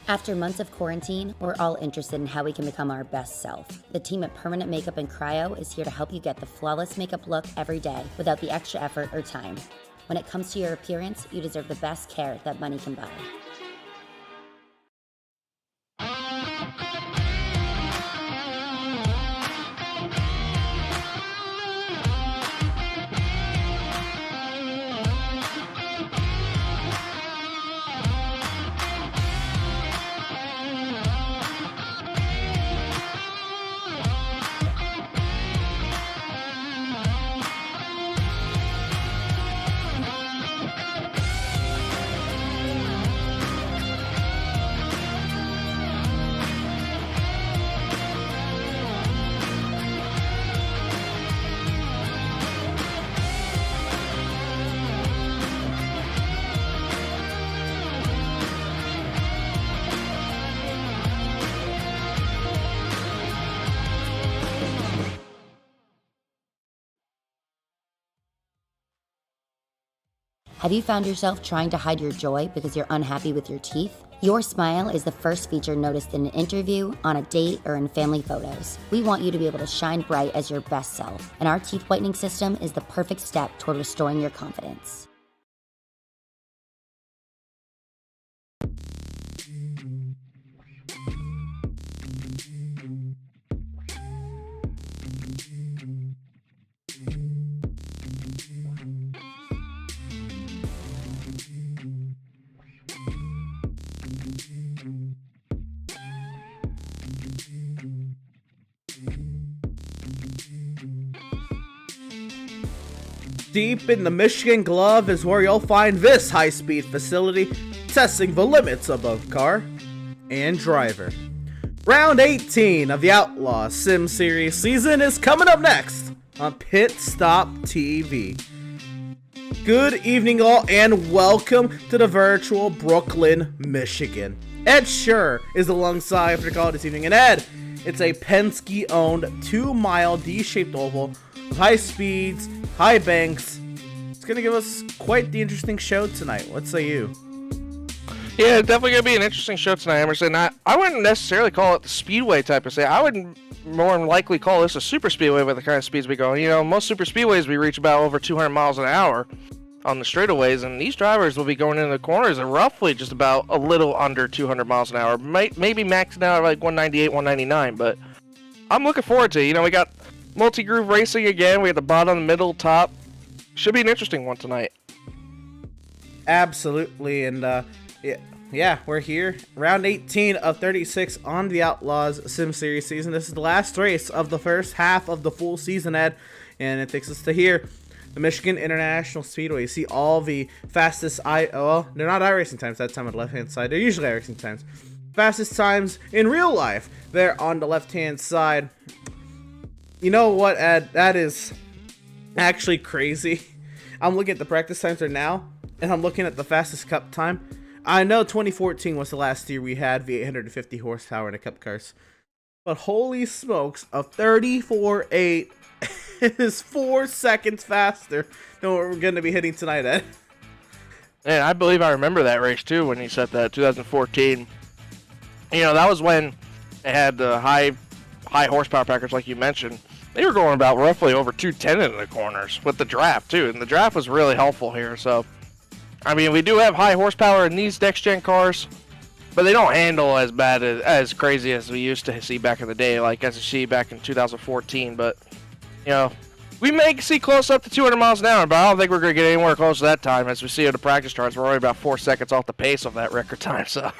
After months of quarantine, we're all interested in how we can become our best self. The team at Permanent Makeup and Cryo is here to help you get the flawless makeup look every day without the extra effort or time. When it comes to your appearance, you deserve the best care that money can buy. Have you found yourself trying to hide your joy because you're unhappy with your teeth? Your smile is the first feature noticed in an interview, on a date, or in family photos. We want you to be able to shine bright as your best self, and our teeth whitening system is the perfect step toward restoring your confidence. Deep in the Michigan glove is where you'll find this high-speed facility, testing the limits of both car and driver. Round 18 of the Outlaws Sim Series season is coming up next on Pit Stop TV. Good evening all, and welcome to the virtual Brooklyn, Michigan. Ed Schur is alongside for the call this evening, and Ed, it's a Penske-owned 2-mile D-shaped oval with high speeds, high banks. It's going to give us quite the interesting show tonight. What say you? Yeah, definitely going to be an interesting show tonight, Emerson. I wouldn't necessarily call it the Speedway type of say. I would more than likely call this a super speedway with the kind of speeds we go. You know, most super speedways we reach about over 200 miles an hour on the straightaways, and these drivers will be going into the corners at roughly just about a little under 200 miles an hour. Maybe maxing out at like 198, 199, but I'm looking forward to it. You know, we got multi-groove racing again. We got the bottom, middle, top. Should be an interesting one tonight. Absolutely, and yeah, we're here. Round 18 of 36 on the Outlaws Sim Series season. This is the last race of the first half of the full season, Ed, and it takes us to here. The Michigan International Speedway. You see all the fastest well, they're not iRacing times that time on the left-hand side. They're usually iRacing times. Fastest times in real life. They're on the left-hand side. You know what, Ed? That is actually crazy. I'm looking at the practice times right now, and I'm looking at the fastest cup time. I know 2014 was the last year we had the 850 horsepower in the cup cars, but holy smokes, a 34.8 is 4 seconds faster than what we're going to be hitting tonight, Ed. And I believe I remember that race too when he set that 2014. You know, that was when they had the high horsepower package like you mentioned. They were going about roughly over 210 in the corners with the draft too, and the draft was really helpful here. So, I mean, we do have high horsepower in these next-gen cars, but they don't handle as bad as crazy as we used to see back in the day, like as you see back in 2014. But, you know, we may see close up to 200 miles an hour, but I don't think we're going to get anywhere close to that time. As we see in the practice charts, we're only about 4 seconds off the pace of that record time. So,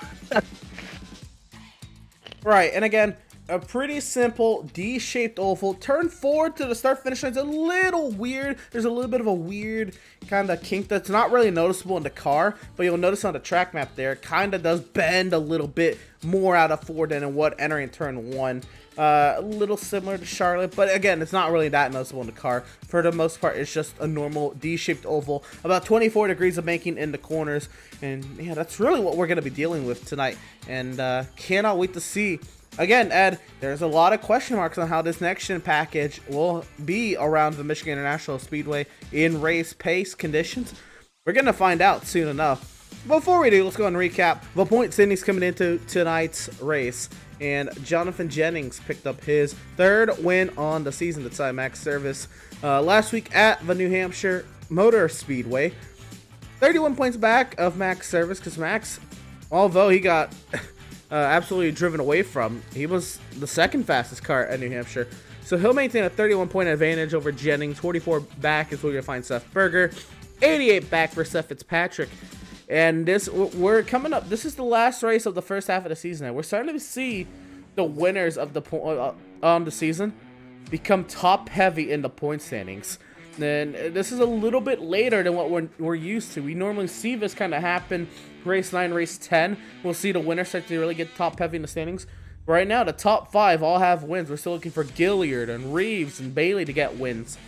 right, and again, a pretty simple D-shaped oval. Turn forward to the start-finish line is a little weird. There's a little bit of a weird kind of kink that's not really noticeable in the car, but you'll notice on the track map there, it kind of does bend a little bit more out of forward than in what entering turn 1. A little similar to Charlotte, but again, it's not really that noticeable in the car. For the most part, it's just a normal D-shaped oval. About 24 degrees of banking in the corners, and yeah, that's really what we're going to be dealing with tonight, and cannot wait to see. Again, Ed, there's a lot of question marks on how this next-gen package will be around the Michigan International Speedway in race pace conditions. We're going to find out soon enough. Before we do, let's go and recap the point standings coming into tonight's race. And Jonathan Jennings picked up his third win on the season at Max Service last week at the New Hampshire Motor Speedway. 31 points back of Max Service, because Max, although he got absolutely driven away from, he was the second fastest car at New Hampshire. So he'll maintain a 31-point advantage over Jennings. 44 back is where you'll find Seth Berger. 88 back for Seth Fitzpatrick. And we're coming up. This is the last race of the first half of the season. And we're starting to see the winners of the season become top heavy in the point standings. And this is a little bit later than what we're used to. We normally see this kind of happen. Race 9, race 10, we'll see the winners start to really get top heavy in the standings. Right now, the top 5 all have wins. We're still looking for Gilliard and Reeves and Bailey to get wins.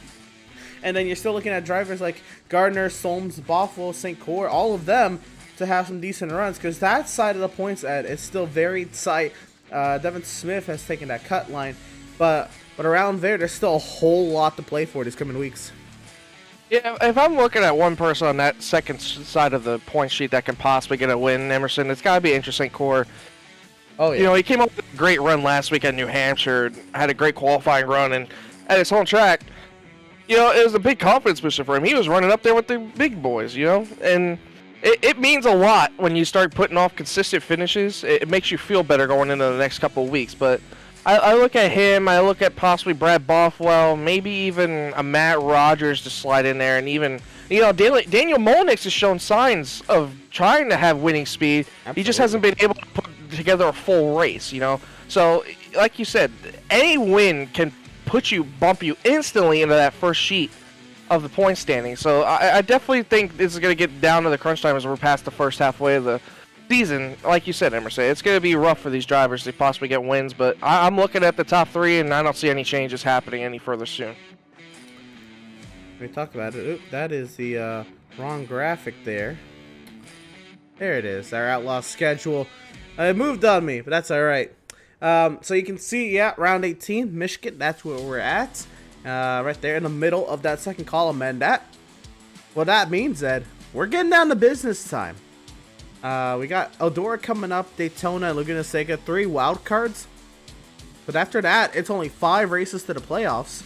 And then you're still looking at drivers like Gardner, Solms, Boffalo, St. Cour, all of them to have some decent runs, because that side of the points ad is still very tight. Devin Smith has taken that cut line, but around there's still a whole lot to play for these coming weeks. Yeah, if I'm looking at one person on that second side of the point sheet that can possibly get a win, Emerson, it's got to be St. Cour. Oh, yeah. You know, he came up with a great run last week at New Hampshire, had a great qualifying run, and at his home track, you know, it was a big confidence booster for him. He was running up there with the big boys, you know, and it means a lot when you start putting off consistent finishes. It makes you feel better going into the next couple of weeks. But I look at him, I look at possibly Brad Bothwell, maybe even a Matt Rogers to slide in there, and even, you know, Daniel Molnix has shown signs of trying to have winning speed. Absolutely. He just hasn't been able to put together a full race, you know. So, like you said, any win can bump you instantly into that first sheet of the point standing. So I definitely think this is going to get down to the crunch time as we're past the first halfway of the season. Like you said, Emerson, it's going to be rough for these drivers to possibly get wins, but I'm looking at the top 3, and I don't see any changes happening any further soon. We talked about it. Oop, that is the wrong graphic there. There it is, our Outlaw schedule. It moved on me, but that's all right. So you can see, yeah, round 18, Michigan, that's where we're at. Right there in the middle of that second column. And what that means, Ed, we're getting down to business time. We got Eldora coming up, Daytona, and Laguna Seca, 3 wild cards. But after that, it's only 5 races to the playoffs,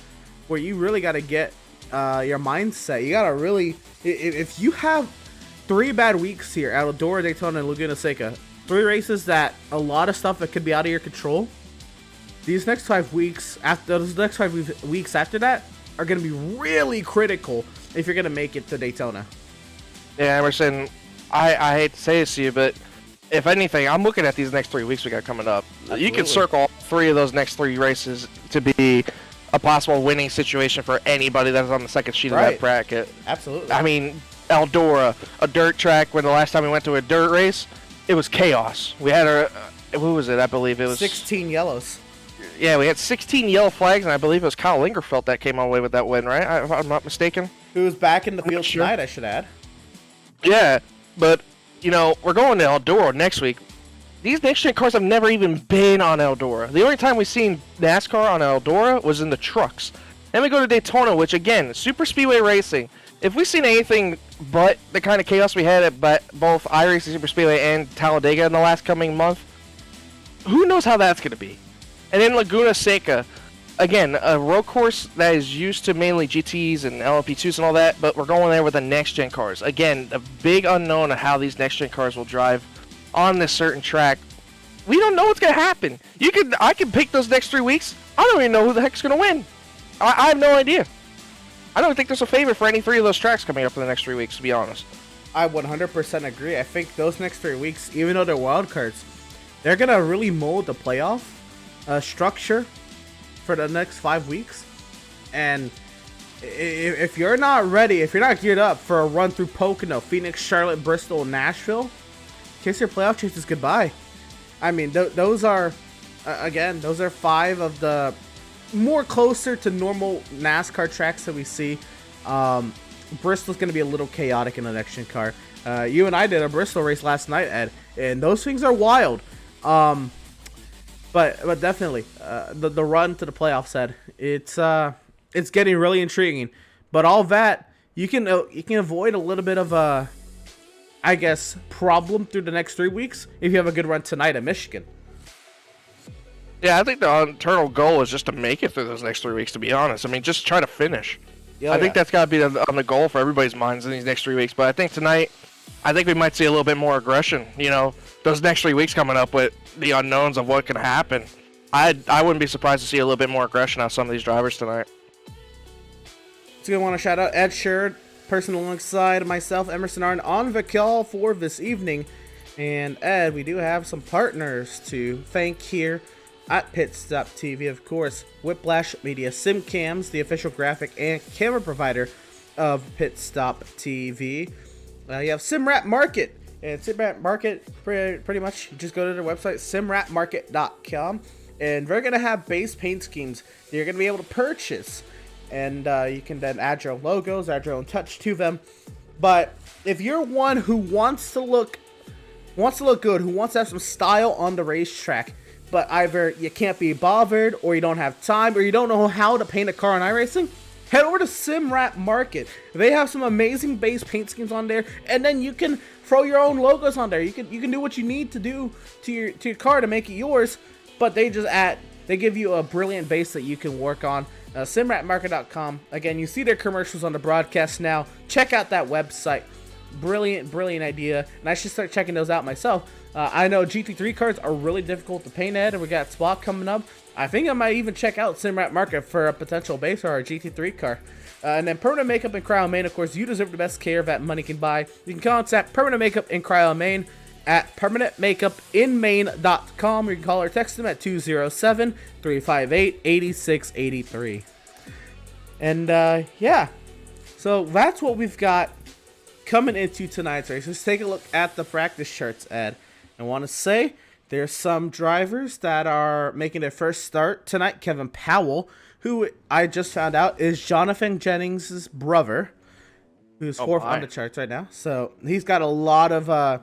where you really got to get your mindset. You got to really, if you have 3 bad weeks here at Eldora, Daytona, and Laguna Seca, 3 races that a lot of stuff that could be out of your control. These next 5 weeks, after that, are going to be really critical if you're going to make it to Daytona. Yeah, Emerson, I hate to say this to you, but if anything, I'm looking at these next 3 weeks we got coming up. Absolutely. You can circle all 3 of those next 3 races to be a possible winning situation for anybody that's on the second sheet of that bracket. Absolutely. I mean, Eldora, a dirt track, when the last time we went to a dirt race, it was chaos. We had who was it? I believe it was 16 yellows. Yeah, we had 16 yellow flags, and I believe it was Kyle Lingerfeld that came away with that win, right? If I'm not mistaken. Who was back in the field tonight, I should add. Yeah, but, you know, we're going to Eldora next week. These NextGen cars have never even been on Eldora. The only time we've seen NASCAR on Eldora was in the trucks. Then we go to Daytona, which, again, super speedway racing. If we've seen anything but the kind of chaos we had at both iRacing Super Speedway and Talladega in the last coming month, who knows how that's going to be? And then Laguna Seca, again, a road course that is used to mainly GTs and LMP2s and all that, but we're going there with the next-gen cars. Again, a big unknown of how these next-gen cars will drive on this certain track. We don't know what's going to happen. I can pick those next 3 weeks. I don't even know who the heck's going to win. I have no idea. I don't think there's a favorite for any 3 of those tracks coming up in the next 3 weeks, to be honest. I 100% agree. I think those next 3 weeks, even though they're wild cards, they're going to really mold the playoff structure for the next 5 weeks. And if you're not ready, if you're not geared up for a run through Pocono, Phoenix, Charlotte, Bristol, and Nashville, kiss your playoff chances goodbye. I mean, those are 5 of the more closer to normal NASCAR tracks that we see. Bristol's going to be a little chaotic in the next-gen car. You and I did a Bristol race last night, Ed, and those things are wild. But definitely, the run to the playoffs, Ed, it's getting really intriguing. But all that, you can avoid a little bit of I guess, problem through the next 3 weeks if you have a good run tonight at Michigan. Yeah, I think the internal goal is just to make it through those next 3 weeks, to be honest. I mean, just try to finish. I think that's got to be on the goal for everybody's minds in these next 3 weeks. But I think tonight, I think we might see a little bit more aggression. You know, those next 3 weeks coming up with the unknowns of what can happen. I wouldn't be surprised to see a little bit more aggression out of some of these drivers tonight. So I want to shout out Ed Sherrod, person alongside myself, Emerson Arn, on the call for this evening. And Ed, we do have some partners to thank here at Pit Stop TV, of course. Whiplash Media Sim Cams, the official graphic and camera provider of Pit Stop TV. You have SimRat Market. And SimRat Market, pretty much, you just go to their website, simratmarket.com. And they're going to have base paint schemes that you're going to be able to purchase. And you can then add your own logos, add your own touch to them. But if you're one who wants to look good, who wants to have some style on the racetrack, but either you can't be bothered, or you don't have time, or you don't know how to paint a car on iRacing, head over to SimRat Market. They have some amazing base paint schemes on there, and then you can throw your own logos on there. You can do what you need to do to your car to make it yours, but they give you a brilliant base that you can work on. SimRatMarket.com. Again, you see their commercials on the broadcast now. Check out that website. Brilliant idea, and I should start checking those out myself. I know GT3 cars are really difficult to paint, Ed, and we got Spot coming up. I think I might even check out SimRat Market for a potential base or a GT3 car. And then Permanent Makeup and Cryo Main, of course, you deserve the best care that money can buy. You can contact Permanent Makeup and Cryo Main at permanentmakeupinmain.com, or you can call or text them at 207-358-8683. And yeah, so that's what we've got coming into tonight's race. Let's take a look at the practice charts, Ed. I want to say there's some drivers that are making their first start tonight. Kevin Powell, who I just found out is Jonathan Jennings' brother, who's fourth on the charts right now. So he's got a lot of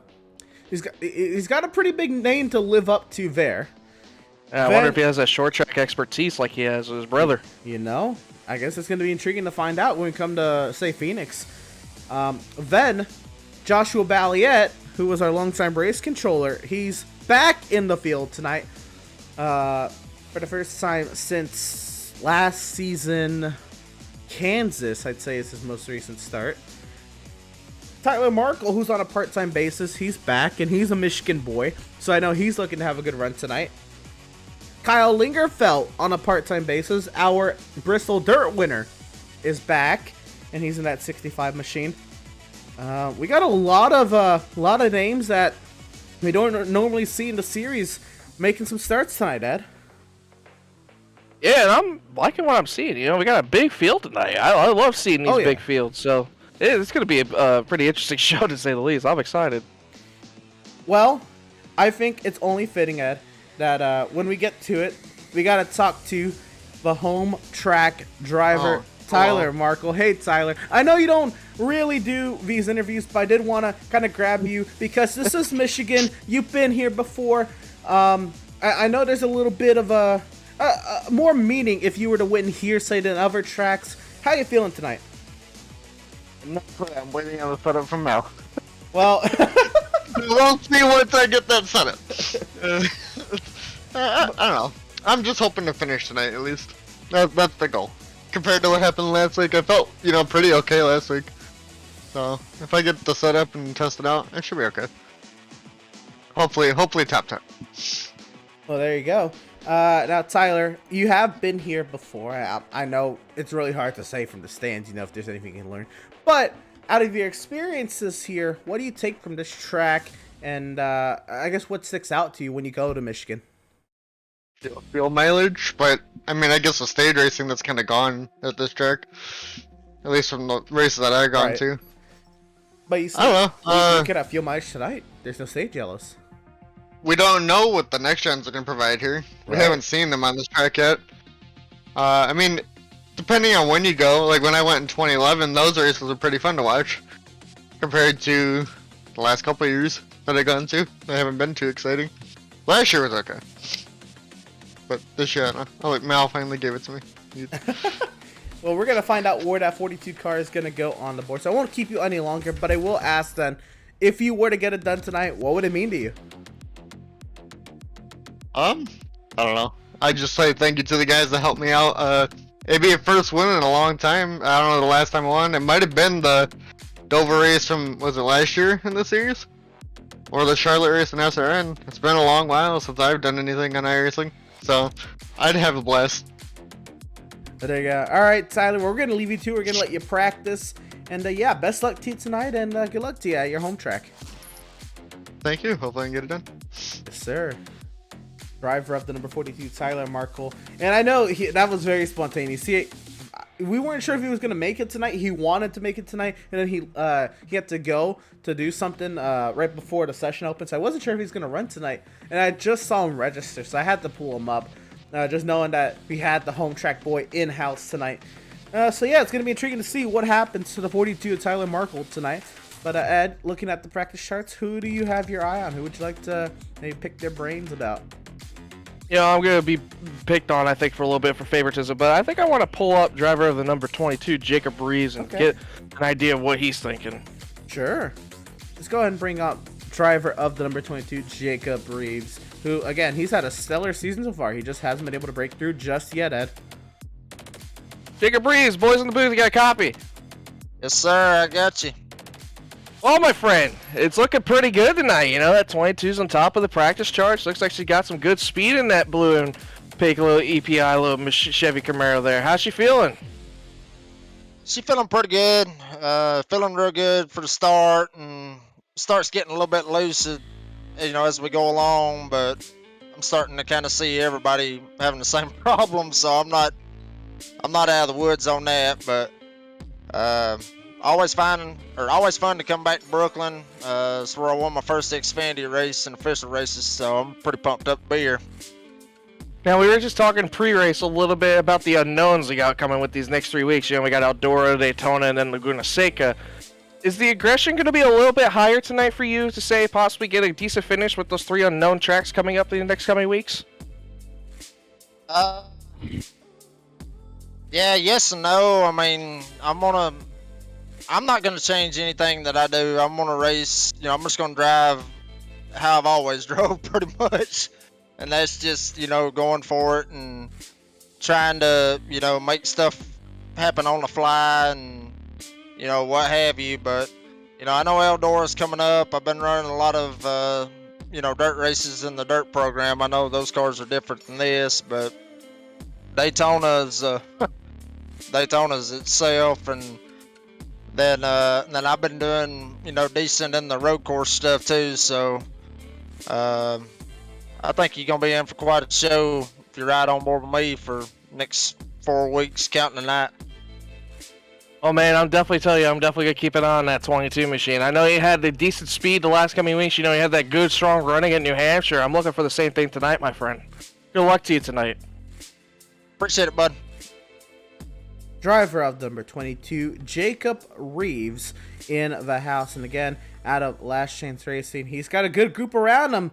he's got a pretty big name to live up to there. I wonder if he has that short track expertise like he has with his brother. You know, I guess it's going to be intriguing to find out when we come to, say, Phoenix. Then Joshua Balliet, who was our longtime race controller, he's back in the field tonight for the first time since last season. Kansas, I'd say, is his most recent start. Tyler Markle, who's on a part-time basis, he's back, and he's a Michigan boy, so I know he's looking to have a good run tonight. Kyle Lingerfeld, on a part-time basis, our Bristol Dirt winner, is back, and he's in that 65 machine. We got a lot of names that we don't normally see in the series making some starts tonight, Ed. Yeah, and I'm liking what I'm seeing. You know, we got a big field tonight. I love seeing these big fields, so it's going to be a pretty interesting show, to say the least. I'm excited. Well, I think it's only fitting, Ed, that when we get to it, we got to talk to the home track driver, Tyler Markle. Hey, Tyler. I know you don't really do these interviews, but I did want to kind of grab you because this is Michigan. You've been here before. I know there's a little bit of a more meaning if you were to win here, say, than other tracks. How you feeling tonight? I'm waiting on the setup from Mel. Well, we'll see once I get that setup. I don't know. I'm just hoping to finish tonight, at least. That's the goal. Compared to what happened last week, I felt, pretty okay last week. So, if I get the setup and test it out, it should be okay. Hopefully top 10. Well, there you go. Now, Tyler, you have been here before. I know it's really hard to say from the stands, if there's anything you can learn. But out of your experiences here, what do you take from this track? And I guess what sticks out to you when you go to Michigan? Fuel mileage, but I guess the stage racing that's kind of gone at this track. At least from the races that I've gone to. But you I don't know. You could have fuel mileage tonight. There's no stage yellows. We don't know what the NextGens are going to provide here. We haven't seen them on this track yet. Depending on when you go, like when I went in 2011, those races were pretty fun to watch. Compared to the last couple of years that I've gone to. They haven't been too exciting. Last year was okay. But this year, I don't know. Oh, like Mal finally gave it to me. Well, we're going to find out where that 42 car is going to go on the board. So I won't keep you any longer, but I will ask then, If you were to get it done tonight, what would it mean to you? I don't know. I just say thank you to the guys that helped me out. It'd be a first win in a long time. I don't know the last time I won. It might have been the Dover race from, was it last year in the series? Or the Charlotte race in SRN. It's been a long while since I've done anything on iRacing. So, I'd have a blast. There you go. All right, Tyler, we're going to leave you to. We're going to let you practice. And yeah, best luck to you tonight, and good luck to you at your home track. Thank you. Hopefully I can get it done. Yes, sir. Driver of the number 42, Tyler Markle. And I know that was very spontaneous. See, we weren't sure if he was going to make it tonight. He wanted to make it tonight, and then he had to go to do something right before the session opens. So I wasn't sure if he was going to run tonight, and I just saw him register, so I had to pull him up, just knowing that we had the home track boy in-house tonight. So yeah, it's going to be intriguing to see what happens to the 42 Tyler Markle tonight. But Ed, looking at the practice charts, who do you have your eye on? Who would you like to maybe pick their brains about? You know, I'm going to be picked on, I think, for a little bit for favoritism, but I think I want to pull up driver of the number 22, Jacob Reeves, and get an idea of what he's thinking. Sure. Let's go ahead and bring up driver of the number 22, Jacob Reeves, who, again, he's had a stellar season so far. He just hasn't been able to break through just yet, Ed. Jacob Reeves, boys in the booth, you got a copy? Yes, sir, I got you. Well, my friend, it's looking pretty good tonight. You know, that 22's on top of the practice charts. Looks like she got some good speed in that blue and pink little EPI little Chevy Camaro there. How's she feeling? She feeling pretty good. Feeling real good for the start, and starts getting a little bit loose, you know, as we go along. But I'm starting to kind of see everybody having the same problem, so I'm not out of the woods on that. But always fun to come back to Brooklyn. It's where I won my first Xfinity race and official races, so I'm pretty pumped up to be here. Now, we were just talking pre-race a little bit about the unknowns we got coming with these next 3 weeks. You know, we got Eldora, Daytona, and then Laguna Seca. Is the aggression going to be a little bit higher tonight for you to say possibly get a decent finish with those 3 unknown tracks coming up in the next coming weeks? Yeah, yes and no. I mean, I'm not gonna change anything that I do. I'm gonna race. You know, I'm just gonna drive how I've always drove, pretty much, and that's just, you know, going for it and trying to, you know, make stuff happen on the fly and, you know, what have you. But, you know, I know Eldora's coming up. I've been running a lot of, you know, dirt races in the dirt program. I know those cars are different than this, but Daytona's itself, and then I've been doing, you know, decent in the road course stuff too. So I think you're gonna be in for quite a show if you're right on board with me for next 4 weeks, counting the night. Oh man, I'm definitely gonna keep an eye on that 22 machine. I know he had the decent speed the last coming weeks. You know, he had that good strong running at New Hampshire. I'm looking for the same thing tonight, my friend. Good luck to you tonight. Appreciate it, bud. Driver of number 22, Jacob Reeves, in the house. And again, out of Last Chance Racing. He's got a good group around him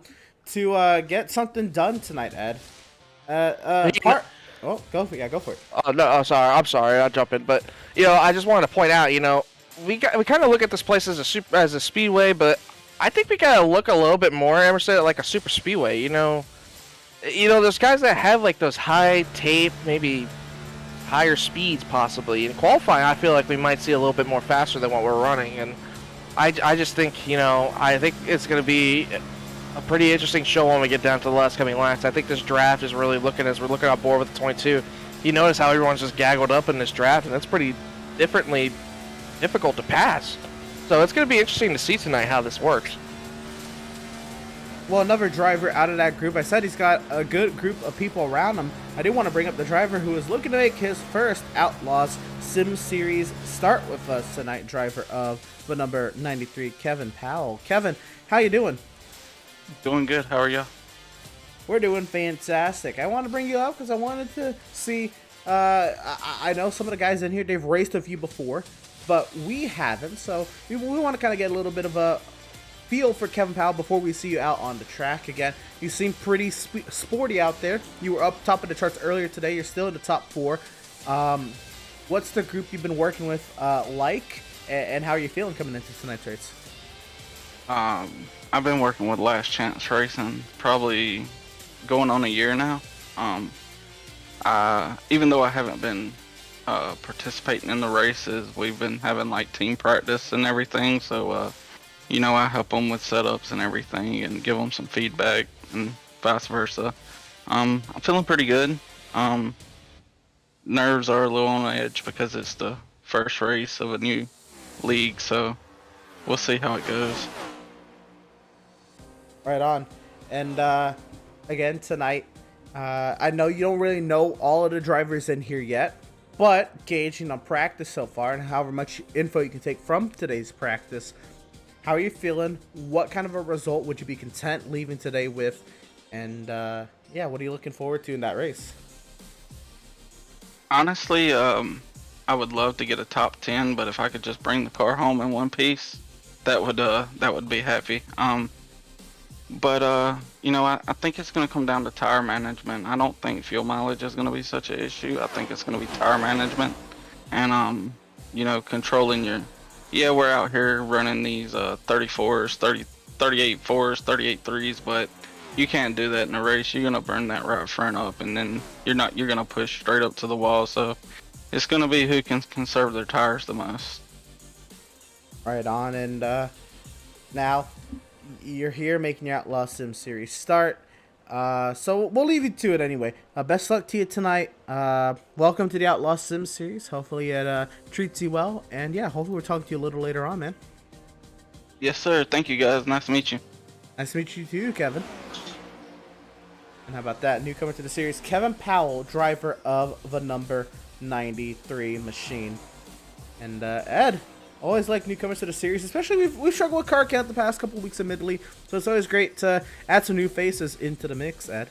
to get something done tonight, Ed. Go for it. Oh no, I'm sorry, I'll jump in. But you know, I just wanted to point out, you know, we kind of look at this place as a speedway, but I think we gotta look a little bit more. Emerson, like a super speedway. You know, those guys that have like those high tape, maybe higher speeds possibly. In qualifying, I feel like we might see a little bit more faster than what we're running, and I just think, you know, I think it's going to be a pretty interesting show when we get down to the last coming laps. I think this draft is really looking, as we're looking on board with the 22. You notice how everyone's just gaggled up in this draft, and that's pretty difficult to pass. So it's going to be interesting to see tonight how this works. Well, another driver out of that group. I said he's got a good group of people around him. I do want to bring up the driver who is looking to make his first Outlaws Sim Series start with us tonight. Driver of the number 93, Kevin Powell. Kevin, how you doing? Doing good. How are you? We're doing fantastic. I want to bring you up because I wanted to see. I know some of the guys in here, they've raced with you before, but we haven't. So we want to kind of get a little bit of a feel for Kevin Powell before we see you out on the track again. You seem pretty sporty out there. You were up top of the charts earlier today. You're still in the top 4. What's the group you've been working with like, and how are you feeling coming into tonight's race? I've been working with Last Chance Racing probably going on a year now. Even though I haven't been participating in the races, we've been having like team practice and everything. So, I help them with setups and everything and give them some feedback and vice versa. I'm feeling pretty good. Nerves are a little on edge because it's the first race of a new league, so we'll see how it goes. Right on. And again, tonight, I know you don't really know all of the drivers in here yet, but gauging on practice so far and however much info you can take from today's practice, how are you feeling? What kind of a result would you be content leaving today with? And what are you looking forward to in that race? Honestly, I would love to get a top 10, but if I could just bring the car home in one piece, that would be happy. I think it's going to come down to tire management. I don't think fuel mileage is going to be such an issue. I think it's going to be tire management and, controlling your... Yeah, we're out here running these 34s, 38 4s, 38 3s, but you can't do that in a race. You're going to burn that right front up, and then you're going to push straight up to the wall. So it's going to be who can conserve their tires the most. Right on. And now you're here making your Outlaws Sim Series start. So we'll leave you to it anyway. Best luck to you tonight. Welcome to the Outlaws Sim Series. Hopefully it treats you well. And yeah, hopefully we'll talk to you a little later on, man. Yes, sir. Thank you, guys. Nice to meet you. Nice to meet you too, Kevin. And how about that? Newcomer to the series, Kevin Powell, driver of the number 93 machine. And Ed, always like newcomers to the series, especially we've struggled with car count the past couple weeks admittedly, so it's always great to add some new faces into the mix, Ed.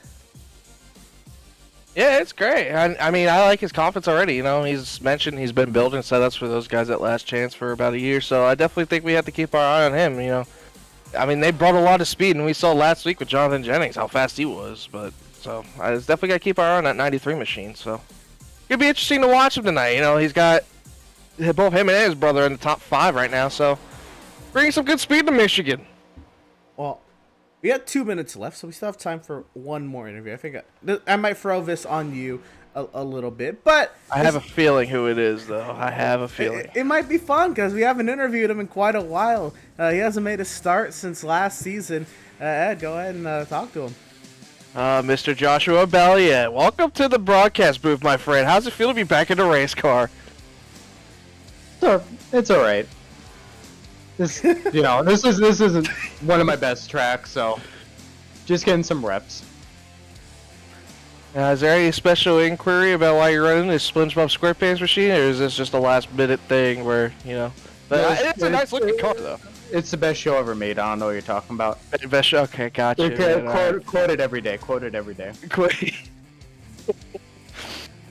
Yeah, it's great. I mean, I like his confidence already. He's mentioned he's been building setups for those guys at Last Chance for about a year, so I definitely think we have to keep our eye on him. I mean, they brought a lot of speed, and we saw last week with Jonathan Jennings how fast he was. So I definitely got to keep our eye on that 93 machine. So it'll be interesting to watch him tonight. He's got both him and his brother in the top 5 right now. So bringing some good speed to Michigan. Well, we got 2 minutes left, so we still have time for one more interview. I think I might throw this on you a little bit, but I have a feeling who it is, though. I have a feeling. It might be fun because we haven't interviewed him in quite a while. He hasn't made a start since last season. Ed, go ahead and talk to him. Mr. Joshua Balliet, welcome to the broadcast booth, my friend. How's it feel to be back in a race car? It's all right. This isn't one of my best tracks, so just getting some reps. Is there any special inquiry about why you're running this SpongeBob SquarePants machine, or is this just a last-minute thing where, it's a nice-looking car, though. It's the best show ever made. I don't know what you're talking about. Best show? Okay, gotcha. Quoted every day.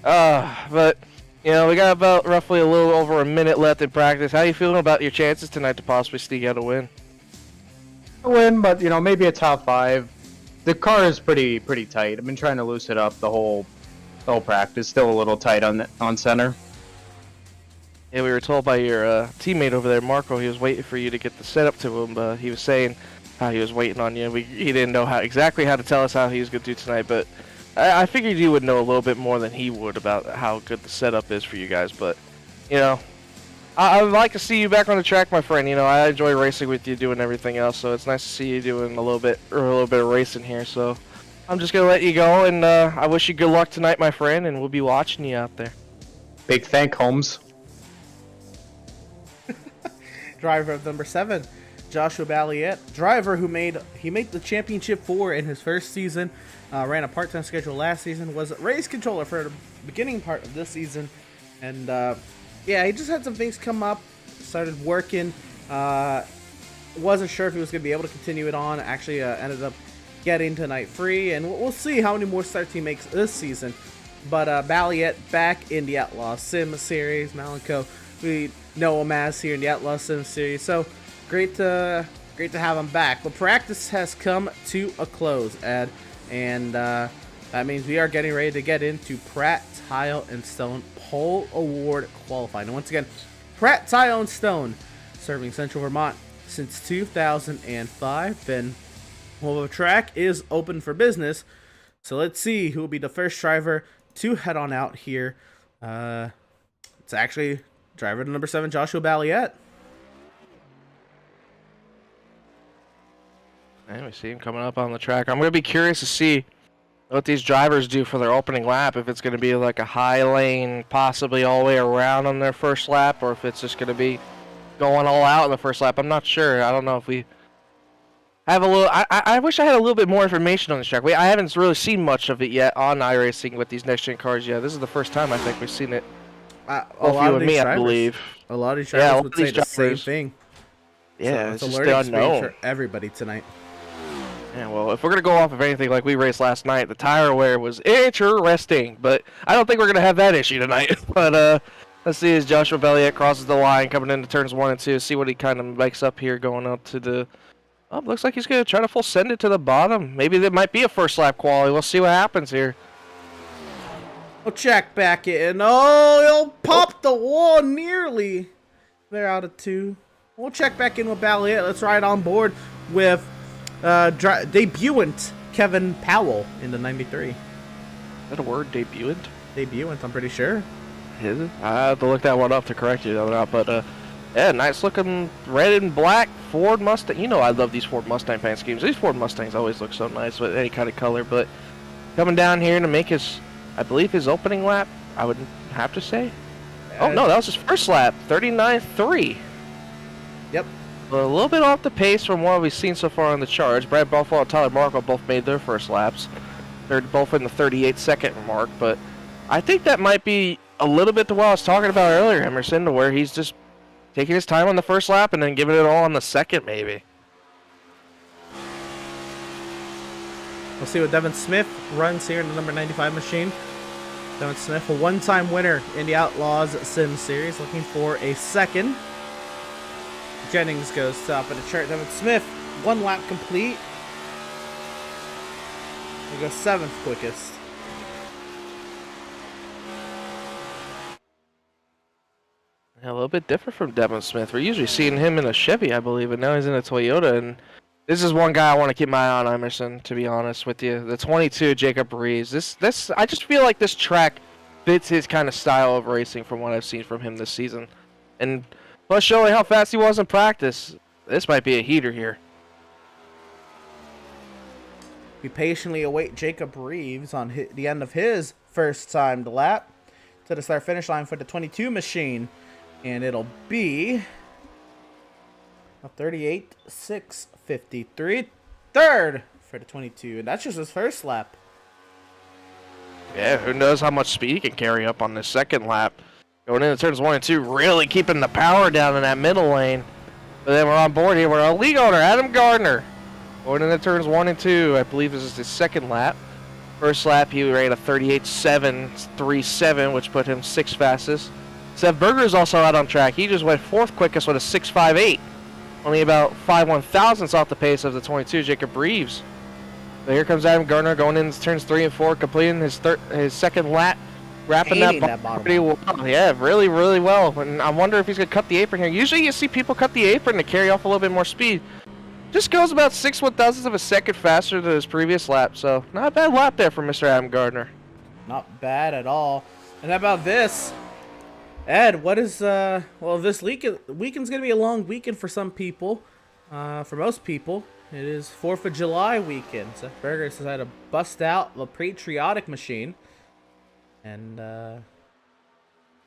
But, we got about roughly a little over a minute left in practice. How are you feeling about your chances tonight to possibly sneak out a win? A win, but, maybe a top 5. The car is pretty tight. I've been trying to loosen it up the whole practice. Still a little tight on center. Yeah, we were told by your teammate over there, Markle, he was waiting for you to get the setup to him, but he was saying how he was waiting on you. He didn't know exactly how to tell us how he was going to do tonight, but I figured you would know a little bit more than he would about how good the setup is for you guys. But, I would like to see you back on the track, my friend. I enjoy racing with you, doing everything else, so it's nice to see you doing a little bit of racing here. So I'm just going to let you go, and I wish you good luck tonight, my friend, and we'll be watching you out there. Big thank Holmes. Driver of number 7, Joshua Balliet, driver who made the championship 4 in his first season, ran a part-time schedule last season, was a race controller for the beginning part of this season, and he just had some things come up, started working, wasn't sure if he was going to be able to continue it on, actually ended up getting tonight free, and we'll see how many more starts he makes this season. But Balliet back in the Outlaws Sim Series, Malenko, we know him as here in the Outlaws Sim Series, so great to have him back. But practice has come to a close, Ed, and that means we are getting ready to get into Pratt, Tile, and Stone Pole Award qualifying. And once again, Pratt, Tile, and Stone, serving Central Vermont, since 2005. And well, the track is open for business, so let's see who will be the first driver to head on out here. It's actually driver number 7, Joshua Balliet. And we see him coming up on the track. I'm going to be curious to see what these drivers do for their opening lap. If it's going to be like a high lane, possibly all the way around on their first lap, or if it's just going to be going all out in the first lap. I'm not sure. I don't know if we have a little. I wish I had a little bit more information on this track. I haven't really seen much of it yet on iRacing with these next gen cars yet. This is the first time I think we've seen it. Both you and me, I believe. A lot of these drivers would say the same thing. Yeah, so it's a just learning the experience unknown. for everybody tonight. Yeah, well, if we're going to go off of anything like we raced last night, the tire wear was interesting, but I don't think we're going to have that issue tonight. But let's see as Joshua Balliet crosses the line coming into turns 1 and 2, see what he kind of makes up here going up to the... Oh, looks like he's going to try to full send it to the bottom. Maybe there might be a first lap quality. We'll see what happens here. We'll check back in. Oh, he'll pop the wall nearly. They're out of 2. We'll check back in with Balliet. Let's ride on board with debutant Kevin Powell in the 93. Is that a word, debutant? Debutant, I'm pretty sure. Is it? I have to look that one up to correct you, but yeah, nice looking red and black Ford Mustang. You know I love these Ford Mustang paint schemes. These Ford Mustangs always look so nice with any kind of color, but coming down here to make his, I believe his opening lap, I would have to say. Oh no, that was his first lap, 39.3. Yep. A little bit off the pace from what we've seen so far on the charts. Brad Buffalo and Tyler Markle both made their first laps. They're both in the 38-second mark, but I think that might be a little bit to what I was talking about earlier, Emerson, to where he's just taking his time on the first lap and then giving it all on the second, maybe. We'll see what Devin Smith runs here in the number 95 machine. Devin Smith, a one-time winner in the Outlaws Sim Series, looking for a second. Jennings goes top of the chart. Devin Smith, 1 lap complete. He goes 7th quickest. Yeah, a little bit different from Devin Smith. We're usually seeing him in a Chevy, I believe, and now he's in a Toyota. And this is one guy I want to keep my eye on, Emerson, to be honest with you. The 22, Jacob Reeves. This I just feel like this track fits his kind of style of racing from what I've seen from him this season. And plus showing how fast he was in practice, this might be a heater here. We patiently await Jacob Reeves on the end of his first timed lap to the start-finish line for the 22 machine. And it'll be a 38.653. Third for the 22. And that's just his first lap. Yeah, who knows how much speed he can carry up on this second lap. Going into turns 1 and 2, really keeping the power down in that middle lane. But then we're on board here with our league owner, Adam Gardner. Going into turns 1 and 2, I believe this is his second lap. First lap, he ran a 38.737, which put him 6th fastest. Seth Berger is also out on track. He just went 4th quickest with a 6.58. Only about 5/1,000ths off the pace of the 22, Jacob Reeves. So here comes Adam Gardner going into turns 3 and 4, completing his second lap. Wrapping that bottom pretty well. Yeah, really, really well. And I wonder if he's going to cut the apron here. Usually you see people cut the apron to carry off a little bit more speed. Just goes about 6/1,000ths of a second faster than his previous lap. So not a bad lap there for Mr. Adam Gardner. Not bad at all. And how about this? Ed, what is, well, this weekend's going to be a long weekend for some people. For most people, it is 4th of July weekend. Seth Berger decided to bust out the patriotic machine. And,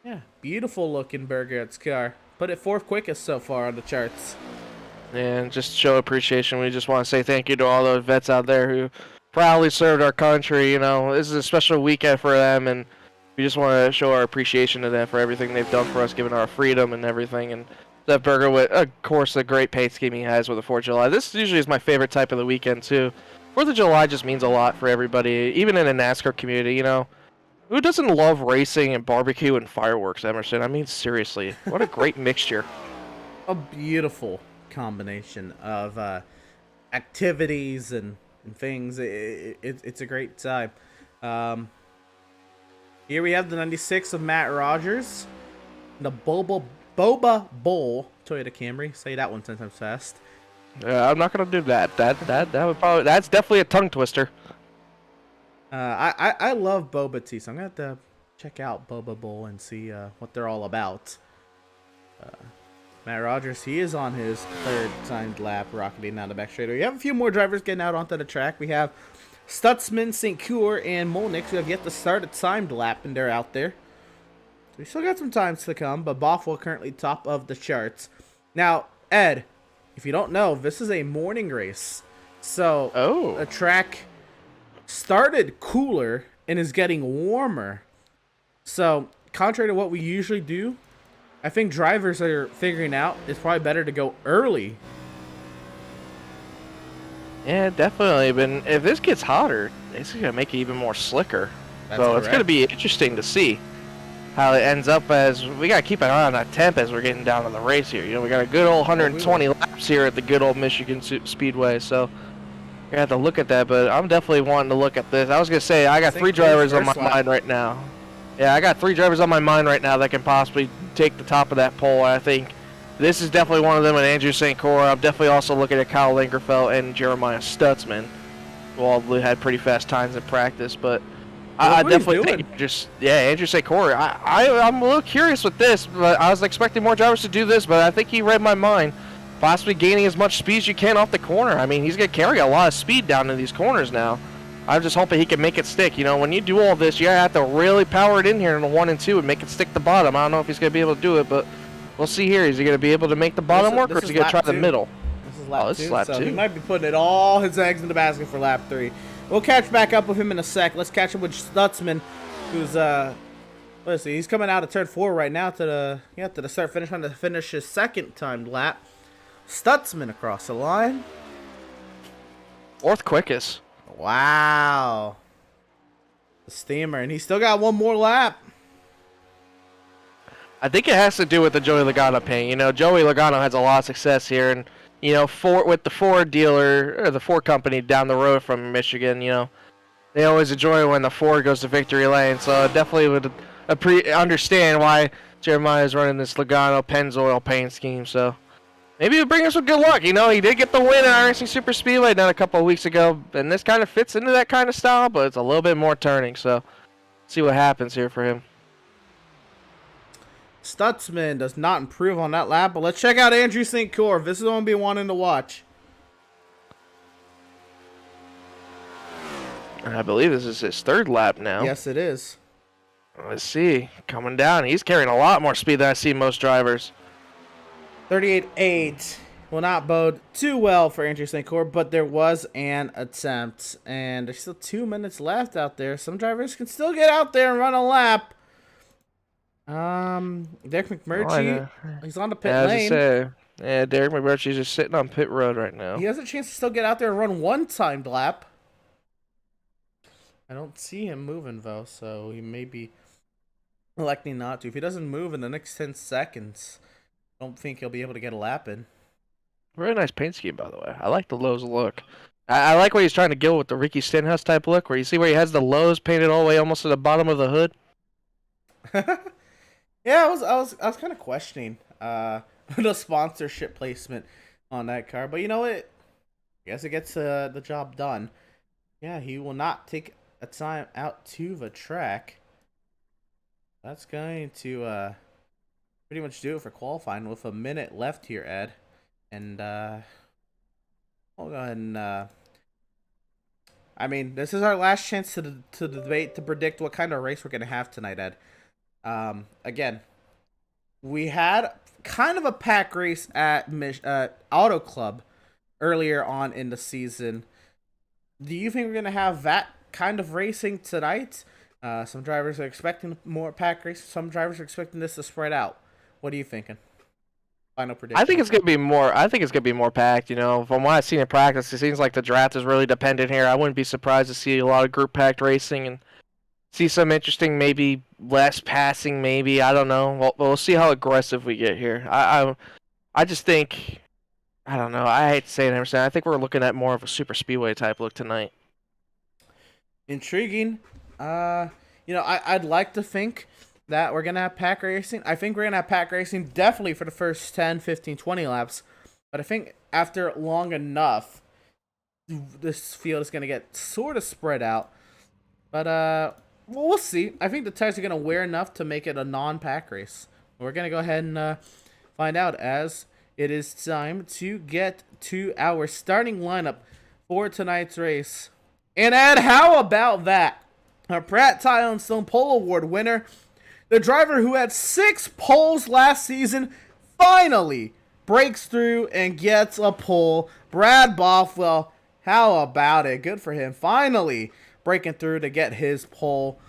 yeah, beautiful looking Berger's car. Put it 4th quickest so far on the charts. And just show appreciation. We just want to say thank you to all those vets out there who proudly served our country. You know, this is a special weekend for them, and we just want to show our appreciation to them for everything they've done for us, giving our freedom and everything. And Seth Berger, with, of course, the great paint scheme he has with the 4th of July. This usually is my favorite type of the weekend, too. 4th of July just means a lot for everybody, even in the NASCAR community, you know. Who doesn't love racing and barbecue and fireworks, Emerson? I mean, seriously, what a great mixture. A beautiful combination of activities and things. It's a great time. Here we have the 96 of Matt Rogers, the Boba Bowl Toyota Camry. Say that one 10 times fast. I'm not gonna do that. That would probably, that's definitely a tongue twister. I love boba tea, so I'm gonna have to check out Boba Bowl and see what they're all about. Matt Rogers, he is on his third timed lap, rocketing down the back straight. We have a few more drivers getting out onto the track. We have Stutzman, St. Cure, and Molnix, who have yet to start a timed lap, and they're out there. So we still got some times to come, but Bothwell currently top of the charts. Now, Ed, if you don't know, this is a morning race. So the track started cooler and is getting warmer. So, contrary to what we usually do, I think drivers are figuring out it's probably better to go early. Yeah, definitely. But if this gets hotter, it's gonna make it even more slicker. That's so correct. It's gonna be interesting to see how it ends up. As we gotta keep an eye on that temp as we're getting down to the race here. You know, we got a good old 120 laps here at the good old Michigan Speedway. So we have to look at that. But I'm definitely wanting to look at this. I was gonna say I got 3 drivers on my mind right now. Yeah, I got 3 drivers on my mind right now that can possibly take the top of that pole. I think this is definitely one of them, and Andrew St. Cor. I'm definitely also looking at Kyle Lingerfeld and Jeremiah Stutzman, who all had pretty fast times in practice. But I definitely think Andrew St. Cor. I'm a little curious with this, but I was expecting more drivers to do this, but I think he read my mind. Possibly gaining as much speed as you can off the corner. I mean, he's going to carry a lot of speed down in these corners now. I'm just hoping he can make it stick. You know, when you do all this, you have to really power it in here in the 1 and 2 and make it stick the bottom. I don't know if he's going to be able to do it, but we'll see here. Is he going to be able to make the bottom work, or is he going to try the middle? This is lap 2, so he might be putting all his eggs in the basket for lap 3. We'll catch back up with him in a sec. Let's catch up with Stutzman, who's let's see, he's coming out of turn 4 right now to the start finish line to finish his second timed lap. Stutzman across the line. 4th quickest. Wow. The steamer, and he's still got one more lap. I think it has to do with the Joey Logano paint. You know, Joey Logano has a lot of success here, and you know, with the Ford dealer or the Ford company down the road from Michigan, you know, they always enjoy when the Ford goes to victory lane. So I definitely would understand why Jeremiah is running this Logano Pennzoil paint scheme. So maybe it'll bring us some good luck. You know, he did get the win at iRacing Super Speedway done a couple of weeks ago, and this kind of fits into that kind of style, but it's a little bit more turning. So see what happens here for him. Stutzman does not improve on that lap, but let's check out Andrew St. Cor. This is what I'm be wanting to watch. I believe this is his 3rd lap now. Yes, it is. Let's see. Coming down. He's carrying a lot more speed than I see most drivers. 38.8 will not bode too well for Andrew St. Cor, but there was an attempt, and there's still 2 minutes left out there. Some drivers can still get out there and run a lap. Derek McMurtry, he's on the pit lane. Yeah, Derek McMurtry's just sitting on pit road right now. He has a chance to still get out there and run one timed lap. I don't see him moving, though, so he may be electing not to. If he doesn't move in the next 10 seconds, I don't think he'll be able to get a lap in. Very nice paint scheme, by the way. I like the Lowe's look. I like what he's trying to go with the Ricky Stenhouse type look, where you see where he has the Lowe's painted all the way almost to the bottom of the hood. Yeah, I was kind of questioning the sponsorship placement on that car, but you know what? I guess it gets the job done. Yeah, he will not take a time out to the track. That's going to pretty much do it for qualifying with a minute left here, Ed. And we'll go ahead and I mean, this is our last chance to debate, to predict what kind of race we're going to have tonight, Ed. Again, we had kind of a pack race at Auto Club earlier on in the season. Do you think we're going to have that kind of racing tonight? Some drivers are expecting more pack race. Some drivers are expecting this to spread out. What are you thinking? Final prediction. I think it's gonna be more. I think it's gonna be more packed. You know, from what I've seen in practice, it seems like the draft is really dependent here. I wouldn't be surprised to see a lot of group packed racing and see some interesting, maybe less passing. Maybe, I don't know. We'll see how aggressive we get here. I just think, I don't know. I hate to say it, Emerson. I think we're looking at more of a super speedway type look tonight. Intriguing. You know, I'd like to think that we're going to have pack racing. I think we're going to have pack racing definitely for the first 10, 15, 20 laps. But I think after long enough, this field is going to get sort of spread out. But well, we'll see. I think the tires are going to wear enough to make it a non-pack race. We're going to go ahead and find out as it is time to get to our starting lineup for tonight's race. And Ed, how about that? Our Pratt Tile and Stone Pole Award winner, the driver who had 6 poles last season, finally breaks through and gets a pole. Brad Bothwell, how about it? Good for him. Finally breaking through to get his pole.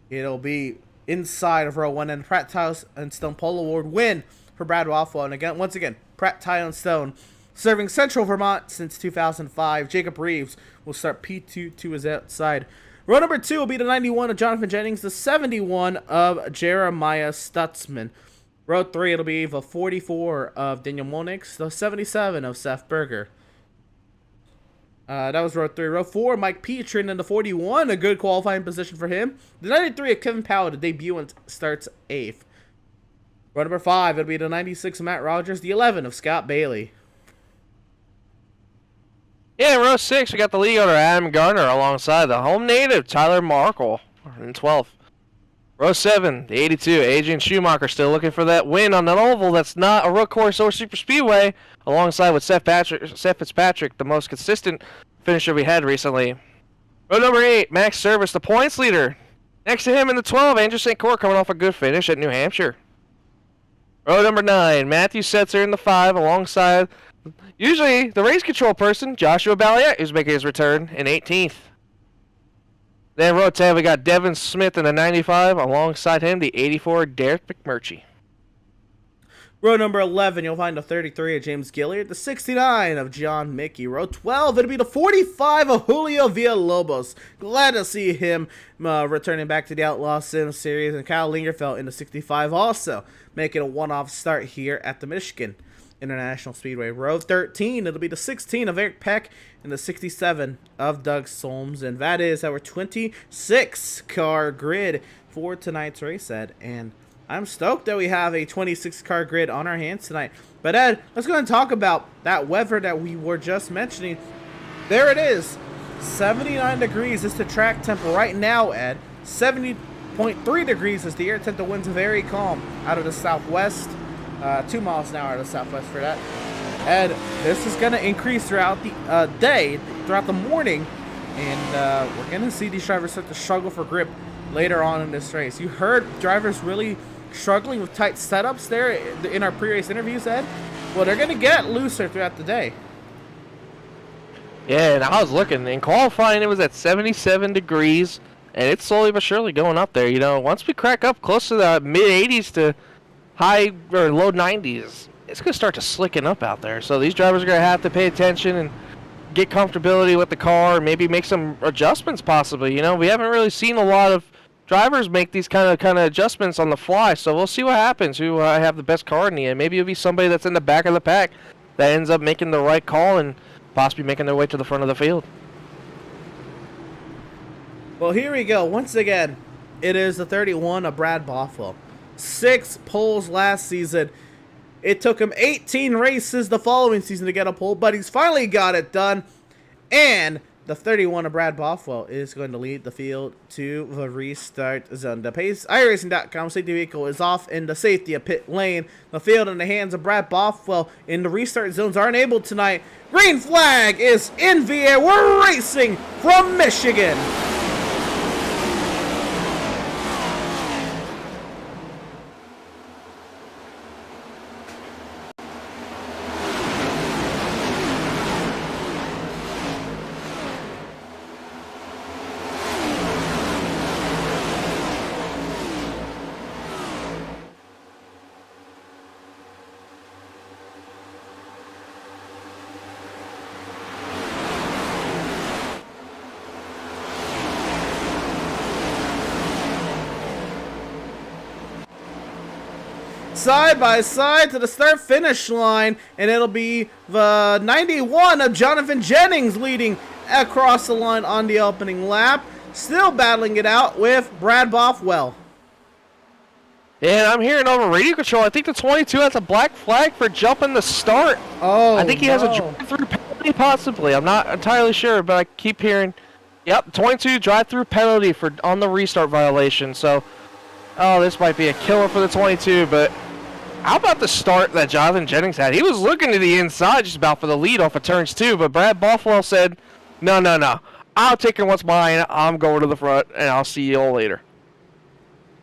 It'll be inside of row 1, and the Pratt Tile and Stone Pole Award win for Brad Bothwell. And again, once again, Pratt Tile and Stone, serving Central Vermont since 2005. Jacob Reeves will start P2 to his outside. Row number 2 will be the 91 of Jonathan Jennings, the 71 of Jeremiah Stutzman. Row 3, it'll be the 44 of Daniel Monix, the 77 of Seth Berger. That was row 3. Row 4, Mike Petrin in the 41, a good qualifying position for him. The 93 of Kevin Powell, the debutant, starts 8th. Row number 5, it'll be the 96 of Matt Rogers, the 11 of Scott Bailey. Yeah, in row 6, we got the lead owner Adam Gardner alongside the home native Tyler Markle in 12th. Row 7, the 82, Adrian Schumacher still looking for that win on an oval that's not a road course or super speedway, alongside with Seth Fitzpatrick, the most consistent finisher we had recently. Row number 8, Max Service, the points leader. Next to him in the 12, Andrew St. Court coming off a good finish at New Hampshire. Row number 9, Matthew Setzer in the 5, alongside usually the race control person, Joshua Balliet, who's making his return in 18th. Then row 10, we got Devin Smith in the 95, alongside him, the 84, Derek McMurtry. Row number 11, you'll find the 33 of James Gilliard, the 69 of John Mickey. Row 12, it'll be the 45 of Julio Villalobos. Glad to see him returning back to the Outlaws Sim Series, and Kyle Lingerfeld in the 65 also, making a one-off start here at the Michigan International Speedway. Row 13, it'll be the 16 of Eric Peck and the 67 of Doug Solms. And that is our 26-car grid for tonight's race, Ed. And I'm stoked that we have a 26-car grid on our hands tonight. But Ed, let's go and talk about that weather that we were just mentioning. There it is. 79 degrees is the track temp right now, Ed. 70.3 degrees is the air temp. The winds very calm out of the southwest. 2 miles an hour out of the southwest for that. And this is going to increase throughout the day, throughout the morning. And we're going to see these drivers start to struggle for grip later on in this race. You heard drivers really struggling with tight setups there in our pre-race interviews, Ed. Well, they're going to get looser throughout the day. Yeah, and I was looking. In qualifying, it was at 77 degrees, and it's slowly but surely going up there. You know, once we crack up close to the mid-80s to high or low 90s, it's going to start to slicken up out there. So these drivers are going to have to pay attention and get comfortability with the car, maybe make some adjustments possibly. You know, we haven't really seen a lot of drivers make these kind of adjustments on the fly, so we'll see what happens, who have the best car in the end. Maybe it'll be somebody that's in the back of the pack that ends up making the right call and possibly making their way to the front of the field. Well, here we go. Once again, it is the 31 of Brad Bothwell. 6 poles last season. It took him 18 races the following season to get a pole, but he's finally got it done. And the 31 of Brad Bothwell is going to lead the field to the restart zone. The pace iRacing.com safety vehicle is off in the safety of pit lane. The field in the hands of Brad Bothwell in the restart zones are enabled tonight. Green flag is in the air. We're racing from Michigan. Side by side to the start-finish line, and it'll be the 91 of Jonathan Jennings leading across the line on the opening lap. Still battling it out with Brad Bothwell. And I'm hearing over radio control, I think the 22 has a black flag for jumping the start. Oh, I think he has a drive-through penalty, possibly. I'm not entirely sure, but I keep hearing, yep, 22 drive-through penalty for on the restart violation. So, oh, this might be a killer for the 22, but how about the start that Jonathan Jennings had? He was looking to the inside just about for the lead off of turns 2, but Brad Bothwell said, no. I'll take what's mine. I'm going to the front, and I'll see you all later.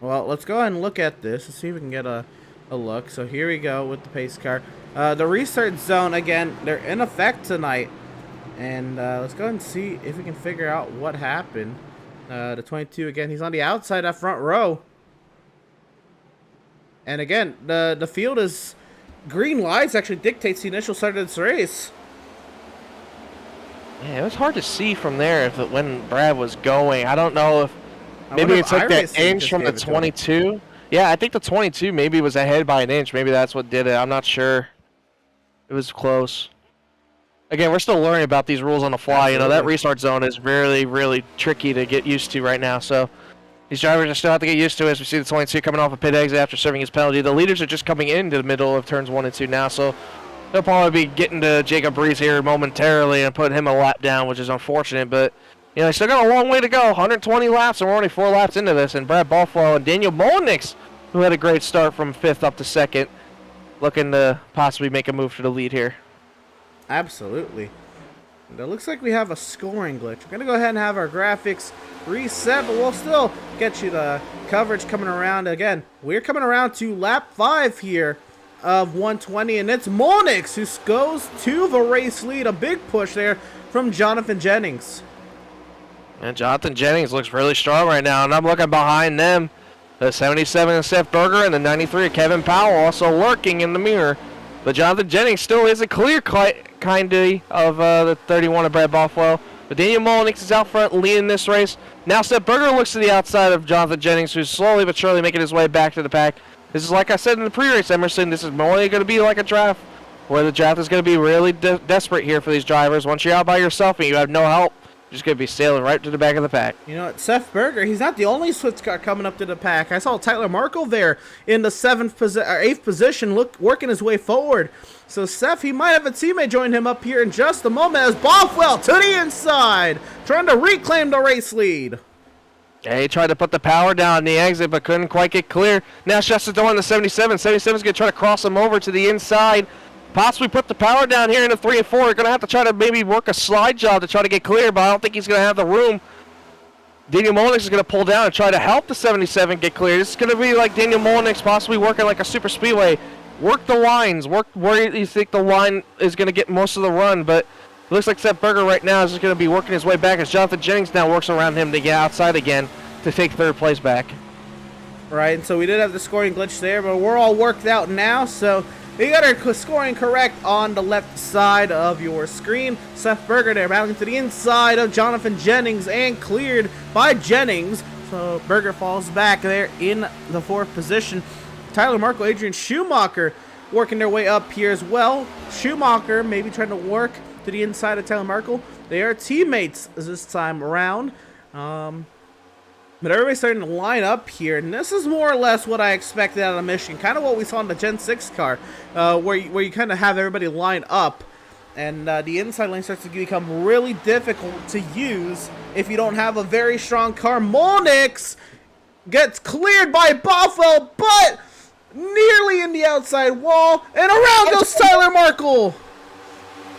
Well, let's go ahead and look at this. Let's see if we can get a look. So here we go with the pace car. The restart zone, again, they're in effect tonight. And let's go ahead and see if we can figure out what happened. The 22, again, he's on the outside of front row. And again, the field is green lights actually dictates the initial start of this race. Yeah, it was hard to see from there when Brad was going. I don't know if maybe it's like that inch from the 22. Yeah, I think the 22 maybe was ahead by an inch. Maybe that's what did it. I'm not sure. It was close. Again, we're still learning about these rules on the fly. Absolutely. You know, that restart zone is really, really tricky to get used to right now. So these drivers are still have to get used to it. As we see the 22 coming off a pit exit after serving his penalty. The leaders are just coming into the middle of turns 1 and 2 now. So they'll probably be getting to Jacob Reeves here momentarily and putting him a lap down, which is unfortunate. But you know, they still got a long way to go. 120 laps, and we're only 4 laps into this. And Brad Bothwell and Daniel Molnix, who had a great start from 5th up to 2nd, looking to possibly make a move to the lead here. Absolutely. And it looks like we have a scoring glitch. We're going to go ahead and have our graphics reset, but we'll still get you the coverage coming around. Again, we're coming around to lap 5 here of 120, and it's Molnix who goes to the race lead. A big push there from Jonathan Jennings. And Jonathan Jennings looks really strong right now, and I'm looking behind them. The 77 of Seth Berger and the 93 of Kevin Powell also lurking in the mirror. But Jonathan Jennings still is a clear kindly of the 31 of Brad Bothwell. But Daniel Molnix is out front leading this race. Now Seth Berger looks to the outside of Jonathan Jennings, who's slowly but surely making his way back to the pack. This is like I said in the pre-race, Emerson, this is more going to be like a draft, where the draft is going to be really desperate here for these drivers. Once you're out by yourself and you have no help, you're just going to be sailing right to the back of the pack. You know what, Seth Berger, he's not the only Swift car coming up to the pack. I saw Tyler Markle there in the 8th position, working his way forward. So Seth, he might have a teammate join him up here in just a moment as Bothwell to the inside, trying to reclaim the race lead. Yeah, he tried to put the power down in the exit, but couldn't quite get clear. Now Chesterton in the 77. 77's going to try to cross him over to the inside. Possibly put the power down here in the 3 and 4. We're going to have to try to maybe work a slide job to try to get clear, but I don't think he's going to have the room. Daniel Molnix is going to pull down and try to help the 77 get clear. This is going to be like Daniel Molnix possibly working like a super speedway. Work the lines. Work where you think the line is going to get most of the run, but it looks like Seth Berger right now is just going to be working his way back as Jonathan Jennings now works around him to get outside again to take 3rd place back. Right, and so we did have the scoring glitch there, but we're all worked out now, so you got our scoring correct on the left side of your screen. Seth Berger there battling to the inside of Jonathan Jennings and cleared by Jennings. So Berger falls back there in the 4th position. Tyler Markle, Adrian Schumacher working their way up here as well. Schumacher maybe trying to work to the inside of Tyler Markle. They are teammates this time around. But everybody's starting to line up here, and this is more or less what I expected out of Michigan. Kind of what we saw in the Gen 6 car, where you kind of have everybody line up, and the inside lane starts to become really difficult to use if you don't have a very strong car. Molnix gets cleared by Bothwell, but nearly in the outside wall, and around goes Tyler Markle.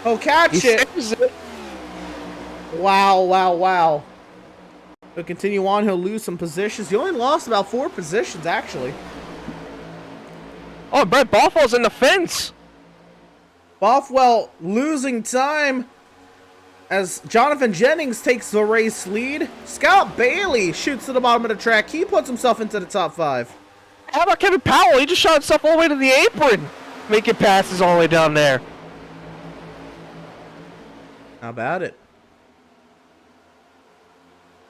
Oh, catch it. Wow. He'll continue on. He'll lose some positions. He only lost about 4 positions, actually. Oh, Brett Bothwell's in the fence. Bothwell losing time as Jonathan Jennings takes the race lead. Scott Bailey shoots to the bottom of the track. He puts himself into the top 5. How about Kevin Powell? He just shot himself all the way to the apron, making passes all the way down there. How about it?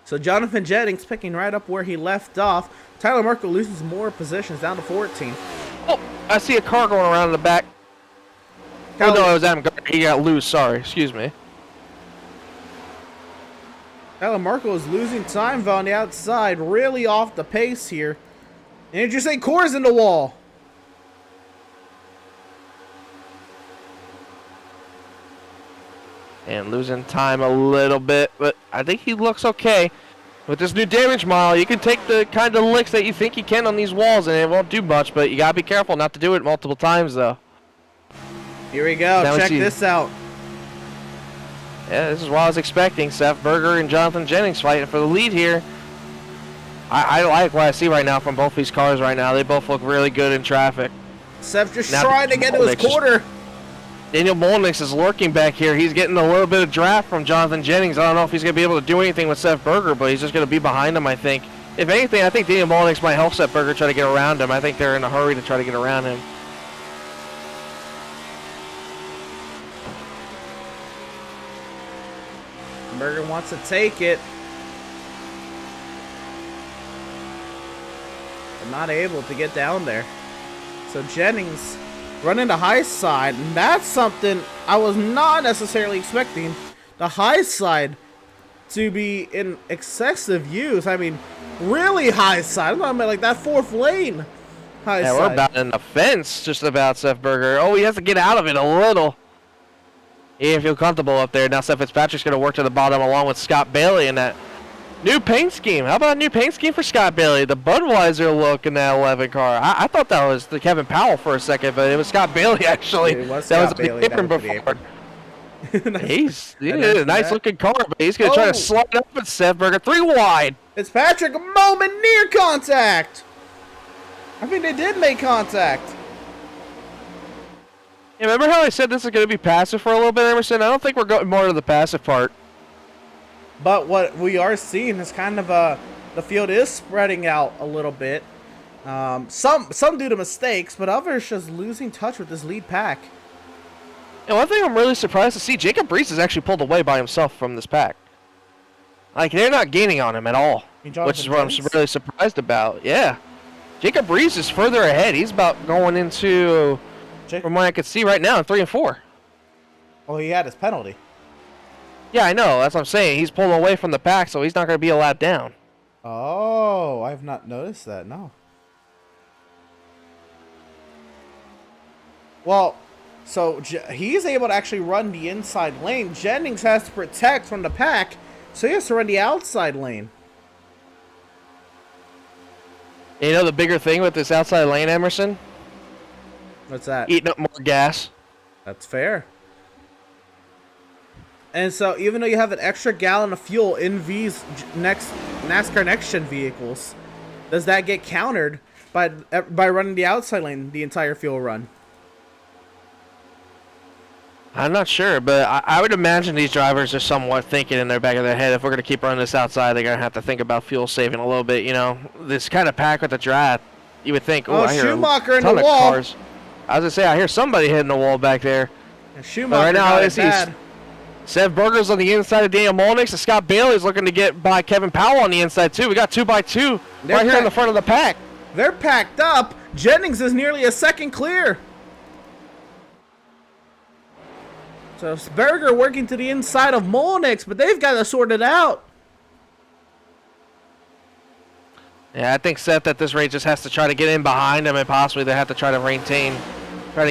So Jonathan Jennings picking right up where he left off. Tyler Markle loses more positions, down to 14. Oh, I see a car going around in the back. Oh, no, it was Adam Gardner. He got loose. Sorry, excuse me. Tyler Markle is losing time on the outside, really off the pace here. Andrew St. Core's in the wall. And losing time a little bit, but I think he looks okay. With this new damage model, you can take the kind of licks that you think you can on these walls, and it won't do much, but you gotta be careful not to do it multiple times, though. Here we go. Now Check this out. Yeah, this is what I was expecting. Seth Berger and Jonathan Jennings fighting for the lead here. I like what I see right now from both these cars right now. They both look really good in traffic. Seth just Now trying to get to his quarter. Daniel Molnix is lurking back here. He's getting a little bit of draft from Jonathan Jennings. I don't know if he's going to be able to do anything with Seth Berger, but he's just going to be behind him, I think. If anything, I think Daniel Molnix might help Seth Berger try to get around him. I think they're in a hurry to try to get around him. Berger wants to take it. But not able to get down there. So Jennings running the high side, and that's something I was not necessarily expecting. The high side to be in excessive use. I mean, really high side. I'm talking about like that fourth lane high side. Yeah, we're about in the fence just about Seth Berger. Oh, he has to get out of it a little. He didn't feel comfortable up there. Now Seth Fitzpatrick's going to work to the bottom along with Scott Bailey in that new paint scheme. How about a new paint scheme for Scott Bailey? The Budweiser look in that 11 car. I thought that was the Kevin Powell for a second, but it was Scott Bailey actually. It was that Scott Bailey that was the apron. He's a nice looking car, but he's going to try to slide up with Seth Berger. 3 wide. Fitzpatrick, a moment near contact. I think they did make contact. Yeah, remember how I said this is going to be passive for a little bit, Emerson? I don't think we're going more to the passive part. But what we are seeing is kind of the field is spreading out a little bit. Some due to mistakes, but others just losing touch with this lead pack. And one thing I'm really surprised to see, Jacob Reeves has actually pulled away by himself from this pack. Like, they're not gaining on him at all, which is what I'm really surprised about. Yeah. Jacob Reeves is further ahead. He's about going into, from what I can see right now, 3 and 4. Well, he had his penalty. Yeah, I know. That's what I'm saying. He's pulling away from the pack, so he's not going to be a lap down. Oh, I've not noticed that, no. Well, so he's able to actually run the inside lane. Jennings has to protect from the pack, so he has to run the outside lane. You know the bigger thing with this outside lane, Emerson? What's that? Eating up more gas. That's fair. And so even though you have an extra gallon of fuel in these NASCAR NextGen vehicles, does that get countered by running the outside lane the entire fuel run? I'm not sure, but I would imagine these drivers are somewhat thinking in their back of their head, if we're going to keep running this outside, they're going to have to think about fuel saving a little bit, you know. This kind of pack with the draft, you would think, I hear Schumacher a ton in the of wall. cars. I was going to say, I hear somebody hitting the wall back there. And Schumacher right now, got it bad. Seth Berger's on the inside of Daniel Molnix, and Scott Bailey's looking to get by Kevin Powell on the inside, too. We got 2x2 right here in the front of the pack. They're packed up. Jennings is nearly a second clear. So Berger working to the inside of Molnix, but they've got to sort it out. Yeah, I think Seth at this rate just has to try to get in behind him, and possibly they have to try to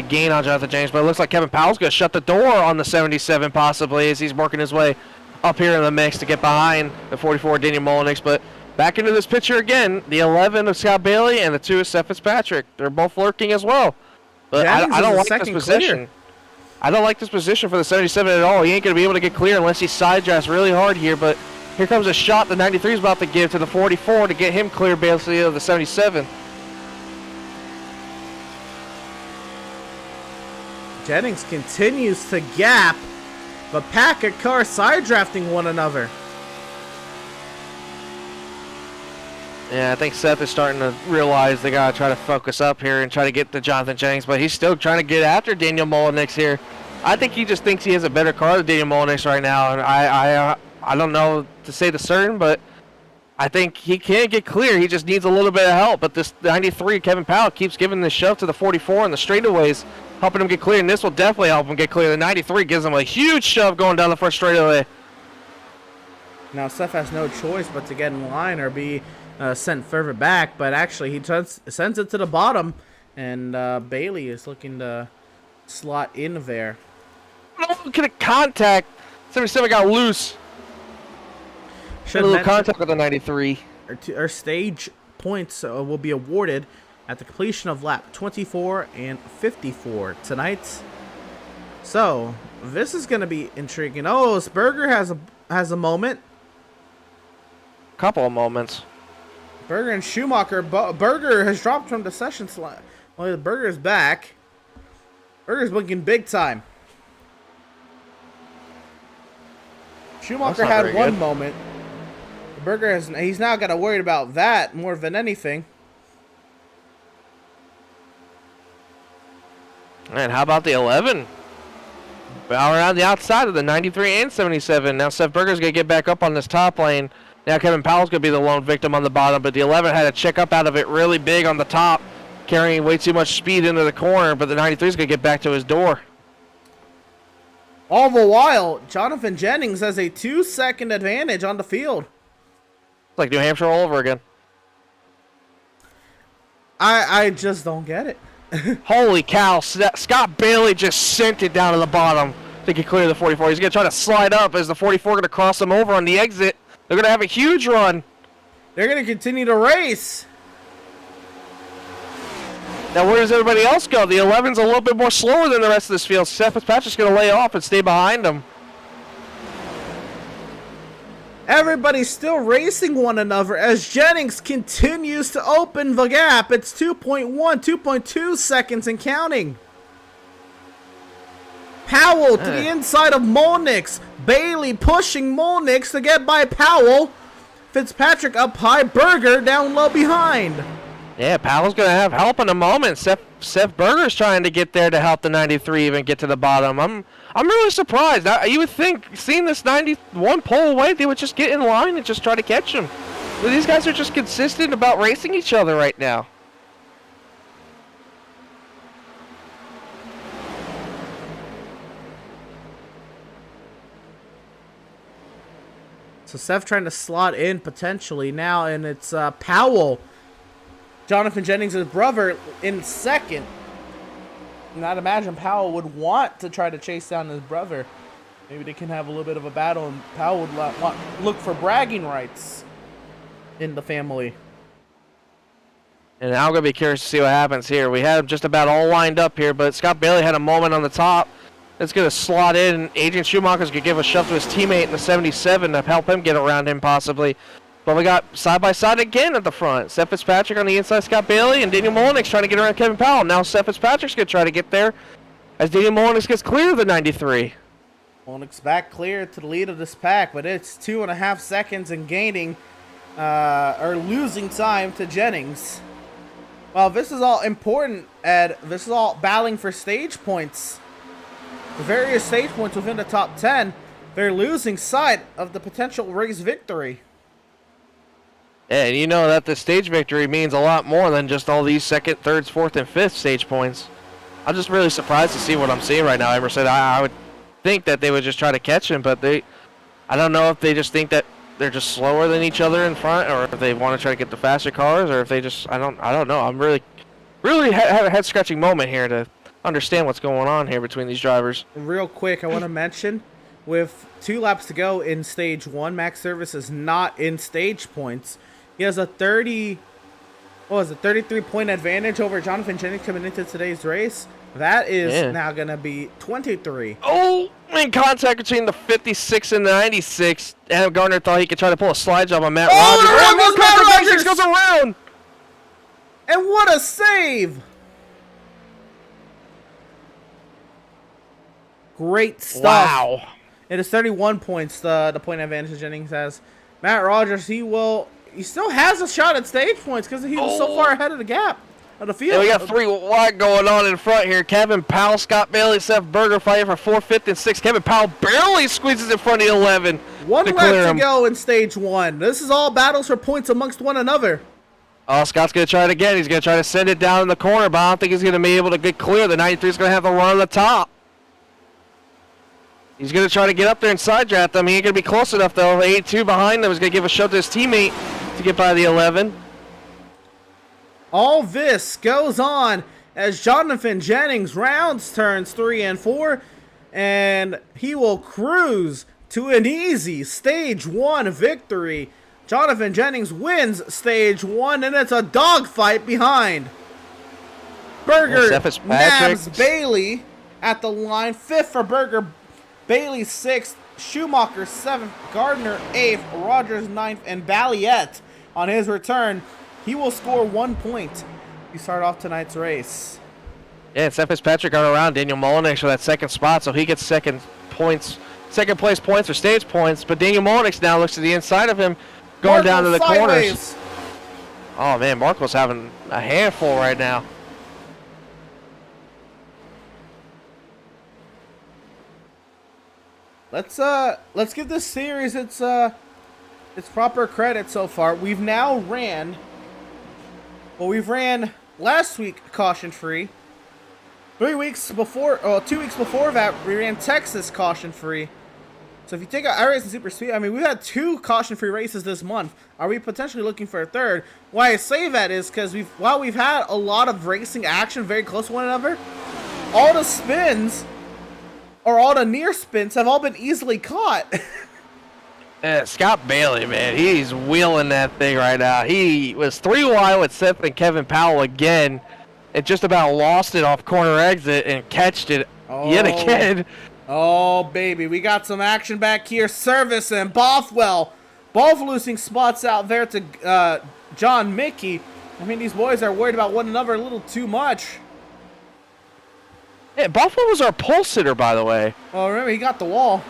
gain on Jonathan James. But it looks like Kevin Powell's going to shut the door on the 77 possibly as he's working his way up here in the mix to get behind the 44 Daniel Molnix. But back into this picture again, the 11 of Scott Bailey and the 2 of Seth Fitzpatrick. They're both lurking as well. But I don't like this position. Clear. I don't like this position for the 77 at all. He ain't going to be able to get clear unless he side drafts really hard here. But here comes a shot the 93 is about to give to the 44 to get him clear basically of the 77. Jennings continues to gap the pack of cars side drafting one another. Yeah, I think Seth is starting to realize they got to try to focus up here and try to get to Jonathan Jennings, but he's still trying to get after Daniel Molnix here. I think he just thinks he has a better car than Daniel Molnix right now, and I don't know to say the certain, but I think he can get clear. He just needs a little bit of help, but this 93 Kevin Powell keeps giving the shove to the 44 in the straightaways, helping him get clear, and this will definitely help him get clear. The 93 gives him a huge shove going down the first straightaway. Now Seth has no choice but to get in line or be sent further back, but actually he sends it to the bottom, and Bailey is looking to slot in there. Look at the contact. 77 got loose. Should a little contact with the 93. Our stage points will be awarded at the completion of lap 24 and 54 tonight. So this is going to be intriguing. Oh, Berger has a moment. Couple of moments. Berger and Schumacher. Berger has dropped from the session slot. Well, Berger's back. Berger's looking big time. Schumacher had one moment. Berger he's now got to worry about that more than anything. And how about the 11? All around the outside of the 93 and 77. Now Seth Berger's going to get back up on this top lane. Now Kevin Powell's going to be the lone victim on the bottom, but the 11 had to check up out of it really big on the top, carrying way too much speed into the corner, but the 93 is going to get back to his door. All the while, Jonathan Jennings has a 2-second advantage on the field. It's like New Hampshire all over again. I just don't get it. Holy cow, Scott Bailey just sent it down to the bottom to get clear of the 44. He's going to try to slide up as the 44 going to cross him over on the exit. They're going to have a huge run. They're going to continue to race. Now, where does everybody else go? The 11's a little bit more slower than the rest of this field. Seth Fitzpatrick's going to lay off and stay behind him. Everybody's still racing one another as Jennings continues to open the gap. It's 2.1, 2.2 seconds and counting. Powell to the inside of Molnix. Bailey pushing Molnix to get by Powell. Fitzpatrick up high. Berger down low behind. Yeah, Powell's going to have help in a moment. Seth Berger's trying to get there to help the 93 even get to the bottom. I'm really surprised. You would think, seeing this 91 pole away, they would just get in line and just try to catch him. But these guys are just consistent about racing each other right now. So Seth trying to slot in potentially now, and it's Powell. Jonathan Jennings' brother in second. And I'd imagine Powell would want to try to chase down his brother. Maybe they can have a little bit of a battle, and Powell would look for bragging rights in the family. And I'm going to be curious to see what happens here. We had them just about all lined up here, but Scott Bailey had a moment on the top. It's going to slot in. Adrian Schumacher's going to give a shove to his teammate in the 77 to help him get around him possibly. But we got side-by-side again at the front. Seth Fitzpatrick on the inside, Scott Bailey, and Daniel Molnix trying to get around Kevin Powell. Now Seth Fitzpatrick's going to try to get there as Daniel Molnix gets clear of the 93. Molnix back clear to the lead of this pack, but it's 2.5 seconds and gaining or losing time to Jennings. Well, this is all important, Ed. This is all battling for stage points. The various stage points within the top 10, they're losing sight of the potential race victory. Yeah, and you know that the stage victory means a lot more than just all these second, third, fourth, and fifth stage points. I'm just really surprised to see what I'm seeing right now. Emerson, I would think that they would just try to catch him, but I don't know if they just think that they're just slower than each other in front, or if they want to try to get the faster cars, or if they just, I don't know. I'm really have a head-scratching moment here to understand what's going on here between these drivers. Real quick, I want to mention, with 2 laps to go in stage 1, Max Service is not in stage points. He has a 33-point advantage over Jonathan Jennings coming into today's race. That is now going to be 23. Oh, in contact between the 56 and the 96. Adam Gardner thought he could try to pull a slide job on Matt Rogers. Oh, Matt Rogers goes around. And what a save! Great stuff. Wow. It is 31 points, the point advantage Jennings has. Matt Rogers, he still has a shot at stage points because he was so far ahead of the gap of the field. Yeah, we got 3 wide going on in front here. Kevin Powell, Scott Bailey, Seth Berger fighting for 4th, 5th, and 6th. Kevin Powell barely squeezes in front of the 11. One lap to go in stage 1. This is all battles for points amongst one another. Oh, Scott's going to try it again. He's going to try to send it down in the corner, but I don't think he's going to be able to get clear. The 93 is going to have to run on the top. He's going to try to get up there and side draft them. He ain't going to be close enough, though. The 8-2 behind them is going to give a shove to his teammate. to get by the 11. All this goes on as Jonathan Jennings rounds turns 3 and 4, and he will cruise to an easy stage 1 victory. Jonathan Jennings wins stage 1, and it's a dogfight behind. Berger Seth Fitzpatrick. nabs Bailey at the line. 5th for Berger, Bailey 6th, Schumacher 7th, Gardner 8th, Rogers 9th, and Balliet on his return. He will score 1 point. You start off tonight's race. Yeah, and Seth Fitzpatrick got around Daniel Mullenix for that second spot, so he gets second place points or stage points. But Daniel Mullenix now looks to the inside of him, going down to the corners. Oh man, Markle's having a handful right now. Let's give this series its proper credit so far. We've now ran. Well, we've ran last week caution free. 2 weeks before that, we ran Texas caution free. So if you take out iRace and Super Speed, I mean, we've had 2 caution free races this month. Are we potentially looking for a third? Why I say that is because while we've had a lot of racing action very close to one another, all the spins or all the near spins have all been easily caught. Yeah, Scott Bailey, man, he's wheeling that thing right now. He was 3 wide with Seth and Kevin Powell again, and just about lost it off corner exit and catched it yet again. Oh, baby, we got some action back here. Service and Bothwell. Both losing spots out there to John Mickey. I mean, these boys are worried about one another a little too much. Yeah, Bothwell was our pole sitter, by the way. Oh, remember, he got the wall.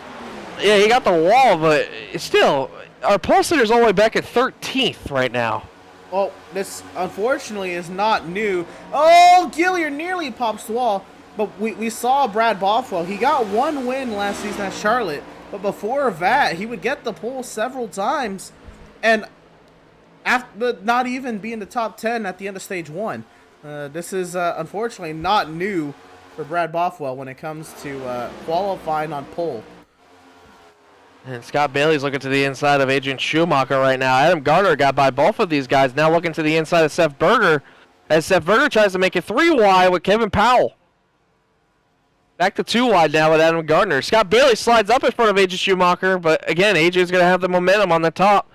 Yeah, he got the wall, but still, our pole sitter's all the way back at 13th right now. Well, this, unfortunately, is not new. Oh, Gilliard nearly pops the wall. But we saw Brad Bothwell. He got 1 win last season at Charlotte. But before that, he would get the pole several times. And after not even be in the top 10 at the end of stage 1. This is, unfortunately, not new for Brad Bothwell when it comes to qualifying on pole. And Scott Bailey's looking to the inside of Adrian Schumacher right now. Adam Gardner got by both of these guys. Now looking to the inside of Seth Berger, as Seth Berger tries to make it 3 wide with Kevin Powell. Back to 2 wide now with Adam Gardner. Scott Bailey slides up in front of Adrian Schumacher, but again, Adrian's going to have the momentum on the top.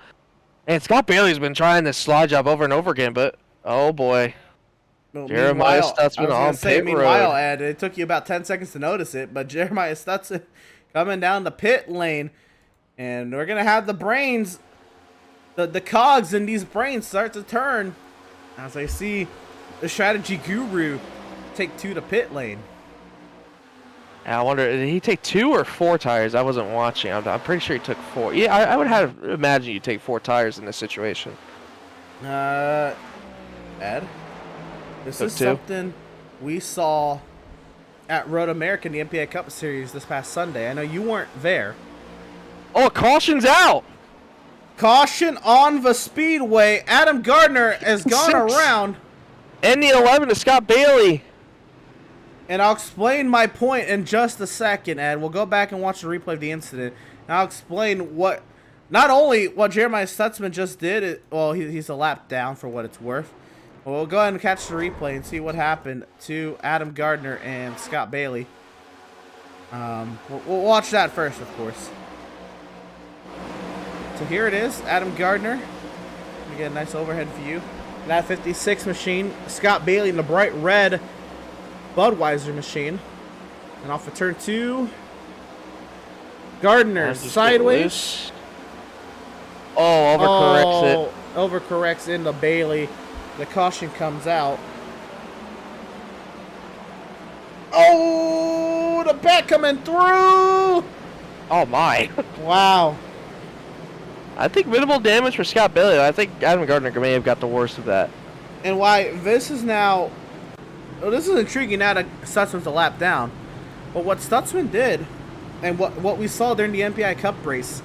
And Scott Bailey's been trying this slide job over and over again, but oh boy. Well, Jeremiah Stutzman on pit road. Meanwhile, Ed, it took you about 10 seconds to notice it, but Jeremiah Stutzman coming down the pit lane. And we're going to have the brains, the cogs in these brains start to turn as I see the strategy guru take 2 to pit lane. I wonder, did he take 2 or 4 tires? I wasn't watching. I'm pretty sure he took 4. Yeah, I would have imagine you take 4 tires in this situation. Ed, this is something we saw at Road America in the MPI Cup Series this past Sunday. I know you weren't there. Oh, caution's out. Caution on the Speedway. Adam Gardner has gone around. And the 11 to Scott Bailey. And I'll explain my point in just a second, Ed. We'll go back and watch the replay of the incident. And I'll explain not only what Jeremiah Stutzman just did. He's a lap down for what it's worth. But we'll go ahead and catch the replay and see what happened to Adam Gardner and Scott Bailey. We'll watch that first, of course. So here it is, Adam Gardner. We get a nice overhead view. That 56 machine, Scott Bailey in the bright red Budweiser machine. And off of turn 2, Gardner sideways. Oh, overcorrects into Bailey. The caution comes out. Oh, the back coming through. Oh my. Wow. I think minimal damage for Scott Bailey. I think Adam Gardner may have got the worst of that. And why this is now... Well, this is intriguing now that Stutzman's a lap down. But what Stutzman did, and what we saw during the MPI Cup race,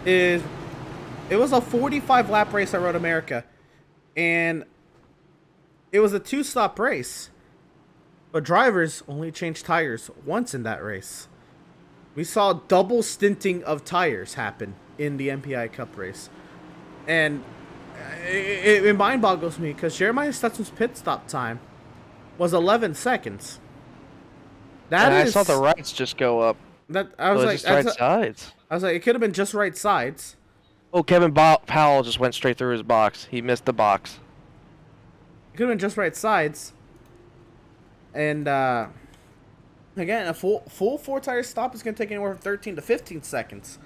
is it was a 45-lap race at Road America. And it was a 2-stop race. But drivers only changed tires once in that race. We saw double stinting of tires happen in the MPI Cup race. And it mind boggles me because Jeremiah Stetson's pit stop time was 11 seconds. That And is. I saw the rights just go up. That I was So like, it's just right sides. I was like, it could have been just right sides. Oh, Powell just went straight through his box. He missed the box. It could have been just right sides. And again, a full 4-tire stop is going to take anywhere from 13 to 15 seconds.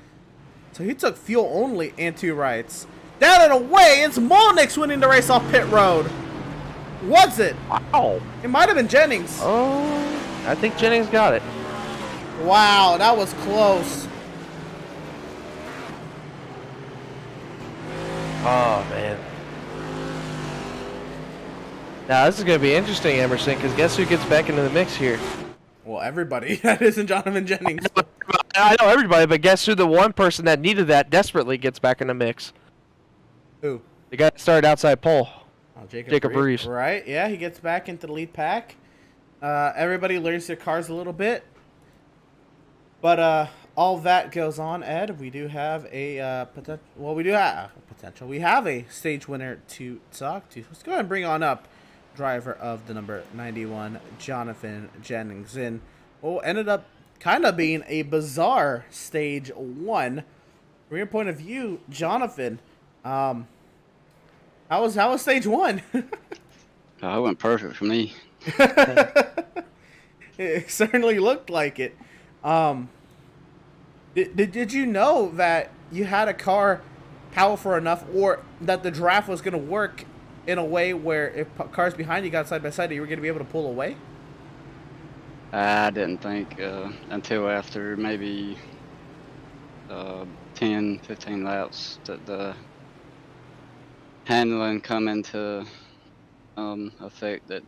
So he took fuel only and 2 rights. Down and away, it's Molnix winning the race off pit road. Was it? Wow. It might have been Jennings. Oh, I think Jennings got it. Wow, that was close. Oh, man. Now, this is going to be interesting, Emerson, because guess who gets back into the mix here? Well, everybody. That isn't Jonathan Jennings. I know everybody, but guess who the one person that needed that desperately gets back in the mix? Who? The guy that started outside pole. Oh, Jacob Reeves. Right, yeah, he gets back into the lead pack. Everybody learns their cars a little bit. But all that goes on, Ed. We do have a potential. Well, we do have a potential. We have a stage winner to talk to. Let's go ahead and bring on up driver of the number 91, Jonathan Jennings. And what ended up kind of being a bizarre stage 1. From your point of view, Jonathan, how was stage 1? Oh, it went perfect for me. It certainly looked like it. Did you know that you had a car powerful enough, or that the draft was going to work in a way where if cars behind you got side by side, you were going to be able to pull away? I didn't think until after maybe 10, 15 laps that the handling come into effect that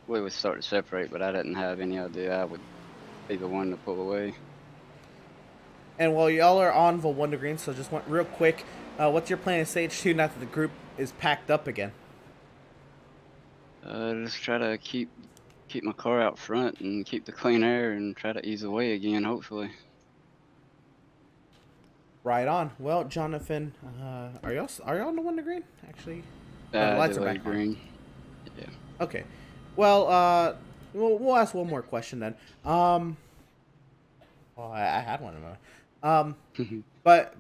we would start to separate, but I didn't have any idea I would be the one to pull away. And while y'all are on the Wonder Green, so just want real quick, what's your plan in stage 2 now that the group is packed up again? Just try to keep my car out front and keep the clean air and try to ease away again, hopefully. Right on. Well, Jonathan, are y'all on the Wonder Green? Actually, the The lights are light back green. Yeah. Okay. Well, we'll ask one more question then. Well, I had one of them. But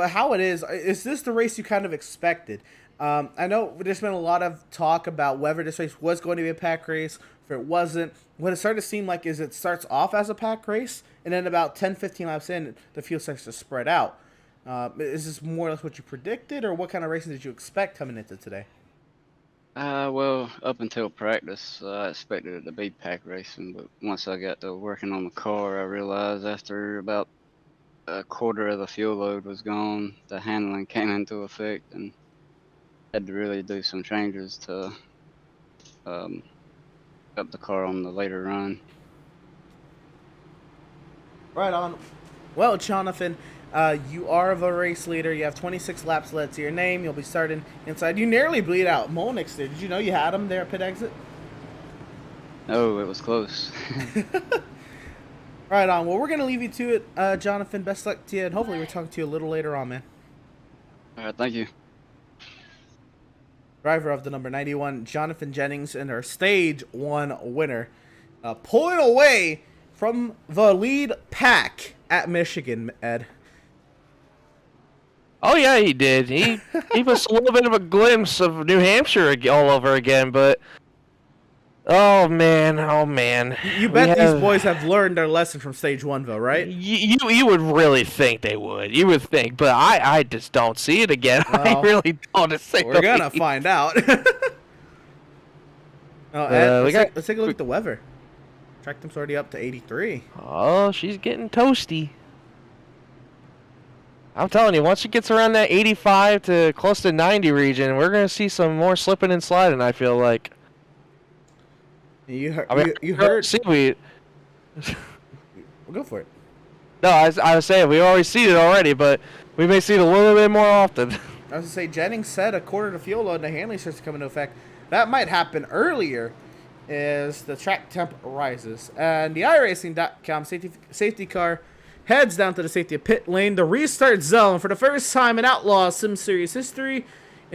how it is this the race you kind of expected? I know there's been a lot of talk about whether this race was going to be a pack race, if it wasn't. What it started to seem like is it starts off as a pack race, and then about 10-15 laps in, the field starts to spread out. Is this more or less what you predicted, or what kind of racing did you expect coming into today? Well, up until practice, I expected it to be pack racing, but once I got to working on the car, I realized after about a quarter of the fuel load was gone, the handling came into effect, and had to really do some changes to up the car on the later run. Right on. Well, Jonathan, you are the race leader. You have 26 laps left to your name. You'll be starting inside. You nearly bleed out Molnix did. Did you know you had him there at pit exit? No, it was close. Right on. Well, we're going to leave you to it, Jonathan. Best luck to you, and hopefully we'll talk to you a little later on, man. All right, thank you. Driver of the number 91, Jonathan Jennings, and our stage 1 winner. Pulling away from the lead pack at Michigan, Ed. Oh, yeah, he did. He gave us a little bit of a glimpse of New Hampshire all over again, but... Oh, man. You bet these boys have learned their lesson from stage 1, though, right? You would really think they would. You would think, but I just don't see it again. Well, I really don't. To say we're going to find out. Ed, let's take a look at the weather. Track temp's already up to 83. Oh, she's getting toasty. I'm telling you, once she gets around that 85 to close to 90 region, we're going to see some more slipping and sliding, I feel like. You heard? See, we... Well, go for it. No, I was saying, we always see it already, but we may see it a little bit more often. I was going to say, Jennings said a quarter to fuel load and the handling starts to come into effect. That might happen earlier as the track temp rises. And the iRacing.com safety car heads down to the safety of pit lane, the restart zone for the first time in Outlaws Sim Series history.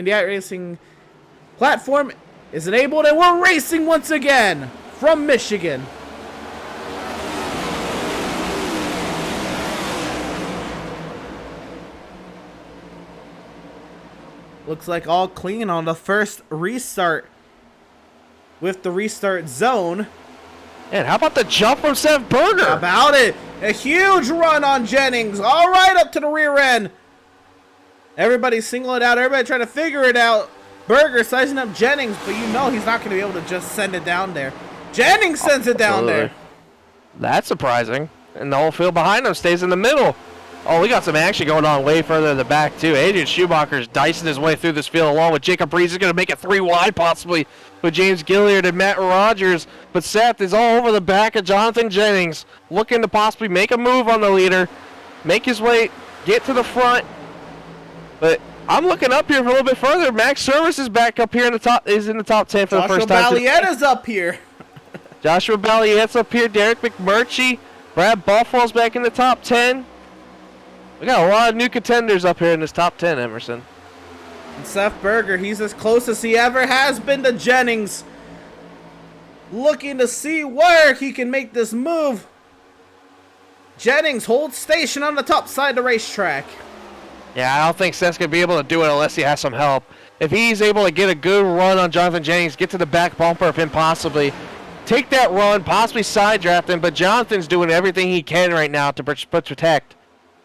the iRacing platform is enabled, and we're racing once again from Michigan. Looks like all clean on the first restart with the restart zone. And how about the jump from Seth Berger? How about it? A huge run on Jennings. All right, up to the rear end. Everybody's singling it out. Everybody trying to figure it out. Berger sizing up Jennings, but you know he's not going to be able to just send it down there. Jennings sends it down there. That's surprising. And the whole field behind him stays in the middle. Oh, we got some action going on way further in the back, too. Adrian Schumacher's dicing his way through this field along with Jacob Reeves. He's going to make it 3 wide, possibly, with James Gilliard and Matt Rogers. But Seth is all over the back of Jonathan Jennings, looking to possibly make a move on the leader, make his way, get to the front. But I'm looking up here for a little bit further. Max Service is back up here in the top, is in the top 10 for the first time. Joshua Balliet is up here. Joshua Balliet's up here. Derek McMurtry. Brad Buffalo's back in the top 10. We got a lot of new contenders up here in this top 10, Emerson. And Seth Berger, he's as close as he ever has been to Jennings. Looking to see where he can make this move. Jennings holds station on the top side of the racetrack. Yeah, I don't think Seth's going to be able to do it unless he has some help. If he's able to get a good run on Jonathan Jennings, get to the back bumper of him possibly, take that run, possibly side draft him, but Jonathan's doing everything he can right now to protect.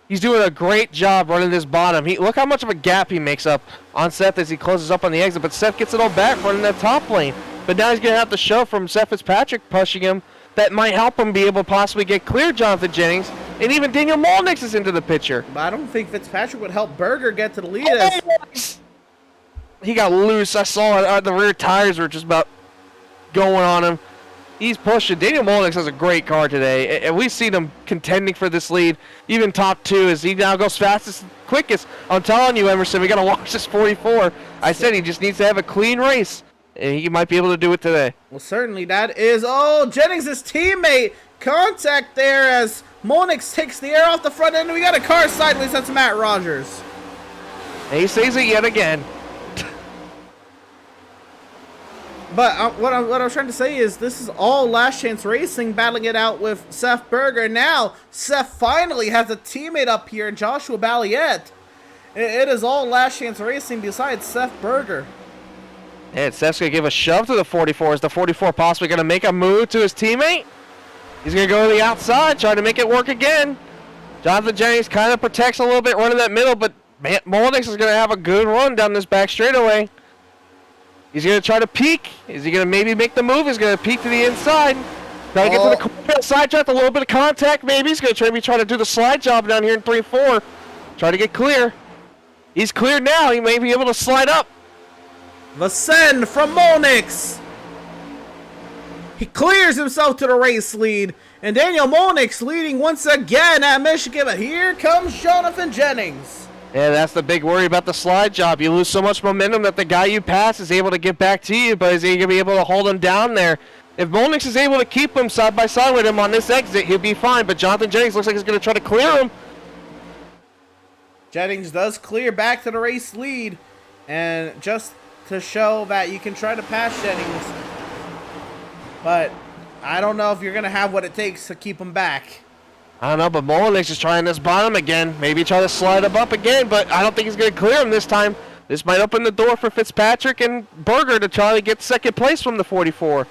He's doing a great job running this bottom. Look how much of a gap he makes up on Seth as he closes up on the exit, but Seth gets it all back running that top lane. But now he's going to have to show from Seth Fitzpatrick pushing him that might help him be able to possibly get clear Jonathan Jennings, and even Daniel Molnix is into the picture. But I don't think Fitzpatrick would help Berger get to the lead. He got loose. I saw it. The rear tires were just about going on him. He's pushing. Daniel Molnix has a great car today, and we've seen him contending for this lead, even top 2, as he now goes fastest, quickest. I'm telling you, Emerson, we got to watch this 44. I said he just needs to have a clean race, and he might be able to do it today. Well, certainly that is, Jennings' teammate. Contact there as Molnix takes the air off the front end. We got a car sideways. That's Matt Rogers. And he says it yet again. But what I was trying to say is this is all Last Chance Racing battling it out with Seth Berger. Now, Seth finally has a teammate up here, Joshua Balliet. It is all Last Chance Racing besides Seth Berger. And Seth's going to give a shove to the 44. Is the 44 possibly going to make a move to his teammate? He's going to go to the outside, trying to make it work again. Jonathan Jennings kind of protects a little bit running that middle, but Molnix is going to have a good run down this back straightaway. He's going to try to peek. Is he going to maybe make the move? He's going to peek to the inside. Try to get to the corner, side draft, a little bit of contact maybe. He's going to try to do the slide job down here in 3-4. Try to get clear. He's clear now. He may be able to slide up. The send from Molnix. He clears himself to the race lead. And Daniel Molnix leading once again at Michigan. But here comes Jonathan Jennings. Yeah, that's the big worry about the slide job. You lose so much momentum that the guy you pass is able to get back to you, but is he going to be able to hold him down there? If Molnix is able to keep him side by side with him on this exit, he'll be fine, but Jonathan Jennings looks like he's going to try to clear him. Jennings does clear back to the race lead, and just to show that you can try to pass Jennings, but I don't know if you're going to have what it takes to keep him back. I don't know, but Molnix is trying this bottom again. Maybe try to slide him up again, but I don't think he's going to clear him this time. This might open the door for Fitzpatrick and Berger to try to get second place from the 44.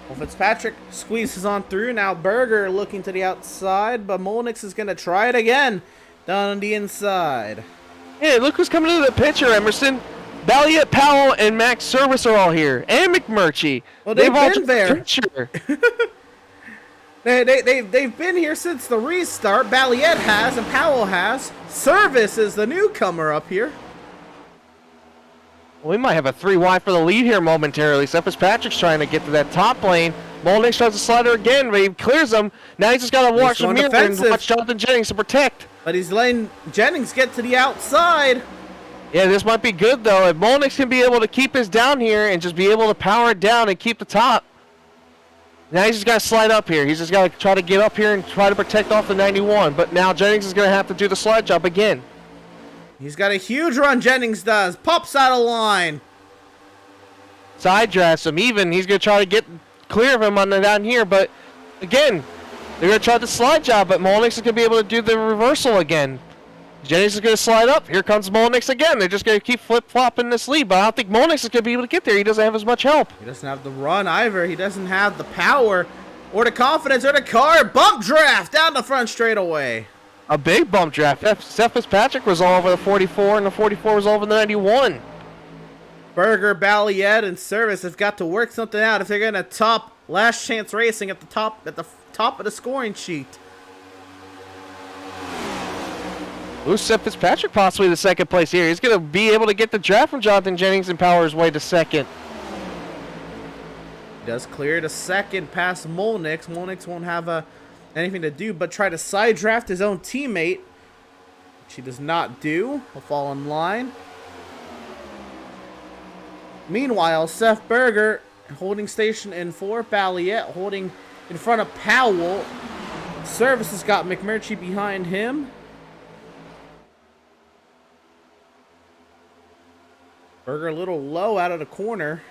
Well, Fitzpatrick squeezes on through. Now Berger looking to the outside, but Molnix is going to try it again down on the inside. Hey, look who's coming into the picture, Emerson. Balliet, Powell, and Max Service are all here, and McMurtry. Well, they've all been there. The They've been here since the restart. Balliet has and Powell has. Service is the newcomer up here. We might have a 3 wide for the lead here momentarily. Seth Fitzpatrick's trying to get to that top lane. Molnix tries to slide her again, but he clears him. Now he's just got to watch the mirror and watch Jonathan Jennings to protect. But he's letting Jennings get to the outside. Yeah, this might be good, though. If Molnix can be able to keep his down here and just be able to power it down and keep the top. Now he's just got to slide up here. He's just got to try to get up here and try to protect off the 91. But now Jennings is going to have to do the slide job again. He's got a huge run, Jennings does. Pops out of line. Side drafts him even. He's going to try to get clear of him on the down here, but again, they're going to try the slide job, but Molnix is going to be able to do the reversal again. Jennings is going to slide up. Here comes Molnix again. They're just going to keep flip-flopping this lead, but I don't think Molnix is going to be able to get there. He doesn't have as much help. He doesn't have the run either. He doesn't have the power or the confidence or the car. Bump draft down the front straightaway. A big bump draft. Seth Fitzpatrick was all over the 44, and the 44 was all over the 91. Berger, Balliet, and Service have got to work something out if they're going to top Last Chance Racing at the top of the scoring sheet. Ooh, Seth Fitzpatrick possibly the second place here. He's going to be able to get the draft from Jonathan Jennings and power his way to second. He does clear to second past Molnix. Molnix won't have anything to do but try to side draft his own teammate, which he does not do. He'll fall in line. Meanwhile, Seth Berger holding station in 4. Balliet holding in front of Powell. Service has got McMurtry behind him. Berger a little low out of the corner.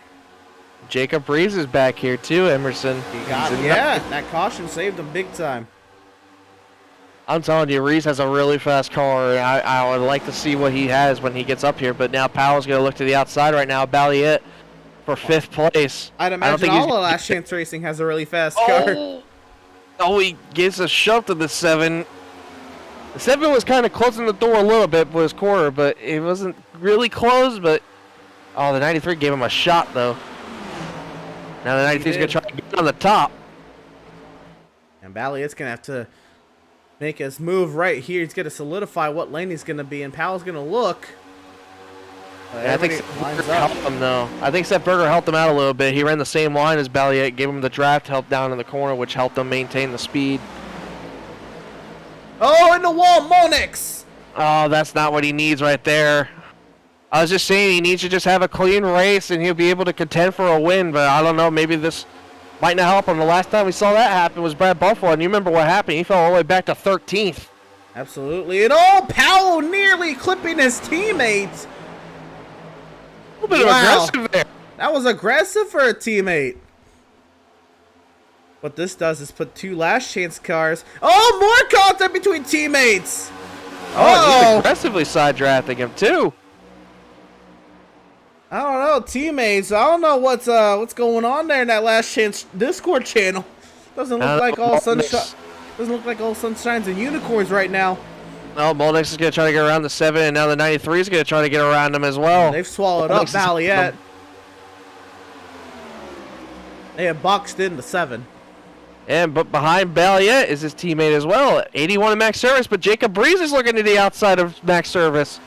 Jacob Reeves is back here too, Emerson. That caution saved him big time. I'm telling you, Reeves has a really fast car. I would like to see what he has when he gets up here, but now Powell's going to look to the outside right now. Balliet for 5th place. I'd imagine all of Last Chance Racing has a really fast car. Oh, he gets a shove to the 7. The 7 was kind of closing the door a little bit with his quarter, but it wasn't really close, but... Oh, the 93 gave him a shot, though. Now the 93 is going to try to get on the top. And Balliet's going to have to make his move right here. He's going to solidify what lane he's going to be in. Powell's going to look. I think Seth Berger helped him, though. I think Seth Berger helped him out a little bit. He ran the same line as Balliet, gave him the draft help down in the corner, which helped him maintain the speed. Oh, in the wall, Molnix! Oh, that's not what he needs right there. I was just saying he needs to just have a clean race and he'll be able to contend for a win, but I don't know, maybe this might not help him. The last time we saw that happen was Brad Buffalo, and you remember what happened. He fell all the way back to 13th. Absolutely. And oh, Powell nearly clipping his teammate. A little bit of aggressive there. That was aggressive for a teammate. What this does is put 2 Last Chance cars. Oh, more contact between teammates. Oh, he's aggressively side drafting him too. I don't know, teammates. I don't know what's going on there in that Last Chance Discord channel. Doesn't look like all sunshine. Doesn't look like all sunshines and unicorns right now. No, Molnix is going to try to get around the 7, and now the 93 is going to try to get around him as well. They've swallowed up Balliet. They have boxed in the 7. But behind Balliet is his teammate as well. 81 in max service, but Jacob Reeves is looking to the outside of max service.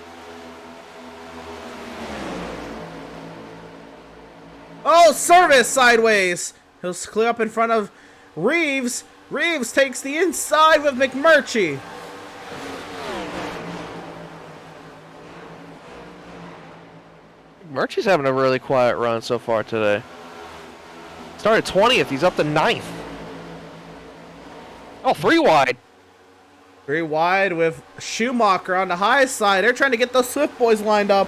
Oh, Service sideways. He'll clear up in front of Reeves. Reeves takes the inside with McMurtry. Murchie's having a really quiet run so far today. Started 20th, he's up to 9th. Oh, 3 wide. 3 wide with Schumacher on the high side. They're trying to get those Swift boys lined up.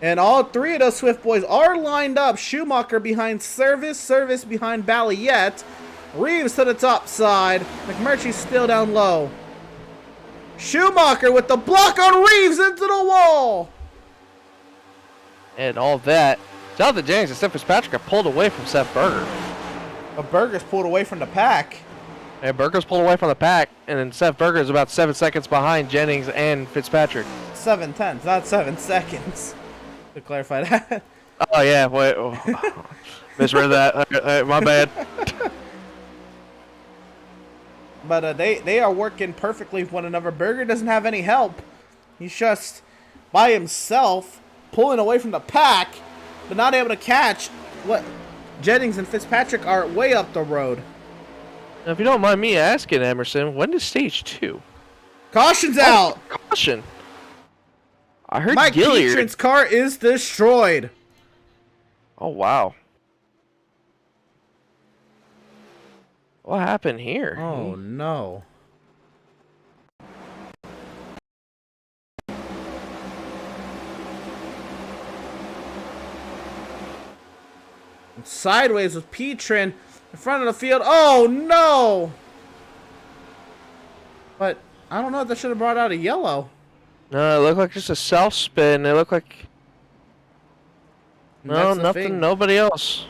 And all 3 of those Swift boys are lined up. Schumacher behind Service, Service behind Balliet. Reeves to the top side. McMurtry's still down low. Schumacher with the block on Reeves into the wall. And all that. Jonathan Jennings and Seth Fitzpatrick are pulled away from Seth Berger. But Berger's pulled away from the pack. And Berger's pulled away from the pack. And then Seth Berger is about 7 seconds behind Jennings and Fitzpatrick. 7 tenths, not 7 seconds. To clarify that. Oh, yeah. Wait. Oh. Misread that. My bad. But they are working perfectly with one another. Berger doesn't have any help. He's just by himself, pulling away from the pack, but not able to catch what Jennings and Fitzpatrick are way up the road. Now, if you don't mind me asking, Emerson, when is stage 2? Caution's out. Caution. I heard Mike Gilliard. Keatron's car is destroyed. Oh, wow. What happened here? Oh, no. Sideways with Petrin in front of the field. Oh, no! But I don't know if that should have brought out a yellow. No, it looked like just a self spin. It looked like no, nothing. Nobody else.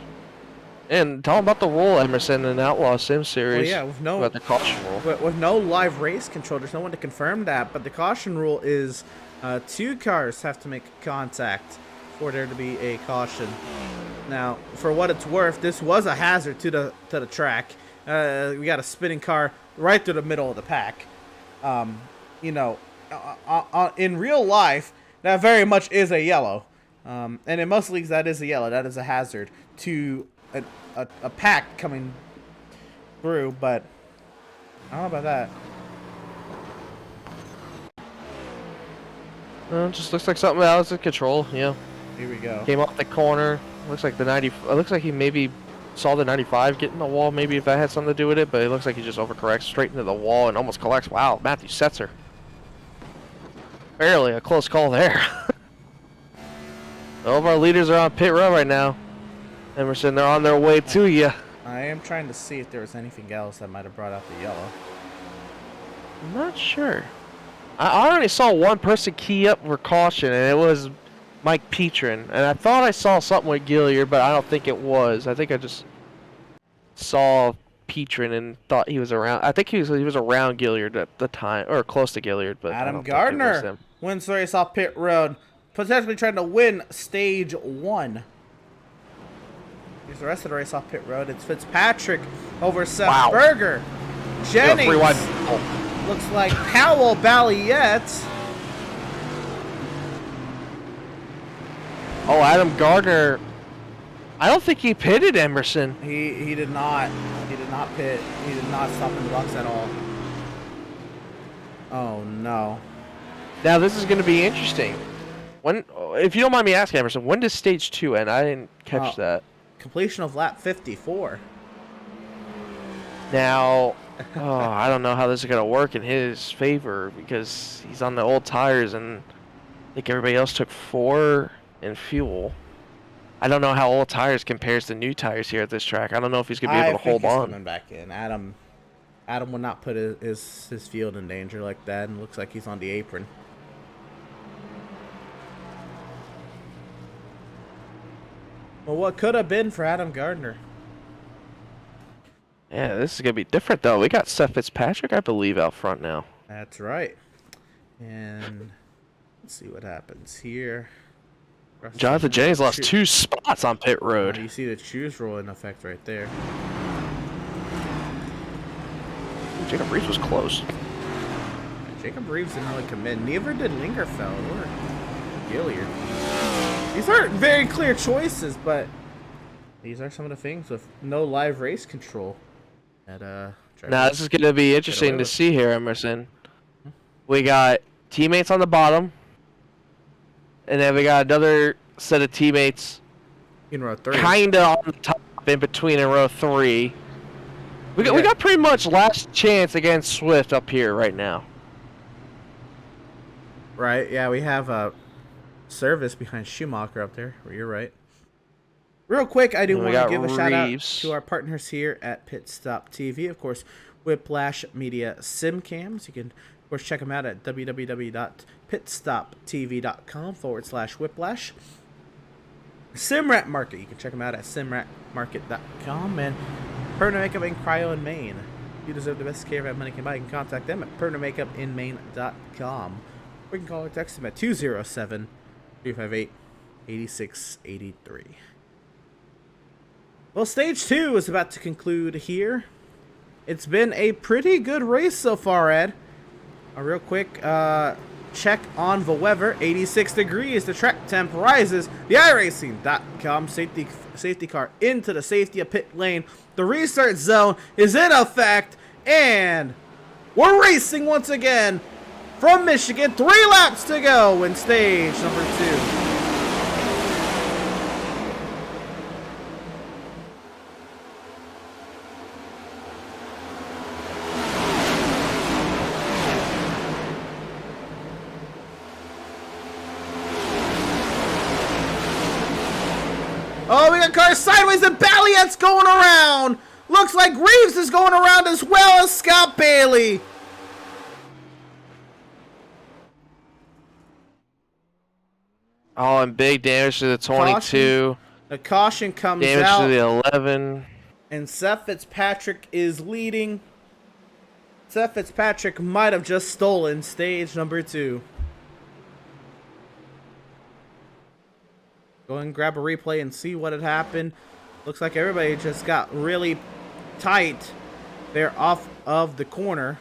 And talking about the rule, Emerson, in Outlaws Sim Series. Well, yeah, about the caution rule. With no live race control, there's no one to confirm that. But the caution rule is 2 cars have to make contact for there to be a caution. Now, for what it's worth, this was a hazard to the track. We got a spinning car right through the middle of the pack. You know, in real life, that very much is a yellow. And in most leagues, that is a yellow. That is a hazard to a pack coming through, but I don't know about that. It just looks like something else in control. Yeah. Here we go. Came off the corner. Looks like the 90. It looks like he maybe saw the 95 get in the wall. Maybe if that had something to do with it, but it looks like he just overcorrects straight into the wall and almost collects. Wow, Matthew Setzer. Barely a close call there. All of our leaders are on pit row right now. Emerson, they're on their way to you. I am trying to see if there was anything else that might have brought out the yellow. I'm not sure. I already saw one person key up for caution, and it was Mike Petrin. And I thought I saw something with Gilliard, but I don't think it was. I think I just saw Petrin and thought he was around. I think he was around Gilliard at the time, or close to Gilliard. But Adam Gardner wins the race off pit road, potentially trying to win stage 1. Here's the rest of the race off pit road. It's Fitzpatrick over Seth Berger. Jennings. Looks like Powell, Balliet. Oh, Adam Gardner. I don't think he pitted Emerson. He did not. He did not pit. He did not stop in the box at all. Oh no. Now this is going to be interesting. When, if you don't mind me asking, Emerson, when does stage 2 end? I didn't catch that. Completion of lap 54. Now, I don't know how this is going to work in his favor because he's on the old tires and I think everybody else took 4 in fuel. I don't know how old tires compares to new tires here at this track. I don't know if he's going to be able to hold on. Coming back in. Adam will not put his field in danger like that, and looks like he's on the apron. Well, what could have been for Adam Gardner? Yeah, this is going to be different, though. We got Seth Fitzpatrick, I believe, out front now. That's right. And let's see what happens here. Jonathan Jennings lost 2 spots on pit road. You see the choose rule in effect right there. Jacob Reeves was close. Jacob Reeves didn't really commit. Neither did Lingerfeld or Gilliard. These aren't very clear choices, but these are some of the things with no live race control. Now this is going to be interesting to see here, Emerson. We got teammates on the bottom, and then we got another set of teammates in row 3. Kind of on the top, in between in row 3. We got pretty much last chance against Swift up here right now. Right, yeah, we have a service behind Schumacher up there. You're right. Real quick, I do want to give a shout out to our partners here at Pit Stop TV. Of course, Whiplash Media Sim Cams. You can, of course, check them out at www.pitstoptv.com/whiplash. Simrat Market. You can check them out at simratmarket.com. And Permanent Makeup in Cryo in Maine. You deserve the best care that money can buy. You can contact them at permanentmakeupinmaine.com. Or you can call or text them at 207-358-8683. Well, stage 2 is about to conclude here. It's been a pretty good race so far, Ed. A real quick check on the weather. 86 degrees. The track temp rises. The iRacing.com safety car into the safety of pit lane. The restart zone is in effect. And we're racing once again from Michigan. 3 laps to go in stage number 2. Oh, we we got cars sideways, and Balliet's going around. Looks like Reeves is going around as well as Scott Bailey. Oh, and big damage to the 22. The caution comes Damage out. to the 11. And Seth Fitzpatrick is leading. Seth Fitzpatrick might have just stolen stage number 2. Go and grab a replay and see what had happened. Looks like everybody just got really tight there off of the corner.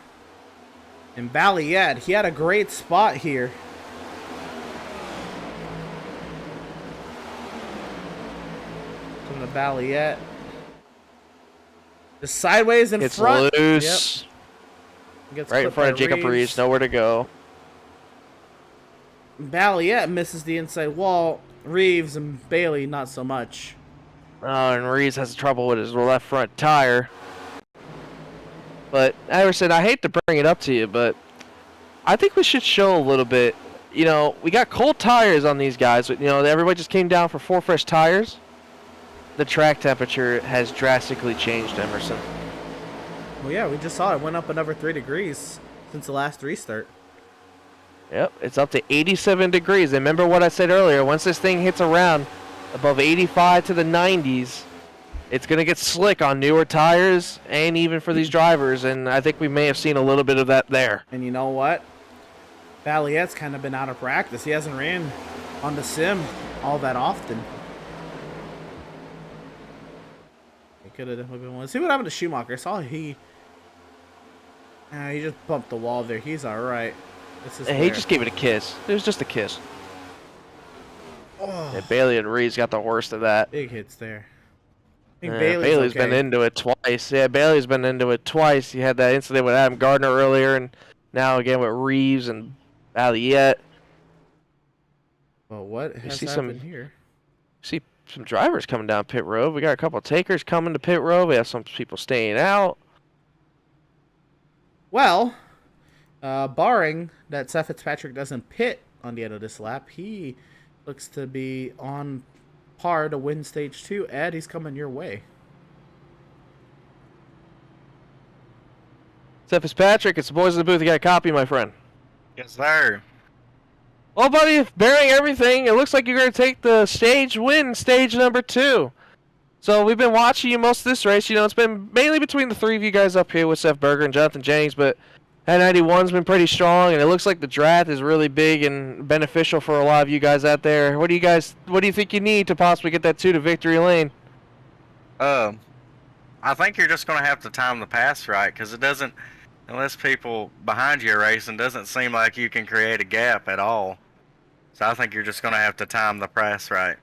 And Balliet, he had a great spot here. From the Balliet. Just sideways in It's front. loose. Yep. Gets Right in clipped front by of Jacob Reeves. Nowhere to go. Balliet misses the inside wall. Reeves and Bailey not so much. Oh, and Reeves has trouble with his left front tire. But, Iverson, I hate to bring it up to you, but I think we should show a little bit. You know, we got cold tires on these guys. But, you know, everybody just came down for 4 fresh tires. The track temperature has drastically changed, Emerson. Well, yeah, we just saw it went up another 3 degrees since the last restart. Yep, it's up to 87 degrees. And remember what I said earlier, once this thing hits around above 85 to the 90s, it's going to get slick on newer tires and even for these drivers. And I think we may have seen a little bit of that there. And you know what? Balliet's kind of been out of practice. He hasn't ran on the sim all that often. He could have definitely been one. See what happened to Schumacher. I saw he just bumped the wall there. He's all right. This is He just gave it a kiss. It was just a kiss. Oh, Yeah, Bailey and Reeves got the worst of that. big hits there. I think Bailey's okay. been into it twice. Yeah, Bailey's been into it twice. He had that incident with Adam Gardner earlier, and now again with Reeves and Balliet. Well, what has happened here? See some drivers coming down pit road. We got a couple of takers coming to pit road. We have some people staying out. Well, barring that Seth Fitzpatrick doesn't pit on the end of this lap, he looks to be on par to win stage 2. Ed, he's coming your way. Seth Fitzpatrick, it's the boys in the booth. You got a copy, my friend. Yes, sir. Well, buddy, bearing everything, it looks like you're going to take the stage win, stage number 2. So we've been watching you most of this race. You know, it's been mainly between the 3 of you guys up here with Seth Berger and Jonathan Jennings, but that 91's been pretty strong, and it looks like the draft is really big and beneficial for a lot of you guys out there. What do you think you need to possibly get that 2 to victory lane? I think you're just going to have to time the pass right, because it doesn't, unless people behind you are racing, doesn't seem like you can create a gap at all. So I think you're just going to have to time the pass right.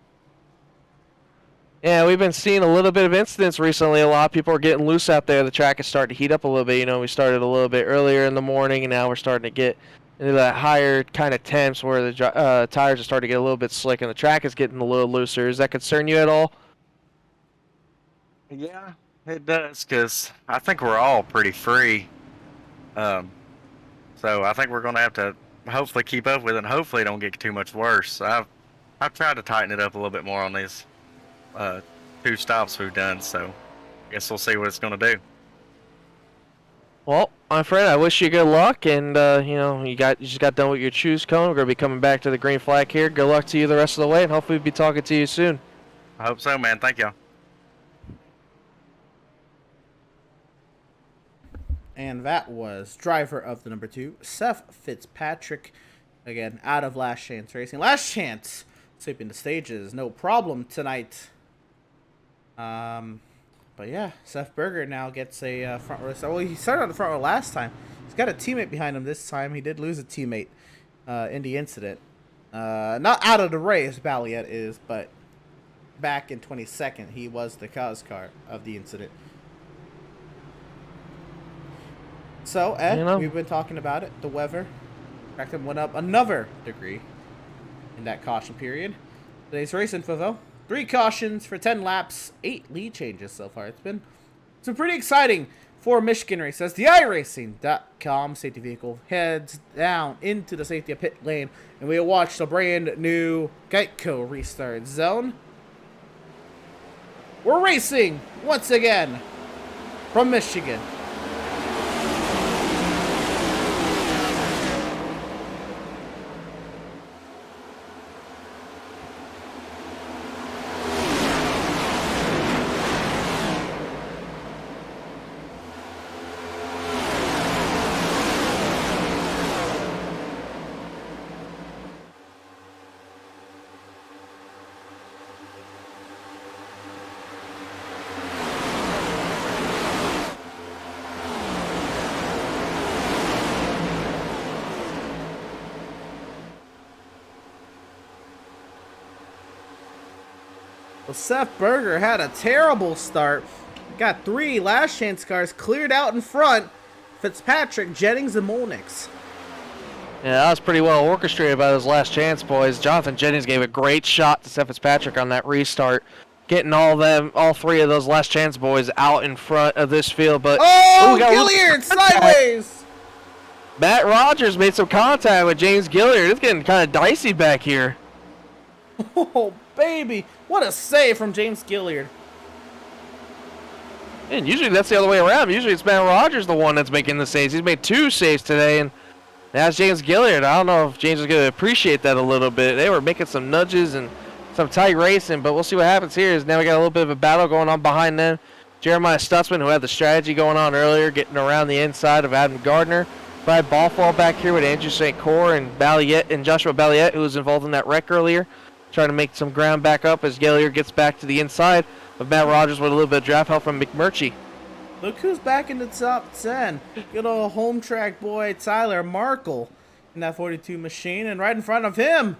Yeah, we've been seeing a little bit of incidents recently. A lot of people are getting loose out there. The track is starting to heat up a little bit. You know, we started a little bit earlier in the morning, and now we're starting to get into that higher kind of temps where the tires are starting to get a little bit slick, and the track is getting a little looser. Does that concern you at all? Yeah, it does, because I think we're all pretty free. So I think we're going to have to hopefully keep up with it and hopefully don't get too much worse. I've tried to tighten it up a little bit more on these 2 stops we've done, so I guess we'll see what it's going to do. Well, my friend, I wish you good luck, and you know, you just got done with your choose cone. We're gonna be coming back to the green flag here. Good luck to you the rest of the way, and hopefully we'll be talking to you soon. I hope so, man. Thank you. And that was driver of the number 2, Seth Fitzpatrick. Again, out of Last Chance Racing. Last Chance sweeping the stages, no problem tonight. But yeah, Seth Berger now gets a front row. Well, he started on the front row last time. He's got a teammate behind him this time. He did lose a teammate in the incident. Not out of the race, Balliet is, but back in 22nd, he was the cause car of the incident. So, Ed, You know. we've been talking about it. The weather practically went up another degree in that caution period. Today's race info, though. 3 cautions for 10 laps, 8 lead changes so far. It's been pretty exciting for Michigan race as the iRacing.com safety vehicle heads down into the safety of pit lane, and we watch the brand new Geico restart zone. We're racing once again from Michigan. Well, Seth Berger had a terrible start. Got 3 last chance cars cleared out in front. Fitzpatrick, Jennings, and Molnix. Yeah, that was pretty well orchestrated by those last chance boys. Jonathan Jennings gave a great shot to Seth Fitzpatrick on that restart, getting all 3 of those last chance boys out in front of this field. But Gilliard sideways. Matt Rogers made some contact with James Gilliard. It's getting kind of dicey back here. Oh, baby. What a save from James Gilliard. And usually that's the other way around. Usually it's Matt Rogers the one that's making the saves. He's made 2 saves today, and that's James Gilliard. I don't know if James is going to appreciate that a little bit. They were making some nudges and some tight racing, but we'll see what happens here. Is now we got a little bit of a battle going on behind them. Jeremiah Stutzman, who had the strategy going on earlier, getting around the inside of Adam Gardner. Brad Ballfall back here with Andrew St. Cyr and Balliet and Joshua Balliet, who was involved in that wreck earlier, trying to make some ground back up as Gilliard gets back to the inside of Matt Rogers with a little bit of draft help from McMurchie. Look who's back in the top 10. Good old home track boy Tyler Markle in that 42 machine. And right in front of him,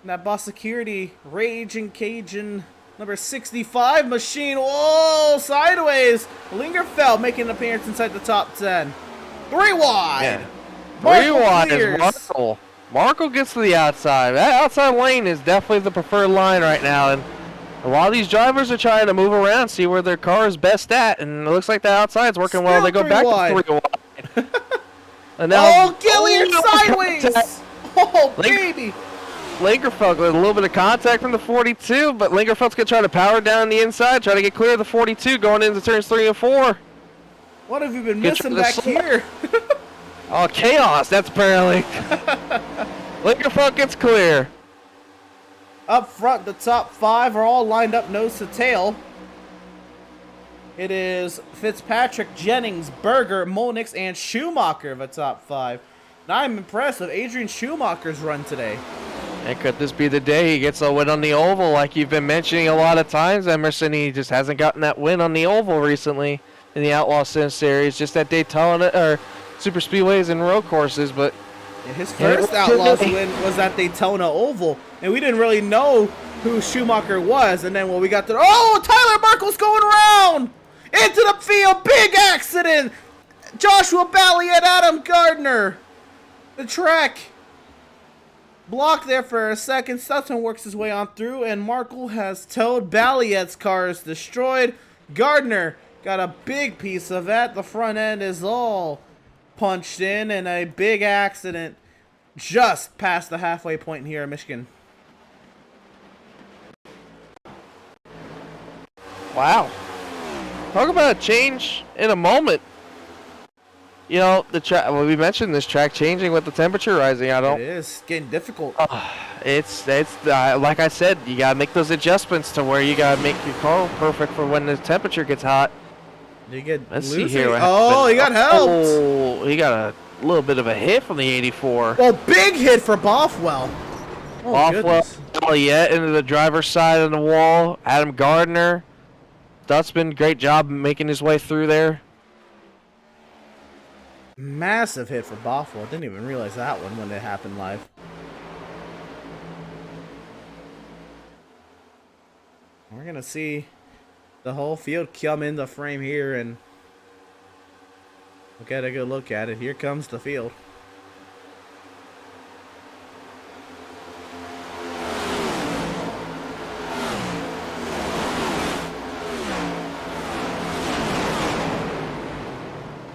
in that Boss Security Raging Cajun number 65 machine. Whoa, sideways. Lingerfeld making an appearance inside the top 10. 3 wide. Yeah. Markle 3 wide clears. is Markle. Markle gets to the outside. That outside lane is definitely the preferred line right now. And a lot of these drivers are trying to move around, see where their car is best at. And it looks like the outside's working well. They go back to 3 wide. And now, Gilliard sideways. Oh, baby. Lingerfeld with a little bit of contact from the 42, but Lingerfeld's going to try to power down the inside, try to get clear of the 42 going into turns 3 and 4. What have you been missing back here? Oh, chaos, that's apparently. Lingerfeld gets clear. Up front, the top 5 are all lined up nose to tail. It is Fitzpatrick, Jennings, Berger, Molnix, and Schumacher, the top 5. And I'm impressed with Adrian Schumacher's run today. And could this be the day he gets a win on the oval like you've been mentioning a lot of times, Emerson? He just hasn't gotten that win on the oval recently in the Outlaws Sim Series, just at Daytona or super speedways and road courses. But yeah, his first Outlaws win was at Daytona Oval, and we didn't really know who Schumacher was. And then when we got to, Tyler Markle's going around into the field, big accident. Joshua Balliet, Adam Gardner, the track blocked there for a second. Stutzman works his way on through, and Markle has towed. Balliet's car is destroyed. Gardner got a big piece of that. The front end is all punched in a big accident just past the halfway point here in Michigan. wow. Talk about a change in a moment. You know, the track. Well, we mentioned this track changing with the temperature rising. It is getting difficult. It's like I said, you gotta make those adjustments to where you gotta make your car perfect for when the temperature gets hot. You get Let's losing. see here. He got helped. Oh, he got a little bit of a hit from the 84. Well, big hit for Bothwell. Oh, Bothwell, Balliet into the driver's side of the wall. Adam Gardner. Stutzman, great job making his way through there. Massive hit for Bothwell. Didn't even realize that one when it happened live. We're going to see the whole field come into frame here, and we'll get a good look at it. Here comes the field.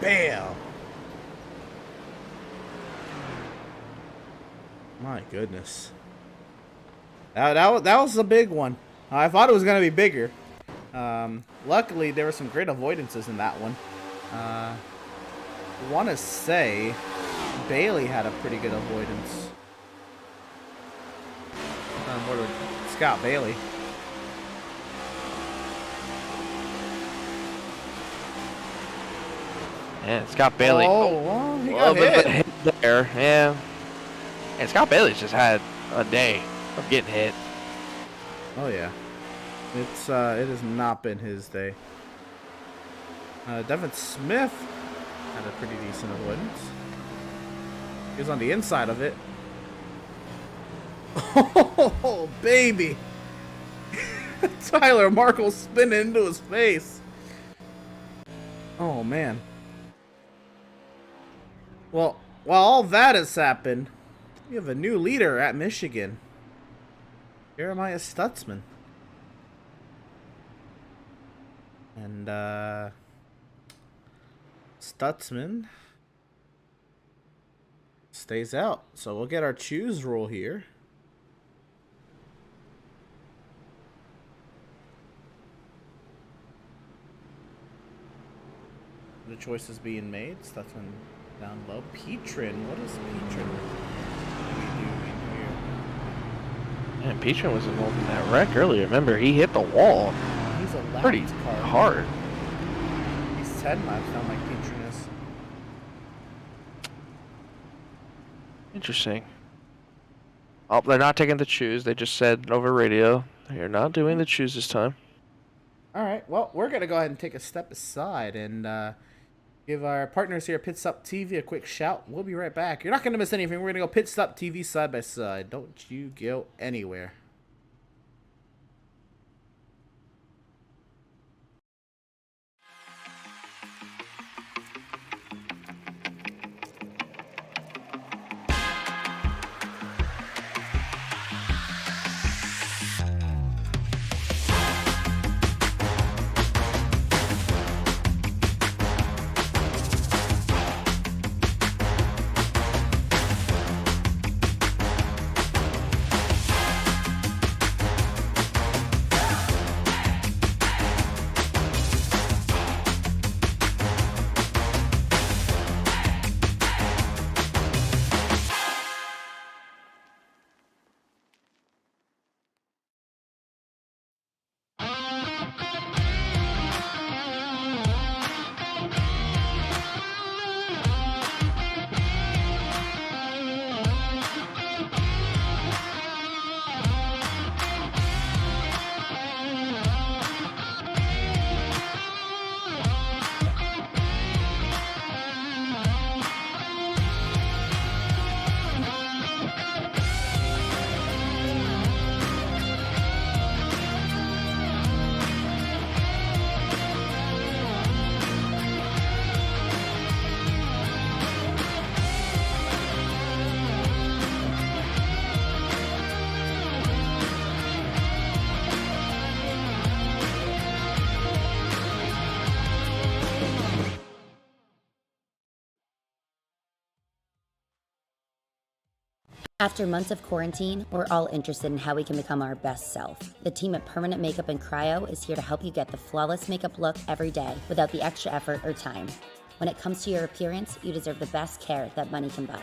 Bam! My goodness. That was a big one. I thought it was going to be bigger. Luckily, there were some great avoidances in that one. Want to say Bailey had a pretty good avoidance. Scott Bailey. Yeah, Scott Bailey. Oh, well, he a got little bit of a hit. hit there. Yeah. And Scott Bailey's just had a day of getting hit. Oh yeah, it has not been his day. Devin Smith had a pretty decent avoidance. He was on the inside of it. Oh baby! Tyler Markle spinning into his face. Oh man. Well, while all that has happened, we have a new leader at Michigan. Jeremiah Stutzman. And, Stutzman stays out. So we'll get our choose rule here. The choice is being made. Stutzman down low. Petrin. What is Petrin? Man, Petrin was involved in that wreck earlier. Remember, he hit the wall. He's a lap Pretty car. hard. He's 10 laps down like Petrin is. Interesting. Oh, they're not taking the choose. They just said over radio, they're not doing the choose this time. All right. Well, we're going to go ahead and take a step aside and give our partners here at Pit Stop TV a quick shout. We'll be right back. You're not going to miss anything. We're going to go Pit Stop TV side by side. Don't you go anywhere. After months of quarantine, we're all interested in how we can become our best self. The team at Permanent Makeup and Cryo is here to help you get the flawless makeup look every day without the extra effort or time. When it comes to your appearance, you deserve the best care that money can buy.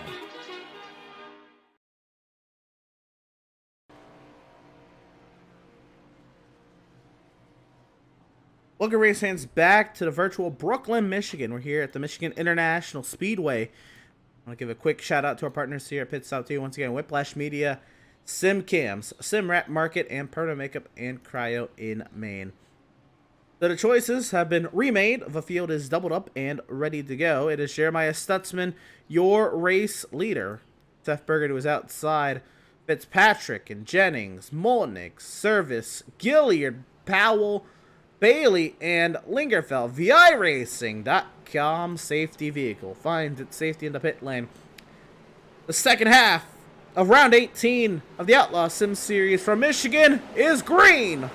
Welcome, race fans, back to the virtual Brooklyn, Michigan. We're here at the Michigan International Speedway. I want to give a quick shout out to our partners here at Pit Stop 2. Once again, Whiplash Media, Sim Cams, Sim Wrap Market, and Permanent Makeup and Cryo in Maine. So the choices have been remade. The field is doubled up and ready to go. It is Jeremiah Stutzman, your race leader. Seth Berger, who is outside. Fitzpatrick and Jennings, Molnick, Service, Gilliard, Powell, Bailey, and Lingerfeld. VIRacing.com safety vehicle finds its safety in the pit lane. The second half of round 18 of the Outlaws Sim Series from Michigan is green.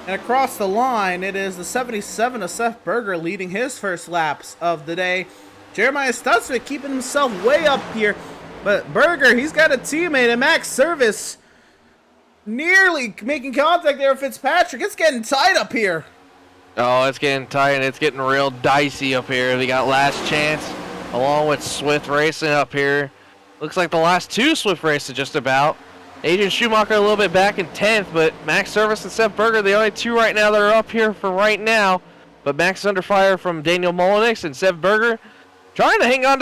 And across the line, it is the 77 of Seth Berger leading his first laps of the day. Jeremiah Stutzvik keeping himself way up here. But Berger, he's got a teammate, and Max Service nearly making contact there with Fitzpatrick. It's getting tight up here. Oh, it's getting tight, and it's getting real dicey up here. They got Last Chance along with Swift Racing up here. Looks like the last two Swift races just about. Adrian Schumacher a little bit back in 10th, but Max Service and Seth Berger, the only two right now that are up here for right now. But Max is under fire from Daniel Molinix, and Seth Berger trying to hang on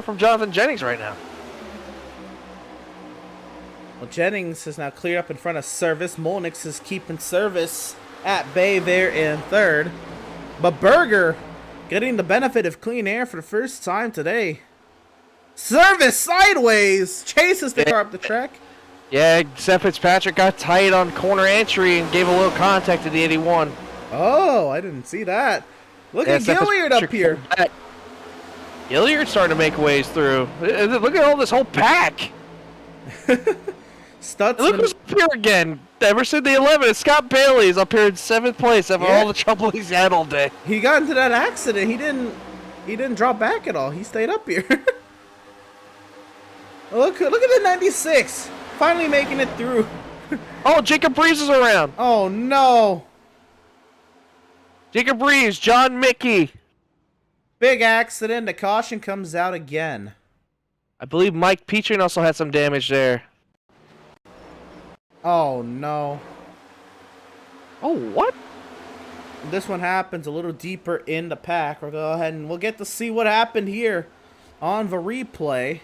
from Jonathan Jennings right now. Well, Jennings is now cleared up in front of Service. Molinix is keeping Service at bay there in third. But Berger getting the benefit of clean air for the first time today. Service sideways chases the car up the track. Yeah, Seth Fitzpatrick got tight on corner entry and gave a little contact to the 81. Oh, I didn't see that. Look at Gilliard up here. Gilliard's starting to make ways through. Look at all this whole pack. Stutzman. Look who's up here again. Emerson the 11. It's Scott Bailey. He's up here in 7th place after all the trouble he's had all day. He got into that accident. He didn't drop back at all. He stayed up here. Look at the 96. Finally making it through. Oh, Jacob Reeves is around. Oh, no. Jacob Reeves, John Mickey. Big accident. The caution comes out again. I believe Mike Petrin also had some damage there. Oh, no. Oh, what? This one happens a little deeper in the pack. We'll go ahead and we'll get to see what happened here on the replay.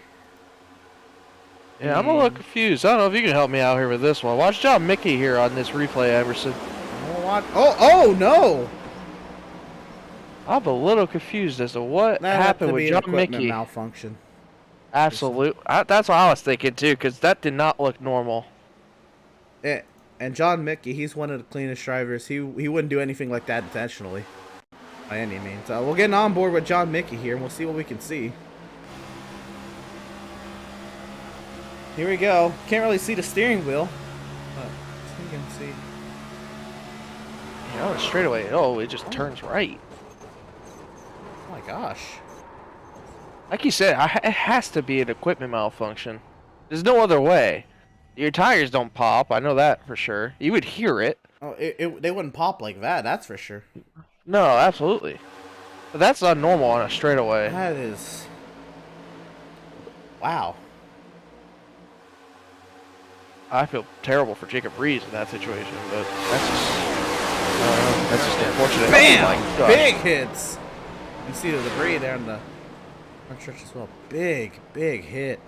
Yeah, I'm a little confused. I don't know if you can help me out here with this one. Watch John Mickey here on this replay, Emerson. Oh, no. I'm a little confused as to what happened with John Mickey. Malfunction. Absolutely. That's what I was thinking, too, because that did not look normal. And John Mickey, he's one of the cleanest drivers. He wouldn't do anything like that intentionally, by any means. We'll get on board with John Mickey here, and we'll see what we can see. Here we go. Can't really see the steering wheel, but we can see. Yeah, on the straightaway. Oh, it just turns right. Oh my gosh. Like you said, it has to be an equipment malfunction. There's no other way. Your tires don't pop. I know that for sure. You would hear it. Oh, they wouldn't pop like that. That's for sure. No, absolutely. But that's not normal on a straightaway. That is. Wow. I feel terrible for Jacob Reeves in that situation, but that's just unfortunate. Bam! Oh my gosh. Big hits. You see the debris there in the front stretch as well. Big hit.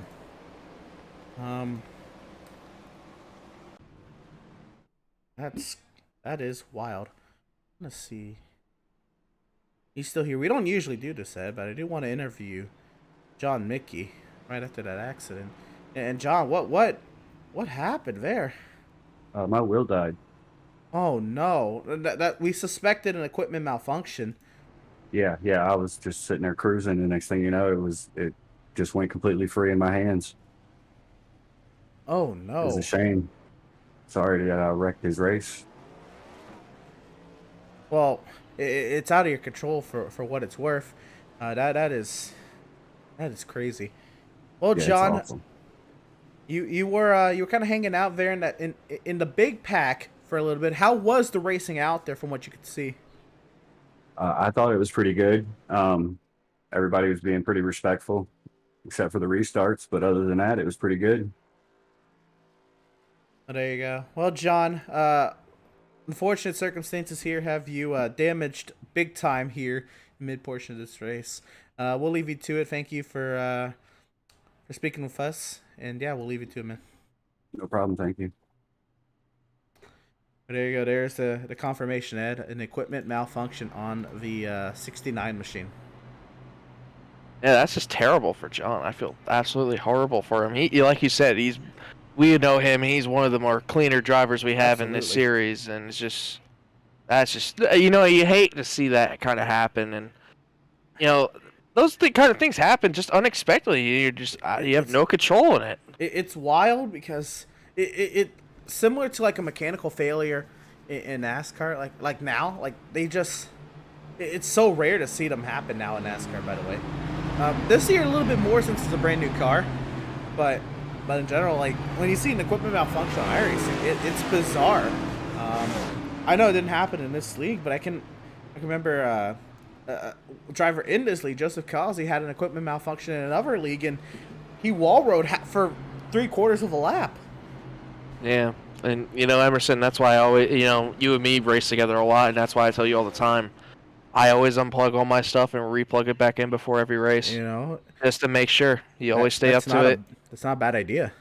That is wild. Let's see. He's still here. We don't usually do this, Ed, but I do want to interview John Mickey right after that accident. And John, what happened there? My wheel died. Oh no! That we suspected an equipment malfunction. Yeah. I was just sitting there cruising, and next thing you know, it just went completely free in my hands. Oh no! It was a shame. Sorry that I wrecked his race. Well, it's out of your control for what it's worth. That is crazy. Well, Yeah, John, it's awful. you were kind of hanging out there in the big pack for a little bit. How was the racing out there from what you could see? I thought it was pretty good. Everybody was being pretty respectful, except for the restarts. But other than that, it was pretty good. Oh, there you go. Well, John, unfortunate circumstances here have you damaged big time here in mid portion of this race. We'll leave you to it. Thank you for speaking with us, and yeah, we'll leave you to it, man. No problem. Thank you. But there you go. There's the confirmation, Ed. An equipment malfunction on the 69 machine. Yeah, that's just terrible for John. I feel absolutely horrible for him. He like you said, we know him. He's one of the more cleaner drivers we have in this series, and that's just you hate to see that kind of happen, and those kind of things happen just unexpectedly. You have no control in it. It's wild because it similar to like a mechanical failure. in NASCAR. Like now, like they just, it's so rare to see them happen now in NASCAR. By the way, this year a little bit more since it's a brand new car, but in general, like when you see an equipment malfunction on iRacing, it's bizarre. I know it didn't happen in this league, but I can remember a driver in this league, Joseph Causey, had an equipment malfunction in another league, and he wall rode for 3/4 of a lap. Yeah, and Emerson, that's why I always, you and me race together a lot, and that's why I tell you all the time, I always unplug all my stuff and replug it back in before every race. Just to make sure you always stay up to it. That's not a bad idea.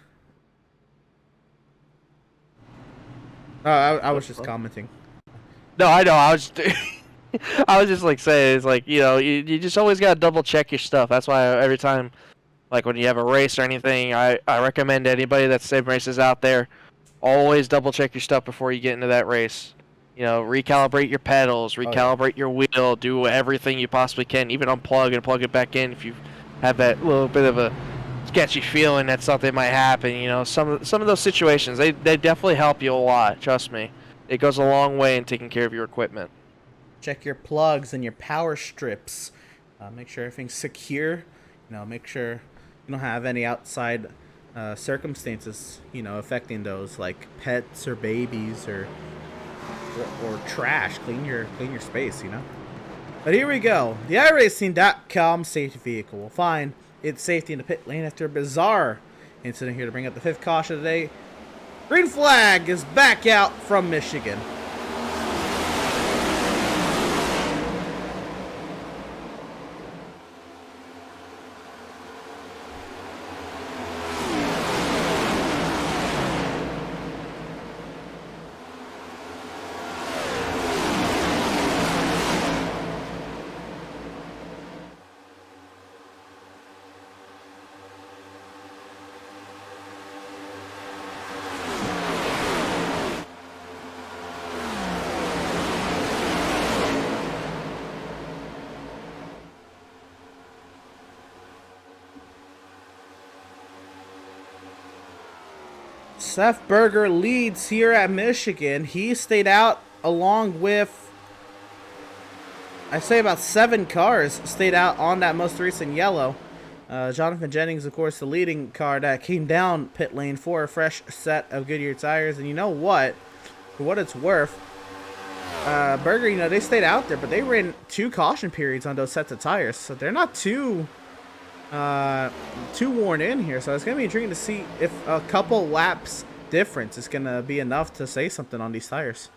I was just commenting. No, I know. I was just like saying, it's like, you just always gotta double check your stuff. That's why every time, like when you have a race or anything, I recommend to anybody that's sim races out there, always double check your stuff before you get into that race. Recalibrate your pedals, recalibrate your wheel, do everything you possibly can, even unplug and plug it back in if you have that little bit of a sketchy feeling that something might happen. Some of those situations, they definitely help you a lot. Trust me, it goes a long way in taking care of your equipment. Check your plugs and your power strips. Make sure everything's secure. Make sure you don't have any outside circumstances, affecting those, like pets or babies or trash. Clean your space, But here we go. The iRacing.com safety vehicle will find its safety in the pit lane after a bizarre incident here to bring up the 5th caution today. Green flag is back out from Michigan. Seth Berger leads here at Michigan. He stayed out along with, I say about 7 cars stayed out on that most recent yellow. Jonathan Jennings, of course, the leading car that came down pit lane for a fresh set of Goodyear tires. And you know what? For what it's worth, Berger, they stayed out there, but they ran 2 caution periods on those sets of tires. So they're not too worn in here, so it's gonna be intriguing to see if a couple laps difference is gonna be enough to say something on these tires.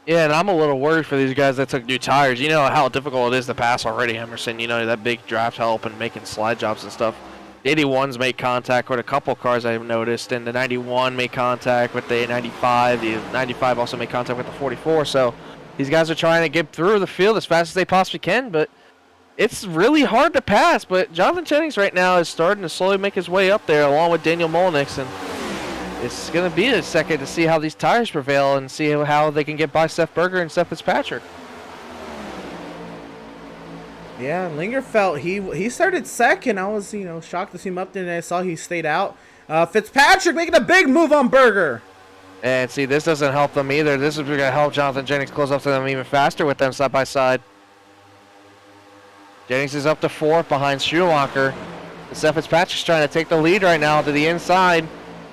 Yeah, and I'm a little worried for these guys that took new tires. You know how difficult it is to pass already, Emerson. That big draft help and making slide jobs and stuff. The 81s made contact with a couple cars I've noticed, and the 91 made contact with the 95. The 95 also made contact with the 44. So these guys are trying to get through the field as fast as they possibly can, but it's really hard to pass. But Jonathan Jennings right now is starting to slowly make his way up there along with Daniel Molnix, and it's going to be a second to see how these tires prevail and see how they can get by Seth Berger and Seth Fitzpatrick. Yeah, Lingerfeld, he started second. I was, shocked to see him up there, and I saw he stayed out. Fitzpatrick making a big move on Berger. And see, this doesn't help them either. This is going to help Jonathan Jennings close up to them even faster with them side by side. Jennings is up to 4th behind Schumacher. And Seth Fitzpatrick's trying to take the lead right now to the inside.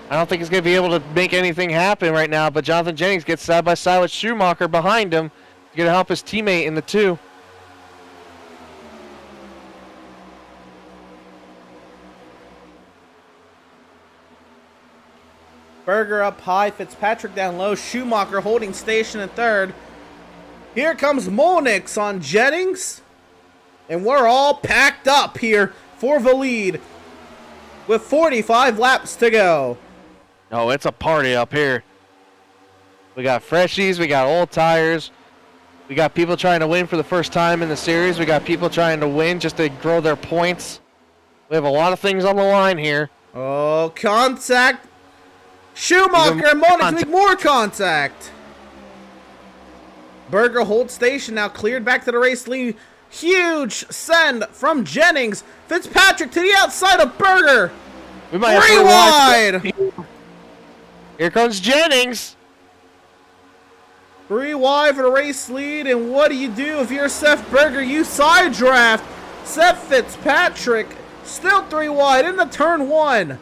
I don't think he's going to be able to make anything happen right now, but Jonathan Jennings gets side by side with Schumacher behind him. He's going to help his teammate in the 2. Berger up high, Fitzpatrick down low, Schumacher holding station in 3rd. Here comes Molnix on Jennings. And we're all packed up here for the lead with 45 laps to go. Oh, it's a party up here. We got freshies, we got old tires. We got people trying to win for the first time in the series. We got people trying to win just to grow their points. We have a lot of things on the line here. Oh, contact. Schumacher and Molnix make more contact. Berger holds station now, cleared back to the race lead. Huge send from Jennings. Fitzpatrick to the outside of Berger. We might have to rewind. Here comes Jennings. 3 wide for the race lead, and what do you do if you're Seth Berger? You side draft Seth Fitzpatrick, still 3 wide into turn 1.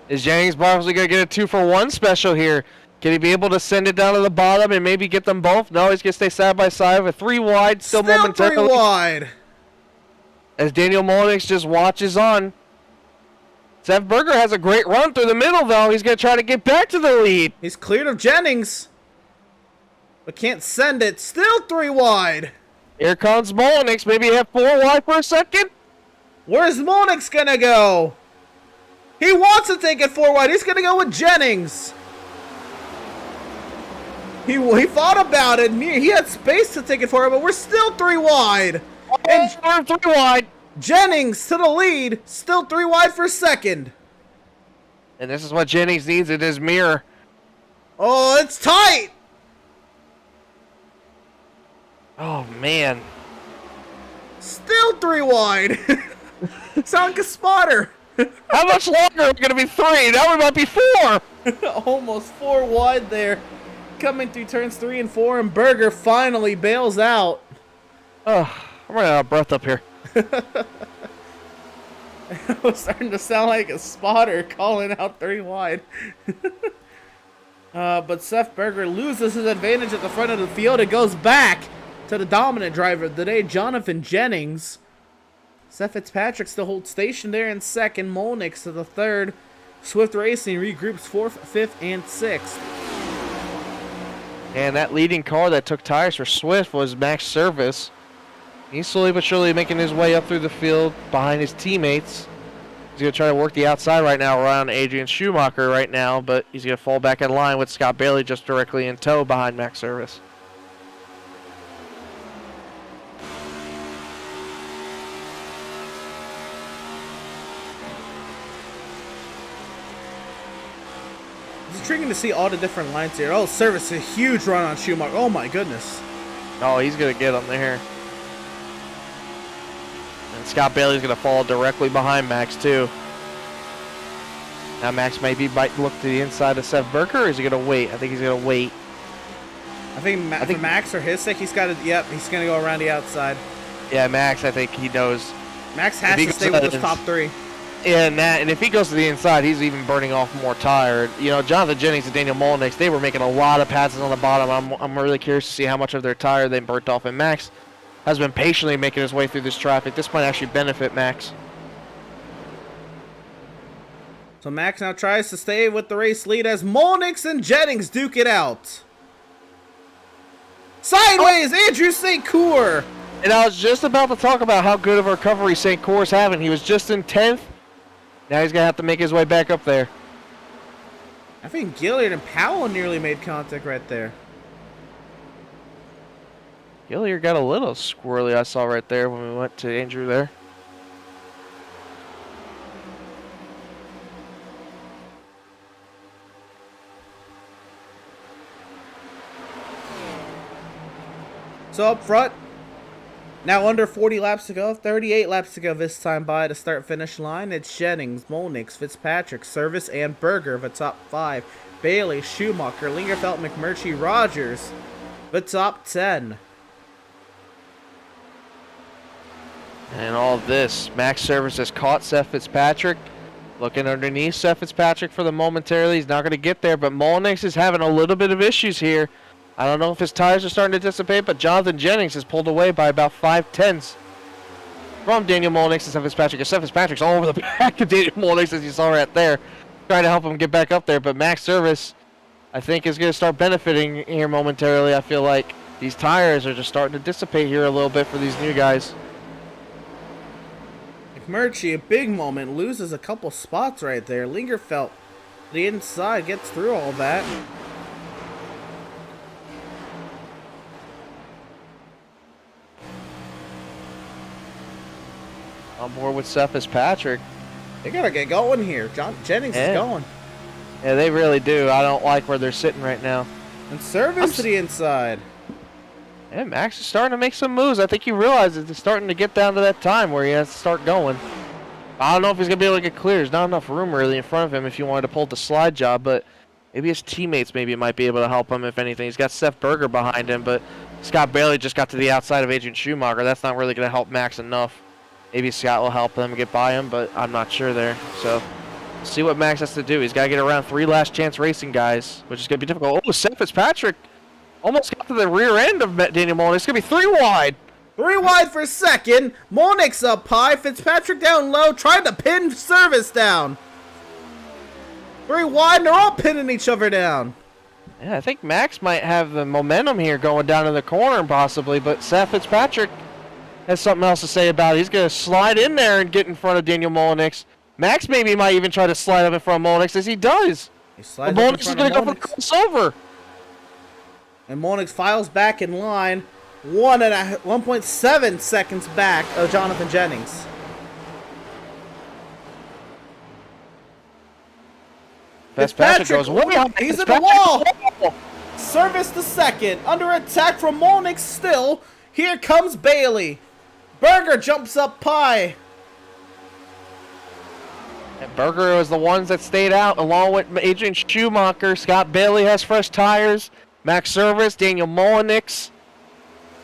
Is Jennings possibly going to get a 2-for-1 special here? Can he be able to send it down to the bottom and maybe get them both? No, he's going to stay side by side with 3 wide, still 3 momentarily. wide. As Daniel Molnix just watches on. Seth Berger has a great run through the middle, though. He's going to try to get back to the lead. He's cleared of Jennings, but can't send it. Still 3 wide. Here comes Molnix. Maybe have 4 wide for a second. Where's Molnix going to go? He wants to take it 4 wide. He's going to go with Jennings. He thought about it. He had space to take it 4 wide, but we're still 3 wide. And 3 wide. Jennings to the lead. Still 3 wide for second. And this is what Jennings needs in his mirror. Oh, it's tight. Oh, man. Still 3 wide. Sound like a spotter. How much longer are we going to be 3? Now we might be 4. Almost 4 wide there. Coming through turns 3 and 4, and Berger finally bails out. Oh, I'm running out of breath up here. It was starting to sound like a spotter calling out 3 wide. But Seth Berger loses his advantage at the front of the field. It goes back to the dominant driver of the day, Jonathan Jennings. Seth Fitzpatrick still holds station there in second. Molnix to the third. Swift Racing regroups 4th, 5th, and 6th. And that leading car that took tires for Swift was Max Service. He's slowly but surely making his way up through the field behind his teammates. He's going to try to work the outside right now around Adrian Schumacher right now, but he's going to fall back in line with Scott Bailey just directly in tow behind Max Service. It's intriguing to see all the different lines here. Oh, Service, a huge run on Schumacher. Oh my goodness. Oh, he's going to get him there. And Scott Bailey's going to fall directly behind Max, too. Now Max maybe might look to the inside of Seth Berger, or is he going to wait? I think he's going to wait. I think for Max, or his sake, he's got to, yep, he's going to go around the outside. Yeah, Max, I think he knows. Max has to stay with the top 3. Yeah, and if he goes to the inside, he's even burning off more tire. You know, Jonathan Jennings and Daniel Molnix, they were making a lot of passes on the bottom. I'm really curious to see how much of their tire they burnt off. And Max has been patiently making his way through this traffic. This might actually benefit Max. So Max now tries to stay with the race lead as Molnix and Jennings duke it out. Sideways, Andrew St. Coeur. And I was just about to talk about how good of a recovery St. Coeur's having. He was just in 10th. Now he's going to have to make his way back up there. I think Gilliard and Powell nearly made contact right there. Gilliard got a little squirrely, I saw right there when we went to Andrew there. So up front, now under 40 laps to go, 38 laps to go this time by the start-finish line. It's Jennings, Molnix, Fitzpatrick, Service, and Berger, the top 5. Bailey, Schumacher, Lingerfeld, McMurtry, Rogers, the top 10. And all this, Max Service has caught Seth Fitzpatrick. Looking underneath Seth Fitzpatrick for the momentarily. He's not going to get there, but Molnix is having a little bit of issues here. I don't know if his tires are starting to dissipate, but Jonathan Jennings has pulled away by about 5/10 from Daniel Molnix and Seth Fitzpatrick. Seth Fitzpatrick's all over the back of Daniel Molnix, as you saw right there, trying to help him get back up there. But Max Service, I think, is going to start benefiting here momentarily. I feel like these tires are just starting to dissipate here a little bit for these new guys. McMurtry, a big moment, loses a couple spots right there. Lingerfeld, the inside, gets through all that. On board with Seth Fitzpatrick. They gotta get going here. Jennings is going. Yeah, they really do. I don't like where they're sitting right now. And Service to the inside. And Max is starting to make some moves. I think he realizes it's starting to get down to that time where he has to start going. I don't know if he's going to be able to get clear. There's not enough room really in front of him if you wanted to pull the slide job, but Maybe his teammates might be able to help him, if anything. He's got Seth Berger behind him, but Scott Bailey just got to the outside of Adrian Schumacher. That's not really going to help Max enough. Maybe Scott will help him get by him, but I'm not sure there. So, see what Max has to do. He's got to get around 3 last chance racing guys, which is going to be difficult. Oh, Seth Fitzpatrick almost got to the rear end of Daniel Mullen. It's going to be 3 wide. 3 wide for second. Molnick's up high. Fitzpatrick down low, trying to pin Service down. 3 wide, and they're all pinning each other down. Yeah, I think Max might have the momentum here going down in the corner possibly, but Seth Fitzpatrick has something else to say about it. He's going to slide in there and get in front of Daniel Mullenix. Max maybe might even try to slide up in front of Mullenix as he does. Mullenix is going to go for the crossover. And Mullenix files back in line, 1.7 seconds back of Jonathan Jennings. Fitzpatrick goes way up. He's in the wall. Service to second. Under attack from Mullenix still. Here comes Bailey. Berger jumps up high. And Berger was the ones that stayed out along with Adrian Schumacher. Scott Bailey has fresh tires. Max Service, Daniel Mullenix.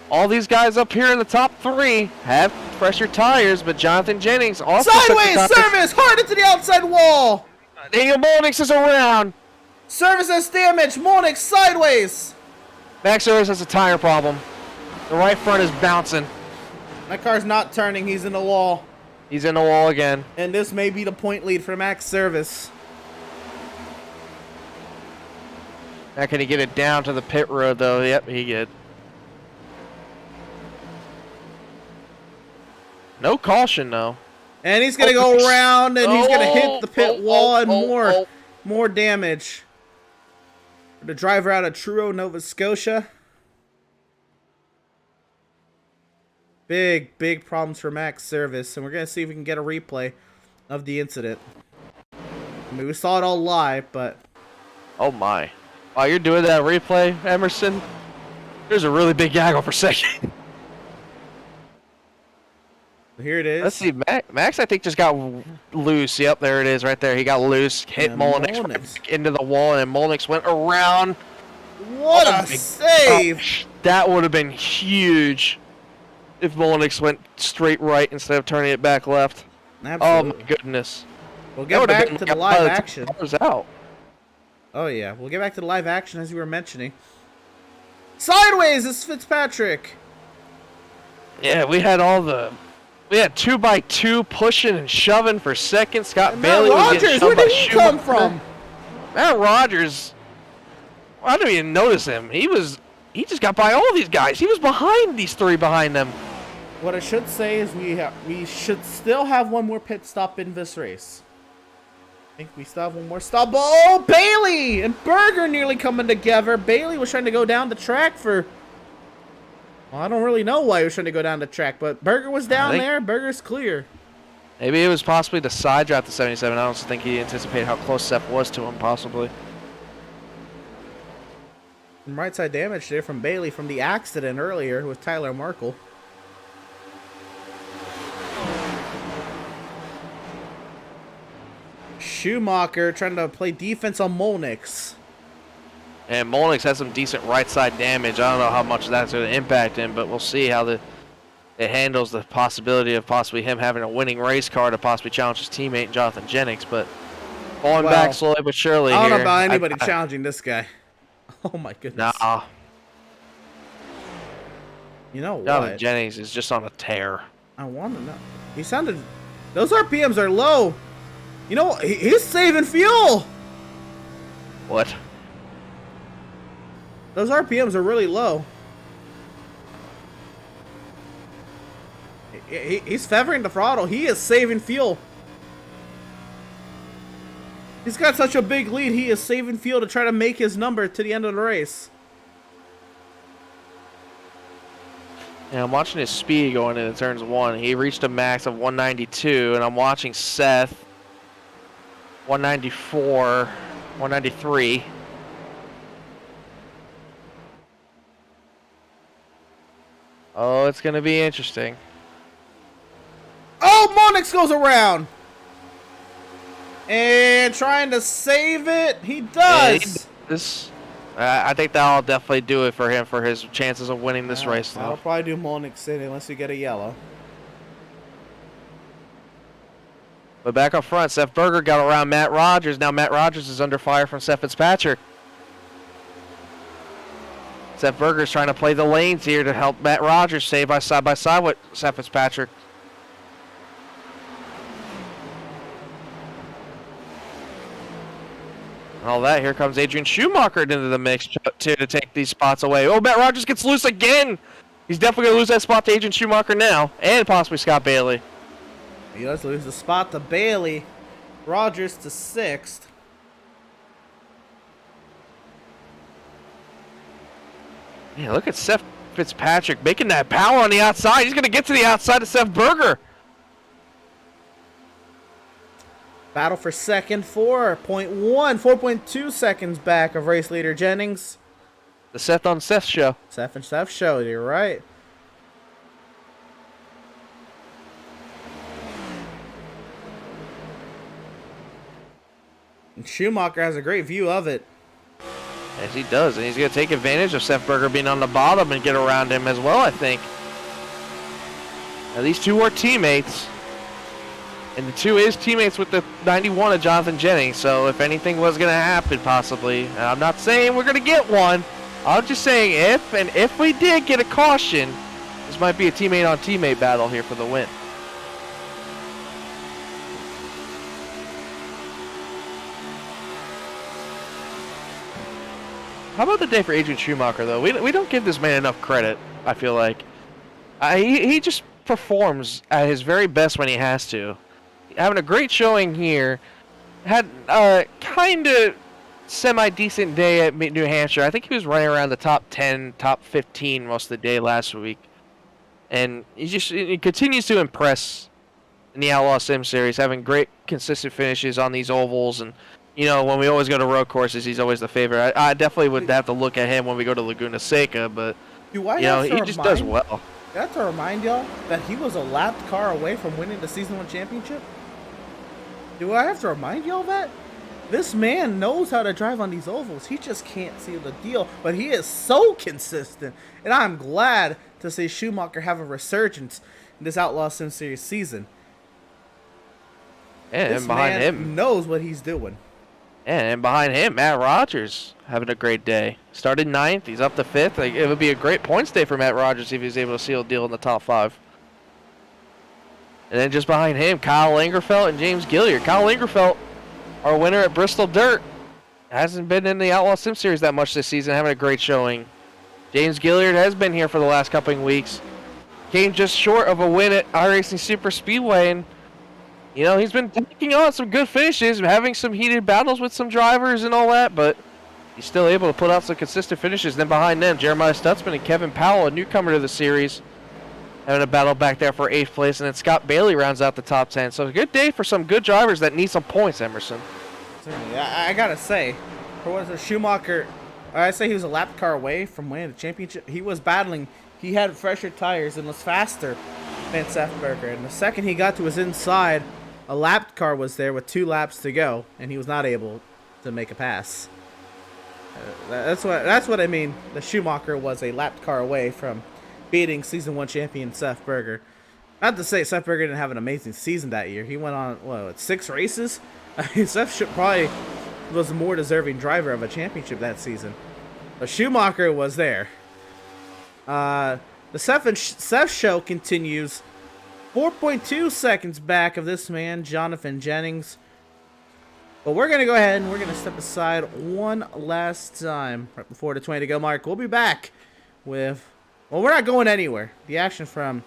All these guys up here in the top 3 have fresher tires, but Jonathan Jennings also sideways Service hard into the outside wall. Daniel Mullenix is around. Service has damage. Mullenix sideways. Max Service has a tire problem. The right front is bouncing. That car's not turning. He's in the wall. He's in the wall again. And this may be the point lead for Max Service. Now can he get it down to the pit road though? Yep, he did. No caution though. And he's gonna go around and he's gonna hit the pit wall and more damage. The driver out of Truro, Nova Scotia. Big problems for Max Service, and we're gonna see if we can get a replay of the incident. I mean, we saw it all live, but oh my! While you're doing that replay, Emerson, there's a really big gaggle for second. Here it is. Let's see, Max I think just got loose. Yep, there it is right there. He got loose, hit Mullenix right into the wall, and Mullenix went around. What a save! Gosh, that would have been huge if Mullenix went straight right instead of turning it back left. Absolutely. Oh my goodness. We'll get back to the live action. Out. Oh yeah, we'll get back to the live action as you were mentioning. Sideways is Fitzpatrick. Yeah, we had 2x2 pushing and shoving for second. Scott and Bailey was getting shoved. Where did he come from? Matt Rogers. I didn't even notice him. He just got by all these guys. He was behind these 3 behind them. What I should say is we should still have one more pit stop in this race. I think we still have one more stop. Oh, Bailey and Berger nearly coming together. Bailey was trying to go down the track for... Well, I don't really know why he was trying to go down the track, but Berger was down there. Berger's clear. Maybe it was possibly the side draft to 77. I don't think he anticipated how close Seth was to him, possibly. Some right side damage there from Bailey from the accident earlier with Tyler Markle. Schumacher trying to play defense on Mullenix. And Mullenix has some decent right side damage. I don't know how much that's going to impact him, but we'll see how it handles the possibility of possibly him having a winning race car to possibly challenge his teammate Jonathan Jennings. But going back slowly but surely. I don't know about anybody challenging this guy. Oh my goodness. Nah. You know what? Jonathan Jennings is just on a tear. I want to know. He sounded... Those RPMs are low. You know, he's saving fuel. What? Those RPMs are really low. He's feathering the throttle. He is saving fuel. He's got such a big lead. He is saving fuel to try to make his number to the end of the race. Yeah, I'm watching his speed going into turns 1. He reached a max of 192, and I'm watching Seth 194, 193. Oh, it's going to be interesting. Oh, Mullenix goes around. And trying to save it. He Yeah, does. I think that'll definitely do it for him for his chances of winning this race. That'll probably do Mullenix City unless you get a yellow. But back up front, Seth Berger got around Matt Rogers. Now Matt Rogers is under fire from Seth Fitzpatrick. Seth Berger's trying to play the lanes here to help Matt Rogers stay side by side with Seth Fitzpatrick. And all that, here comes Adrian Schumacher into the mix to take these spots away. Oh, Matt Rogers gets loose again. He's definitely going to lose that spot to Adrian Schumacher now, and possibly Scott Bailey. He does lose the spot to Bailey. Rogers to 6th. Yeah, look at Seth Fitzpatrick making that power on the outside. He's going to get to the outside of Seth Berger. Battle for second, 4.2 seconds back of race leader Jennings. The Seth on Seth show. Seth and Seth show, you're right. And Schumacher has a great view of it. Yes, he does, and he's going to take advantage of Seth Berger being on the bottom and get around him as well, I think. Now, these two are teammates, and the two is teammates with the 91 of Jonathan Jennings, so if anything was going to happen, possibly, and I'm not saying we're going to get one, I'm just saying if we did get a caution, this might be a teammate-on-teammate battle here for the win. How about the day for Adrian Schumacher, though? We don't give this man enough credit, I feel like. He just performs at his very best when he has to. Having a great showing here. Had a kind of semi-decent day at New Hampshire. I think he was running around the top 10, top 15 most of the day last week. And he continues to impress in the Outlaws Sim Series, having great consistent finishes on these ovals. And you know, when we always go to road courses, he's always the favorite. I definitely would have to look at him when we go to Laguna Seca, but you know, he just does well. I have to remind y'all that he was a lapped car away from winning the Season 1 championship. Do I have to remind y'all that? This man knows how to drive on these ovals. He just can't seal the deal, but he is so consistent. And I'm glad to see Schumacher have a resurgence in this Outlaws Sim Series season. And behind him knows what he's doing. And behind him, Matt Rogers having a great day. Started 9th, he's up to 5th. Like, it would be a great points day for Matt Rogers if he was able to seal a deal in the top 5. And then just behind him, Kyle Langerfeld and James Gilliard. Kyle Langerfeld, our winner at Bristol Dirt, hasn't been in the Outlaw Sim Series that much this season, having a great showing. James Gilliard has been here for the last couple of weeks. Came just short of a win at iRacing Super Speedway, and you know, he's been taking on some good finishes, having some heated battles with some drivers and all that, but he's still able to put out some consistent finishes. Then behind them, Jeremiah Stutzman and Kevin Powell, a newcomer to the series, having a battle back there for 8th place, and then Scott Bailey rounds out the top 10. So a good day for some good drivers that need some points, Emerson. Certainly. I gotta say, for what Schumacher, I say he was a lap car away from winning the championship. He was battling. He had fresher tires and was faster than Seth Berger. And the second he got to his inside, a lapped car was there with 2 laps to go, and he was not able to make a pass. That's what I mean. The Schumacher was a lapped car away from beating Season 1 champion Seth Berger. Not to say Seth Berger didn't have an amazing season that year. He went on, 6 races? I mean, Seth probably was a more deserving driver of a championship that season. But Schumacher was there. The Seth show continues. 4.2 seconds back of this man, Jonathan Jennings. But we're going to go ahead and we're going to step aside one last time right before the 20 to go mark. We'll be back with, well, we're not going anywhere. The action from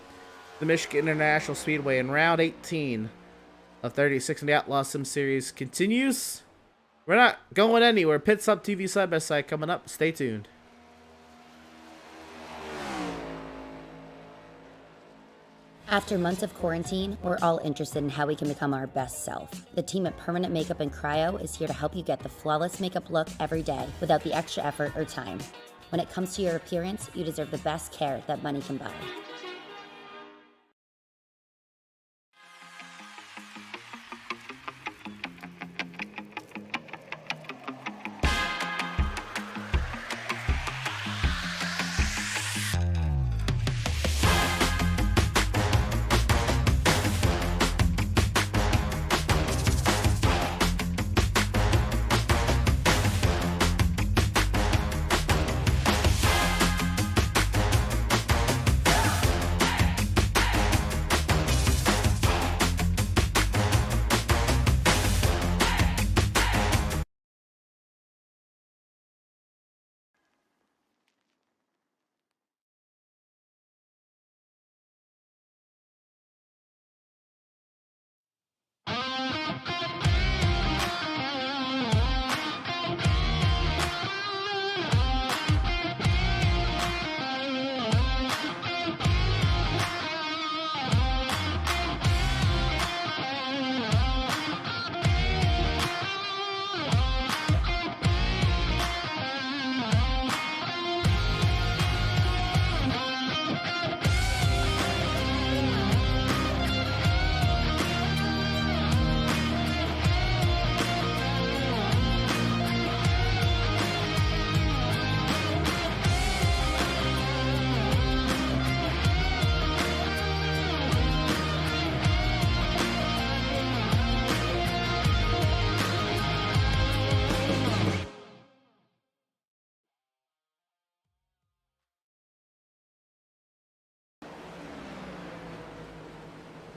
the Michigan International Speedway in round 18 of 36 in the Outlaws Sim Series continues. We're not going anywhere. Pit Stop TV side by side coming up. Stay tuned. After months of quarantine, we're all interested in how we can become our best self. The team at Permanent Makeup and Cryo is here to help you get the flawless makeup look every day without the extra effort or time. When it comes to your appearance, you deserve the best care that money can buy.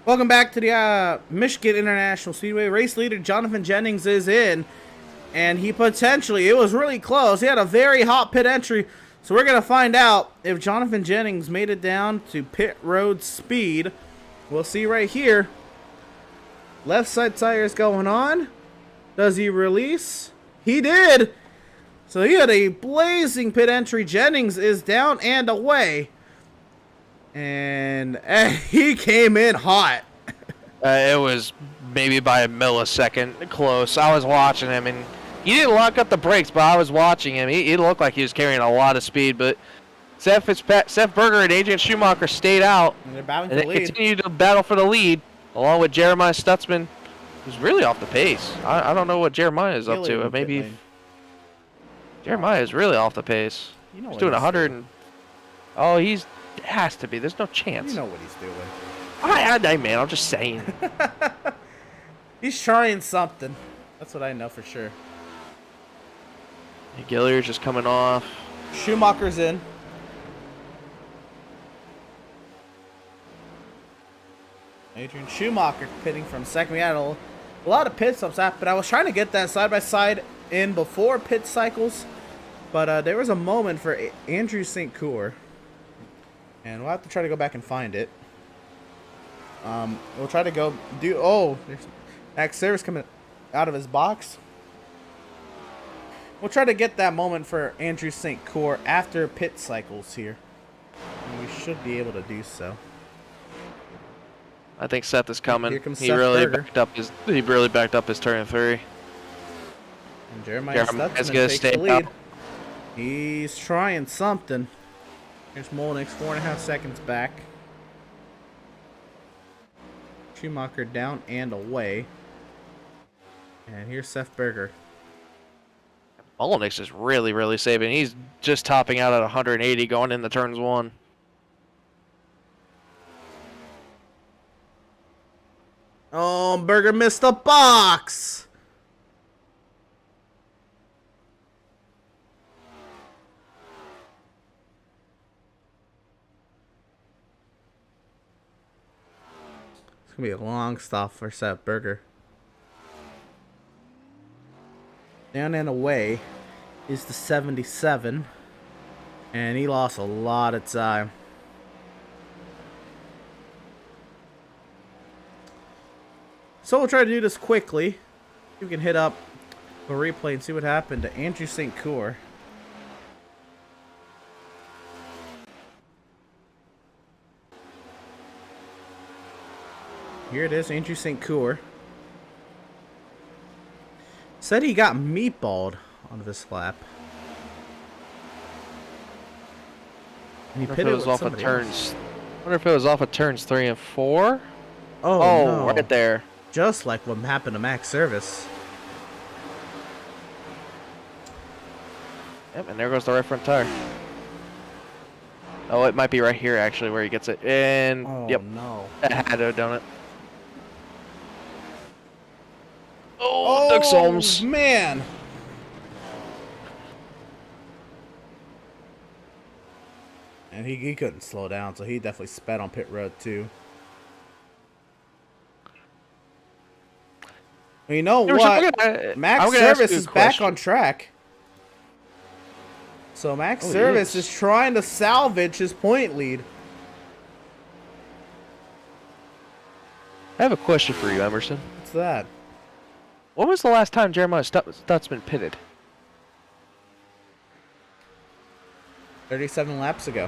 Welcome back to the Michigan International Speedway. Race leader Jonathan Jennings is in, and he potentially, it was really close. He had a very hot pit entry, so we're going to find out if Jonathan Jennings made it down to pit road speed. We'll see right here. Left side tire is going on. Does he release? He did. So he had a blazing pit entry. Jennings is down and away. And he came in hot. It was maybe by a millisecond close. I was watching him, and he didn't lock up the brakes, but I was watching him. He looked like he was carrying a lot of speed, but Seth Berger and Adrian Schumacher stayed out. And they're battling and for the they lead. continued to battle for the lead, along with Jeremiah Stutzman, who's really off the pace. I don't know what Jeremiah is up to. Maybe Jeremiah is really off the pace. You know He's what doing he's 100. doing. Oh, he's has to be. There's no chance. You know what he's doing. I man, I'm just saying. He's trying something. That's what I know for sure. Gilliard's just coming off. Schumacher's in. Adrian Schumacher pitting from second. We had a lot of pit stops but I was trying to get that side-by-side in before pit cycles, but there was a moment for Andrew St. Coeur, and we'll have to try to go back and find it. We'll try to go do... Oh, there's Max Service coming out of his box. We'll try to get that moment for Andrew St. Coeur after pit cycles here. And we should be able to do so. I think Seth is coming. Here comes He Seth really Berger. backed up his turn 3. And Jeremiah Jeremiah's Stutzman gonna takes stay the lead. out. He's trying something. Here's Molnick's 4.5 seconds back. Schumacher down and away. And here's Seth Berger. Molnick's is really saving. He's just topping out at 180 going into turns 1. Oh, Berger missed the box. It's going to be a long stop for Seth Berger. Down and away is the 77. And he lost a lot of time. So we'll try to do this quickly. See if we can hit up a replay and see what happened to Andrew St. Coeur. Here it is, Andrew St. Coeur. Said he got meatballed on this lap. And he I pitted wonder if it was with off of somebody turns. else. Wonder if it was off of turns 3 and 4. Oh, no. Right there. Just like what happened to Max Service. Yep, and there goes the right front tire. Oh, it might be right here actually where he gets it. And Oh, yep, no. I had to have done it. Oh, Doug Solms. Man. And he couldn't slow down, so he definitely sped on pit road too. Well, you know what? Max Service is back on track. So Max Service is trying to salvage his point lead. I have a question for you, Emerson. What's that? When was the last time Jeremiah Stutzman pitted? 37 laps ago.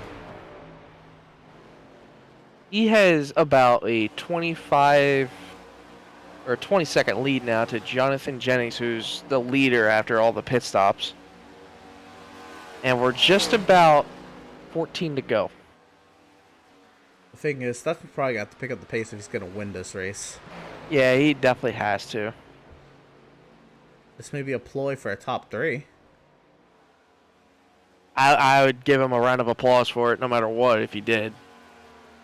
He has about a 25 or 20-second lead now to Jonathan Jennings, who's the leader after all the pit stops. And we're just about 14 to go. The thing is, Stutzman probably got to pick up the pace if he's going to win this race. Yeah, he definitely has to. This may be a ploy for a top 3. I would give him a round of applause for it no matter what if he did.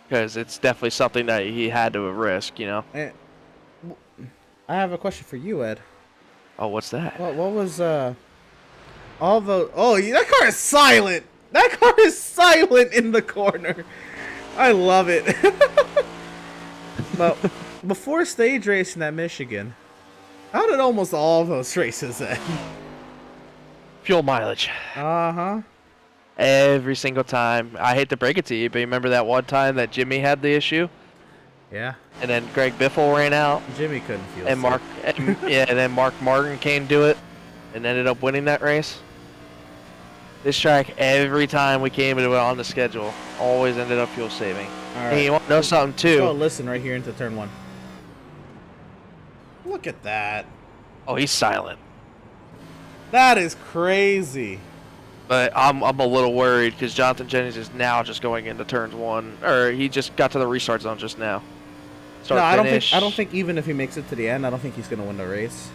Because it's definitely something that he had to risk, you know? And I have a question for you, Ed. Oh, what's that? What was, all the... Oh, that car is silent! That car is silent in the corner! I love it. But before stage racing at Michigan, how did almost all of those races end? Fuel mileage. Uh-huh. Every single time. I hate to break it to you, but you remember that one time that Jimmy had the issue? Yeah. And then Greg Biffle ran out. Jimmy couldn't feel And Mark, and then Mark Martin came to it and ended up winning that race. This track, every time we came into it on the schedule, always ended up fuel saving. All right. Hey, you want to know something too? Go listen right here into turn 1. Look at that. Oh, he's silent. That is crazy. But I'm a little worried because Jonathan Jennings is now just going into turns 1, or he just got to the restart zone just now. No, I don't think even if he makes it to the end, I don't think he's gonna win the race.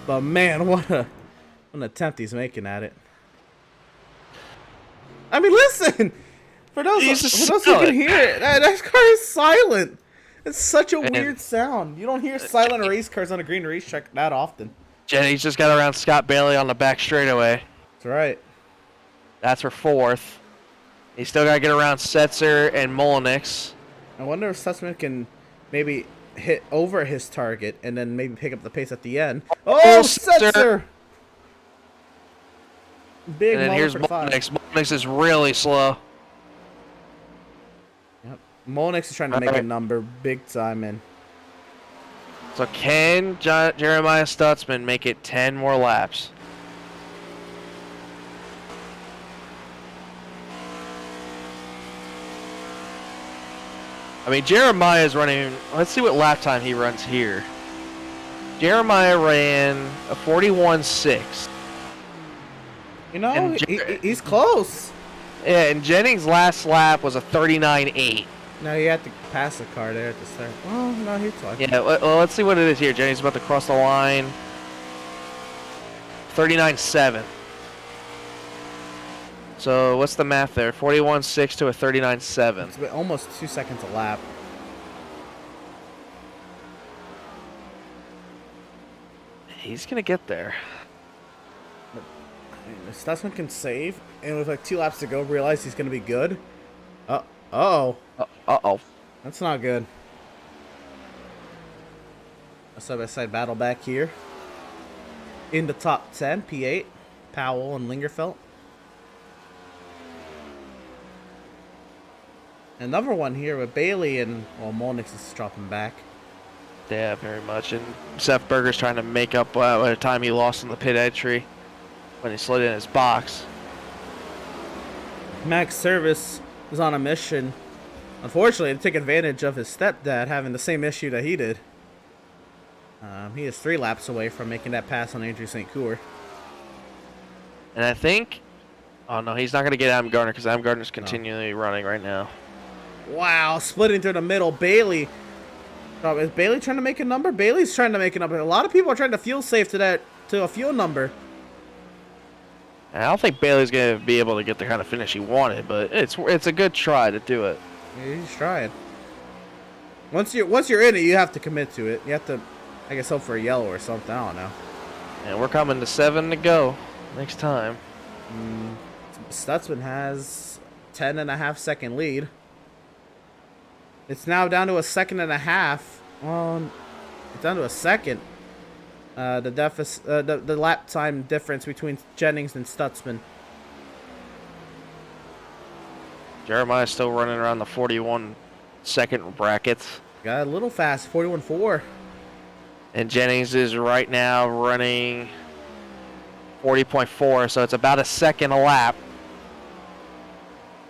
But man, what an attempt he's making at it. I mean, listen, for those who can hear it, that car is silent. It's such a weird sound. You don't hear silent race cars on a green racetrack that often. Jennings just got around Scott Bailey on the back straightaway. That's right. That's for 4th. He's still got to get around Setzer and Molinix. I wonder if Sussman can maybe hit over his target and then maybe pick up the pace at the end. Oh, Setzer! Big and then moment here's for 5. Molinix. Molinix is really slow. Yep. Molinix is trying to make a number big time, man. So can Jeremiah Stutzman make it 10 more laps? I mean, Jeremiah is running. Let's see what lap time he runs here. Jeremiah ran a 41.6. You know, he's close. Yeah, and Jennings' last lap was a 39.8. No, you have to pass the car there at the start. Oh, no, he's fine. Yeah, well, let's see what it is here. Jennings is about to cross the line. 39.7. So what's the math there? 41.6 to a 39.7. It's been almost 2 seconds a lap. He's going to get there. If Stutzman can save, and with like 2 laps to go, realize he's going to be good. Uh-oh. Uh-oh. That's not good. A side-by-side battle back here. In the top 10, P8, Powell and Lingerfelt. Another one here with Bailey and, well, Molnix is dropping back. Yeah, very much. And Seth Berger's trying to make up at a time he lost in the pit entry when he slid in his box. Max Service was on a mission, unfortunately, to take advantage of his stepdad having the same issue that he did. He is 3 laps away from making that pass on Andrew St. Coeur. And I think... Oh, no, he's not going to get Adam Gardner because Adam Gardner's continually running right now. Wow, splitting through the middle. Bailey. Oh, is Bailey trying to make a number? Bailey's trying to make a number. A lot of people are trying to fuel save to a fuel number. I don't think Bailey's going to be able to get the kind of finish he wanted, but it's a good try to do it. Yeah, he's trying. Once you're in it, you have to commit to it. You have to, I guess, hope for a yellow or something. I don't know. And we're coming to 7 to go next time. Stutzman has 10.5 second lead. It's now down to a 1.5 seconds. It's down to a second. The deficit, the lap time difference between Jennings and Stutzman. Jeremiah's still running around the 41-second brackets. Got a little fast, 41.4. And Jennings is right now running 40.4, so it's about a second a lap.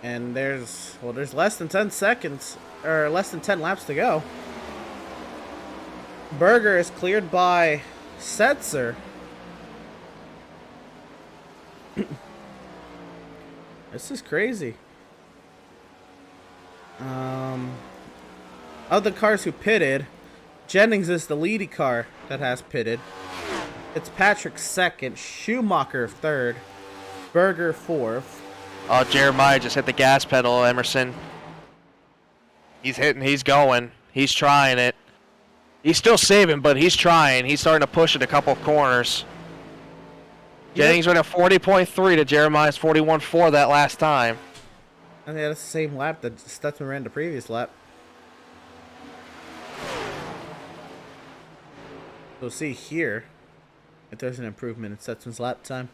And there's less than 10 seconds, or less than 10 laps to go. Berger is cleared by Setzer. This is crazy. Of the cars who pitted, Jennings is the leading car that has pitted. It's Patrick second, Schumacher third, Berger fourth. Oh, Jeremiah just hit the gas pedal, Emerson. He's hitting, he's going, he's trying it. He's still saving, but he's trying. He's starting to push it a couple of corners. Jennings went at 40.3 to Jeremiah's 41.4 that last time. And that's the same lap that Stutzman ran the previous lap. We'll see here if there's an improvement in Stutzman's lap time.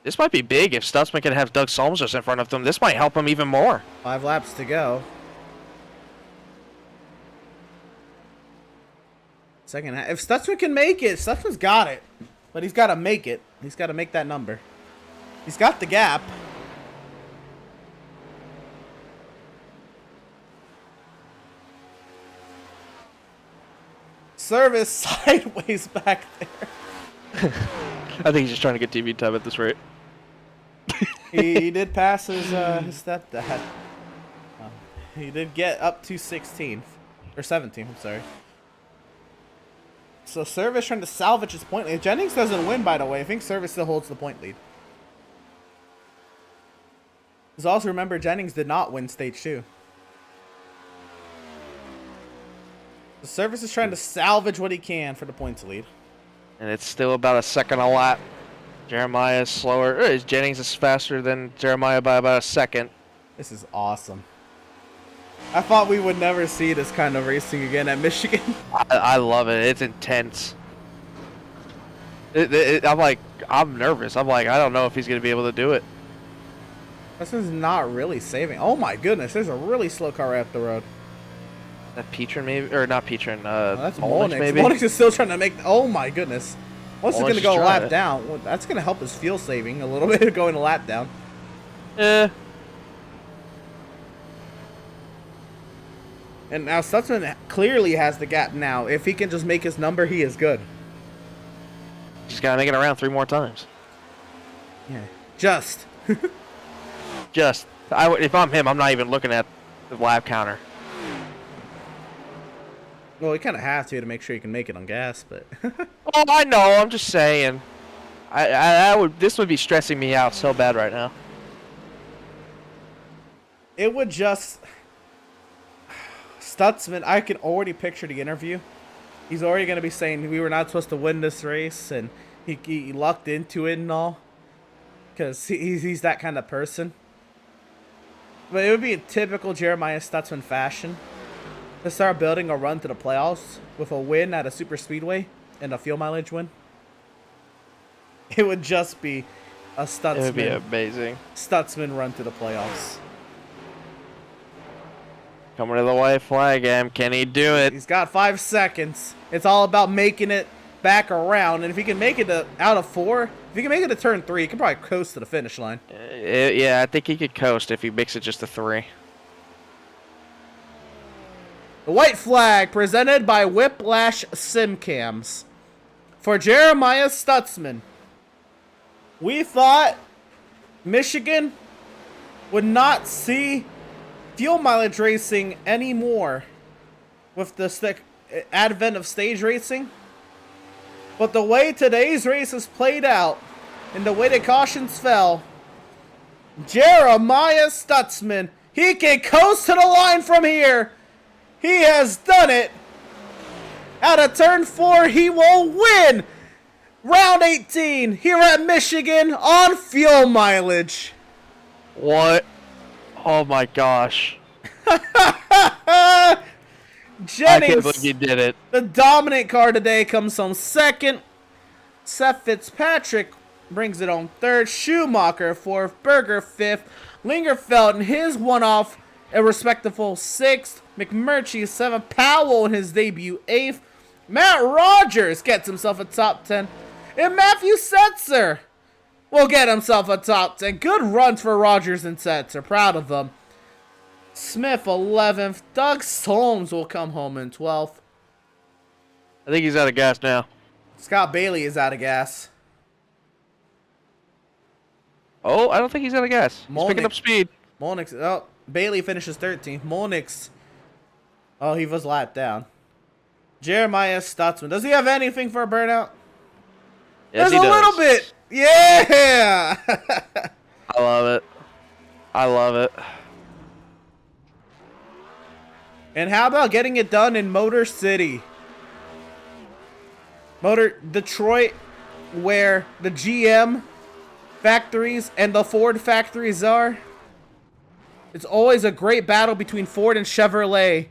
This might be big if Stutzman can have Doug Solms just in front of them. This might help him even more. 5 laps to go. Second half. If Stutzman can make it, Stutzman's got it. But he's got to make it. He's got to make that number. He's got the gap. Service sideways back there. I think he's just trying to get TV time at this rate. He did pass his stepdad. He did get up to 16th. Or 17th, I'm sorry. So Service trying to salvage his point lead. If Jennings doesn't win, by the way, I think Service still holds the point lead. Because also remember, Jennings did not win stage 2. The Service is trying to salvage what he can for the points lead. And it's still about a second a lap. Jeremiah is slower. Jennings is faster than Jeremiah by about a second. This is awesome. I thought we would never see this kind of racing again at Michigan. I love it. It's intense. I'm nervous. I'm like, I don't know if he's going to be able to do it. This is not really saving. Oh my goodness, there's a really slow car right up the road. That Petrin maybe? Or not Petrin. That's Molnix Molnix. maybe? Molnix is still trying to make... Oh my goodness. Once it's going to Molnix go is a lap trying it. down, well, that's going to help his fuel saving a little bit going a lap down. And now Stutzman clearly has the gap now. If he can just make his number, he is good. He's got to make it around 3 more times. Yeah. Just. If I'm him, I'm not even looking at the lap counter. Well, he kind of has to make sure he can make it on gas, but... Oh, I know. I'm just saying. This would be stressing me out so bad right now. It would just... Stutzman, I can already picture the interview. He's already going to be saying we were not supposed to win this race, and he lucked into it and all. Because he's that kind of person. But it would be in typical Jeremiah Stutzman fashion to start building a run to the playoffs with a win at a super speedway and a fuel mileage win. It would just be a Stutzman. It would be amazing. Stutzman run to the playoffs. Coming to the white flag, can he do it? He's got 5 seconds. It's all about making it back around, and if he can make it out of 4, if he can make it to turn 3, he can probably coast to the finish line. Yeah, I think he could coast if he makes it just a 3. The white flag presented by Whiplash Sim Cams for Jeremiah Stutzman. We thought Michigan would not see fuel mileage racing anymore with the advent of stage racing. But the way today's race has played out and the way the cautions fell, Jeremiah Stutzman, he can coast to the line from here. He has done it. Out of turn 4, he will win round 18 here at Michigan on fuel mileage. What? Oh my gosh. Jennings, I can't believe you did it. the dominant car today, comes home second. Seth Fitzpatrick brings it home third. Schumacher fourth. Berger fifth. Lingerfeld in his one-off a respectable 6th. McMurtry 7th. Powell in his debut 8th. Matt Rogers gets himself a top 10. And Matthew Setzer will get himself a top 10. Good runs for Rogers and Setzer. Proud of them. Smith 11th. Doug Solms will come home in 12th. I think he's out of gas now. Scott Bailey is out of gas. Oh, I don't think he's out of gas. He's picking Molnix. up speed. Molnix. Oh, Bailey finishes 13th. Molnix. Oh, he was lapped down. Jeremiah Stutzman. Does he have anything for a burnout? Yes, There's he a does. little bit. Yeah. I love it. I love it. And how about getting it done in Motor City? Motor Detroit, where the GM factories and the Ford factories are. It's always a great battle between Ford and Chevrolet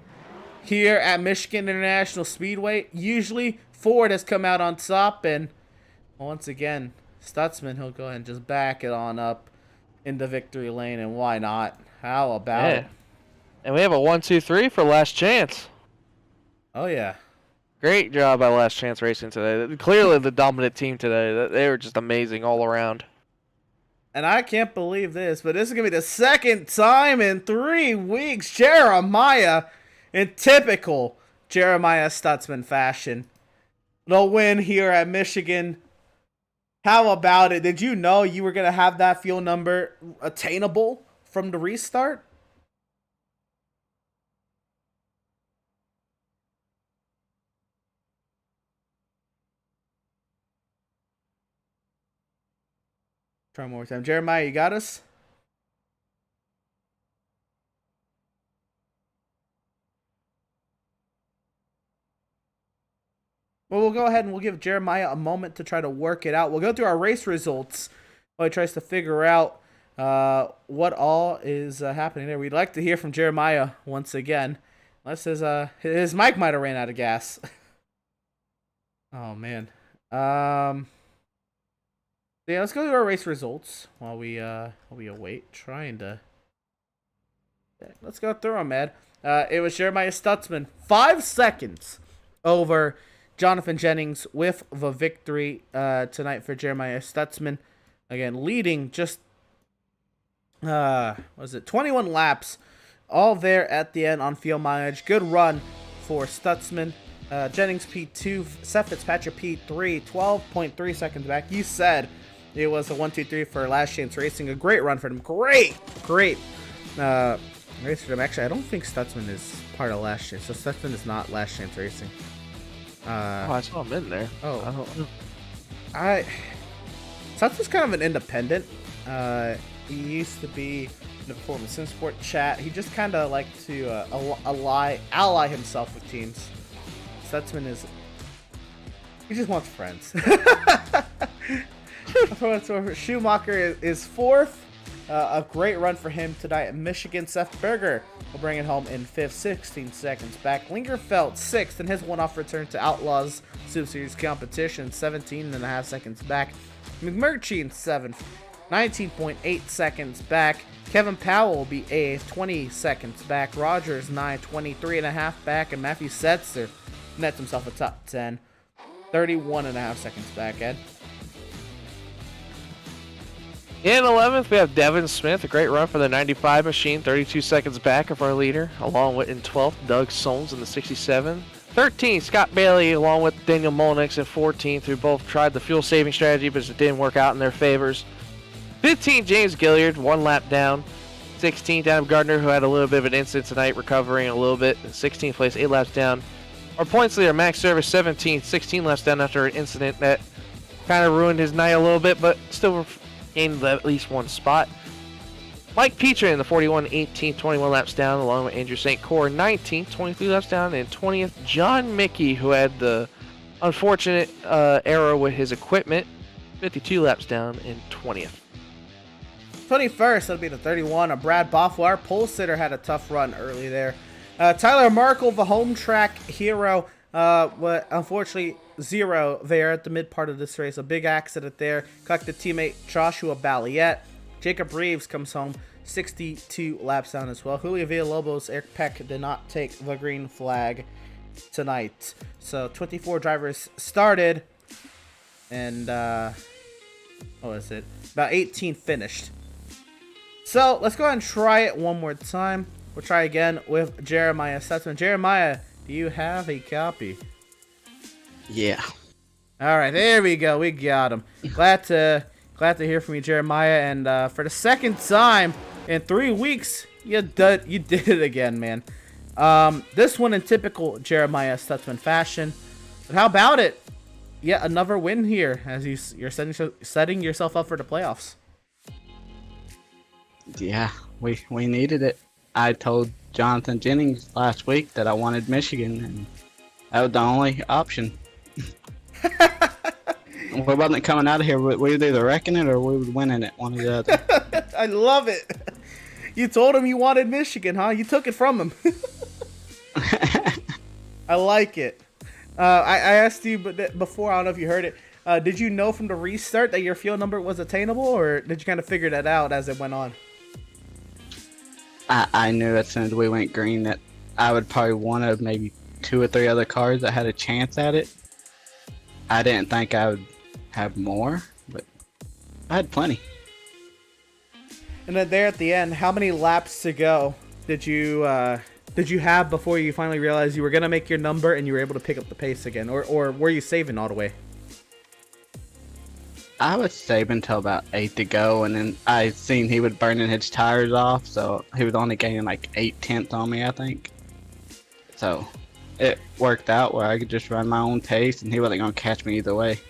here at Michigan International Speedway. Usually, Ford has come out on top, and once again, Stutzman, he'll go ahead and just back it on up into victory lane, and why not? How about it? And we have a 1-2-3 for Last Chance. Oh, yeah. Great job by Last Chance Racing today. Clearly the dominant team today. They were just amazing all around. And I can't believe this, but this is going to be the second time in 3 weeks Jeremiah, in typical Jeremiah Stutzman fashion, they'll win here at Michigan. How about it? Did you know you were going to have that fuel number attainable from the restart? Try one more time. Jeremiah, you got us? Well, we'll go ahead and we'll give Jeremiah a moment to try to work it out. We'll go through our race results while he tries to figure out what all is happening there. We'd like to hear from Jeremiah once again. Unless his mic might have ran out of gas. Oh, man. Yeah, let's go through our race results while we await. Let's go through them, Ed. It was Jeremiah Stutzman, 5 seconds over Jonathan Jennings with the victory tonight for Jeremiah Stutzman. Again, leading just 21 laps, all there at the end on field mileage. Good run for Stutzman. Jennings P2, Seth Fitzpatrick P3, 12.3 seconds back. You said it was a 1-2-3 for Last Chance Racing. A great run for them. Great race for them. Actually, I don't think Stutzman is part of Last Chance, so Stutzman is not Last Chance Racing. I saw him in there. Oh, Stutzman's kind of an independent. He used to be in the Performance Sim Sport chat. He just kind of liked to ally himself with teams. Stutzman he just wants friends. Schumacher is fourth. A great run for him tonight at Michigan. Seth Berger will bring it home in fifth, 16 seconds back. Lingerfeld sixth in his one-off return to Outlaws Sim Series competition, 17.5 seconds back. McMurtry in seventh, 19.8 seconds back. Kevin Powell will be eighth, 20 seconds back. Rogers 9, 23.5 back, and Matthew Setzer nets himself a top 10, 31.5 seconds back. Ed. In 11th, we have Devin Smith, a great run for the 95 machine, 32 seconds back of our leader, along with in 12th, Doug Solms in the 67. 13th, Scott Bailey, along with Daniel Molnix in 14th, who both tried the fuel-saving strategy, but it didn't work out in their favors. 15th, James Gilliard, 1 lap down. 16th, Adam Gardner, who had a little bit of an incident tonight, recovering a little bit. In 16th place, 8 laps down. Our points leader, Max Service, 17th, 16 laps down after an incident that kind of ruined his night a little bit, but still gained at least 1 spot. Mike Petra in the 41, 18th, 21 laps down, along with Andrew St. Cyr, 19th, 23 laps down, and 20th, John Mickey, who had the unfortunate error with his equipment, 52 laps down, and 20th. 21st, that'll be the 31 of Brad Boffel. Our pole sitter had a tough run early there. Tyler Markle, the home track hero, but unfortunately 0 there at the mid part of this race. A big accident there. Collected teammate Joshua Balliet. Jacob Reeves comes home 62 laps down as well. Julio Villalobos, Eric Peck did not take the green flag tonight. So 24 drivers started, and what was it? About 18 finished. So let's go ahead and try it one more time. We'll try again with Jeremiah Stutzman. Jeremiah, do you have a copy? Yeah. All right, there we go. We got him. Glad to hear from you, Jeremiah. And for the second time in 3 weeks, you did it again, man. This one in typical Jeremiah Stutzman fashion. But how about it? Yet another win here as you're setting yourself up for the playoffs. Yeah, we needed it. I told Jonathan Jennings last week that I wanted Michigan, and that was the only option. We wasn't coming out of here. We were either wrecking it or we were winning it, one or the other. I love it. You told him you wanted Michigan, huh? You took it from him. I like it. I asked you before, I don't know if you heard it. Did you know from the restart that your field number was attainable, or did you kind of figure that out as it went on? I knew as soon as we went green that I would probably one of maybe 2 or 3 other cars that had a chance at it. I didn't think I would have more, but I had plenty. And then there at the end, how many laps to go did you have before you finally realized you were gonna make your number and you were able to pick up the pace again, or were you saving all the way? I was saving until about 8 to go, and then I seen he was burning his tires off, so he was only gaining like 8/10 on me, I think. So it worked out where I could just run my own pace, and he wasn't gonna catch me either way.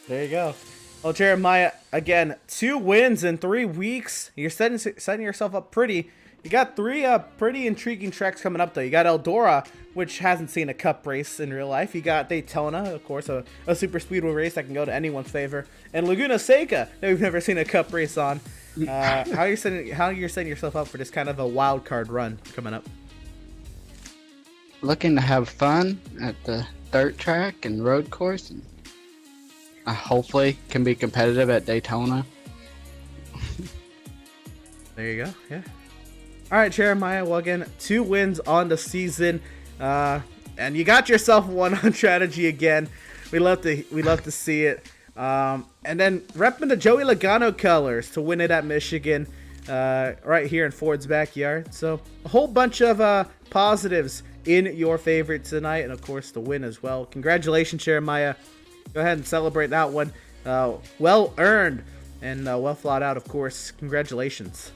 There you go. Well, Jeremiah, again, 2 wins in 3 weeks. You're setting yourself up pretty. You got 3 pretty intriguing tracks coming up, though. You got Eldora, which hasn't seen a cup race in real life. You got Daytona, of course, a super speedway race that can go to anyone's favor. And Laguna Seca, that we've never seen a cup race on. How you're setting yourself up for this kind of a wild card run coming up? Looking to have fun at the dirt track and road course, and hopefully can be competitive at Daytona. There you go. Yeah. All right, Jeremiah. Well, again, 2 wins on the season, and you got yourself one on strategy again. We love to see it. And then repping the Joey Logano colors to win it at Michigan, right here in Ford's backyard. So a whole bunch of positives in your favorite tonight, and of course the win as well. Congratulations, Jeremiah. Go ahead and celebrate that one. Well earned and well thought out, of course. Congratulations.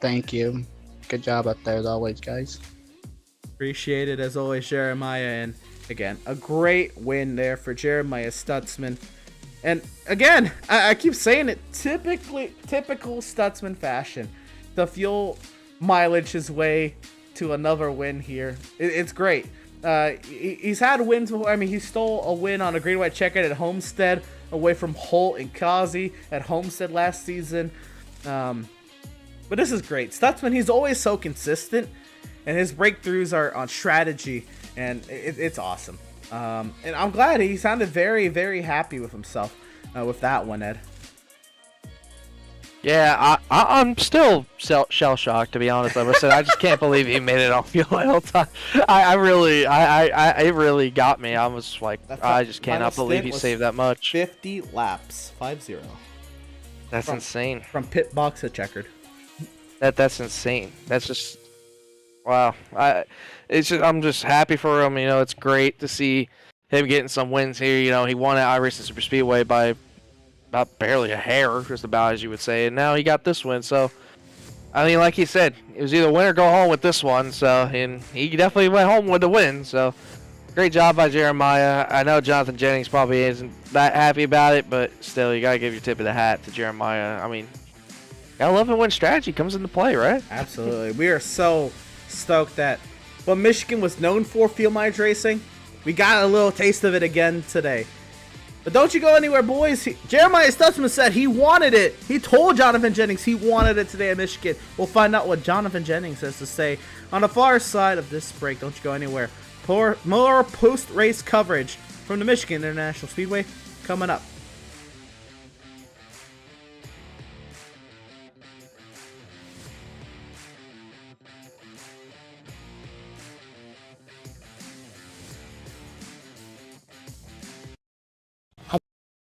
Thank you. Good job up there as always, guys. Appreciate it as always, Jeremiah. And again, a great win there for Jeremiah Stutzman. And again, I keep saying it, typical Stutzman fashion. The fuel mileage his way to another win here. It's great. He's had wins before. I mean, he stole a win on a green white checkered at Homestead away from Holt and Kazi at Homestead last season. But this is great. Stutzman, he's always so consistent, and his breakthroughs are on strategy, and it's awesome. And I'm glad he sounded very, very happy with himself with that one, Ed. Yeah, I'm still shell-shocked, to be honest. Like I said, I just can't believe he made it off fuel all the time. It really got me. I was like, I just cannot believe he saved that much. 50 laps, 5-0. That's insane. From pit box to checkered. That's insane. That's just wow. I'm just happy for him. You know, it's great to see him getting some wins here. You know, he won at iRacing Super Speedway by about barely a hair, just about, as you would say, and now he got this win. So, I mean, like he said, it was either win or go home with this one. So, and he definitely went home with the win. So, great job by Jeremiah. I know Jonathan Jennings probably isn't that happy about it, but still, you gotta give your tip of the hat to Jeremiah. I mean, gotta love it when strategy comes into play, right? Absolutely. We are so stoked that what Michigan was known for, field mileage racing, we got a little taste of it again today. But don't you go anywhere, boys. Jeremiah Stutzman said he wanted it. He told Jonathan Jennings he wanted it today at Michigan. We'll find out what Jonathan Jennings has to say on the far side of this break. Don't you go anywhere. More post-race coverage from the Michigan International Speedway coming up.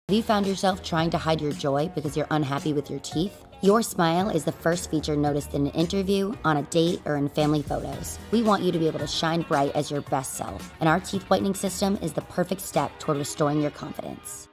Have you found yourself trying to hide your joy because you're unhappy with your teeth? Your smile is the first feature noticed in an interview, on a date, or in family photos. We want you to be able to shine bright as your best self, and our teeth whitening system is the perfect step toward restoring your confidence.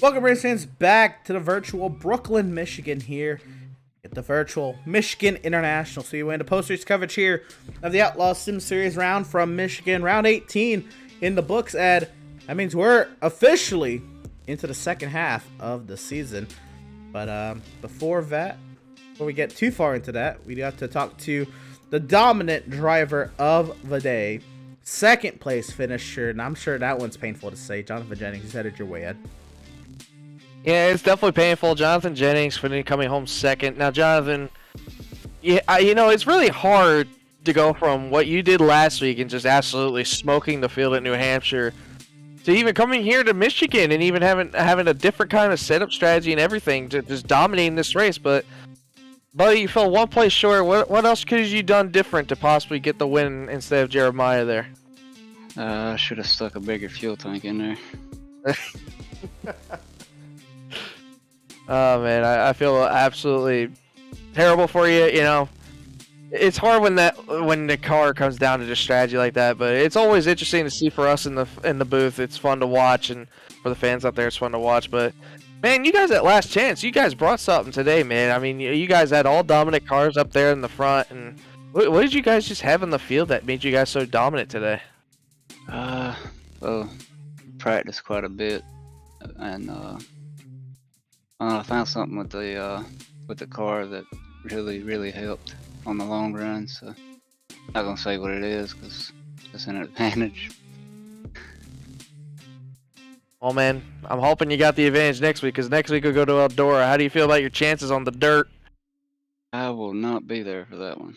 Welcome, race fans, back to the virtual Brooklyn, Michigan here at the virtual Michigan International Speedway. The post-race coverage here of the Outlaws Sim Series round from Michigan. Round 18 in the books, Ed. That means we're officially into the second half of the season. But before we get too far into that, we got to talk to the dominant driver of the day, second place finisher, and I'm sure that one's painful to say. Jonathan Jennings, he's headed your way, Ed. Yeah, it's definitely painful. Jonathan Jennings coming home second. Now, Jonathan, yeah, you know, it's really hard to go from what you did last week and just absolutely smoking the field at New Hampshire to even coming here to Michigan and even having a different kind of setup strategy and everything to just dominating this race. But you fell one place short. What else could you done different to possibly get the win instead of Jeremiah there? I should have stuck a bigger fuel tank in there. Oh man, I feel absolutely terrible for you. You know, it's hard when the car comes down to just strategy like that. But it's always interesting to see for us in the booth. It's fun to watch, and for the fans out there, it's fun to watch. But man, you guys at Last Chance, you guys brought something today, man. I mean, you guys had all dominant cars up there in the front, and what did you guys just have in the field that made you guys so dominant today? Well, practiced quite a bit, and I found something with the car that really helped on the long run. So, not gonna say what it is because it's an advantage. Oh man, I'm hoping you got the advantage next week because next week we'll go to Eldora. How do you feel about your chances on the dirt? I will not be there for that one.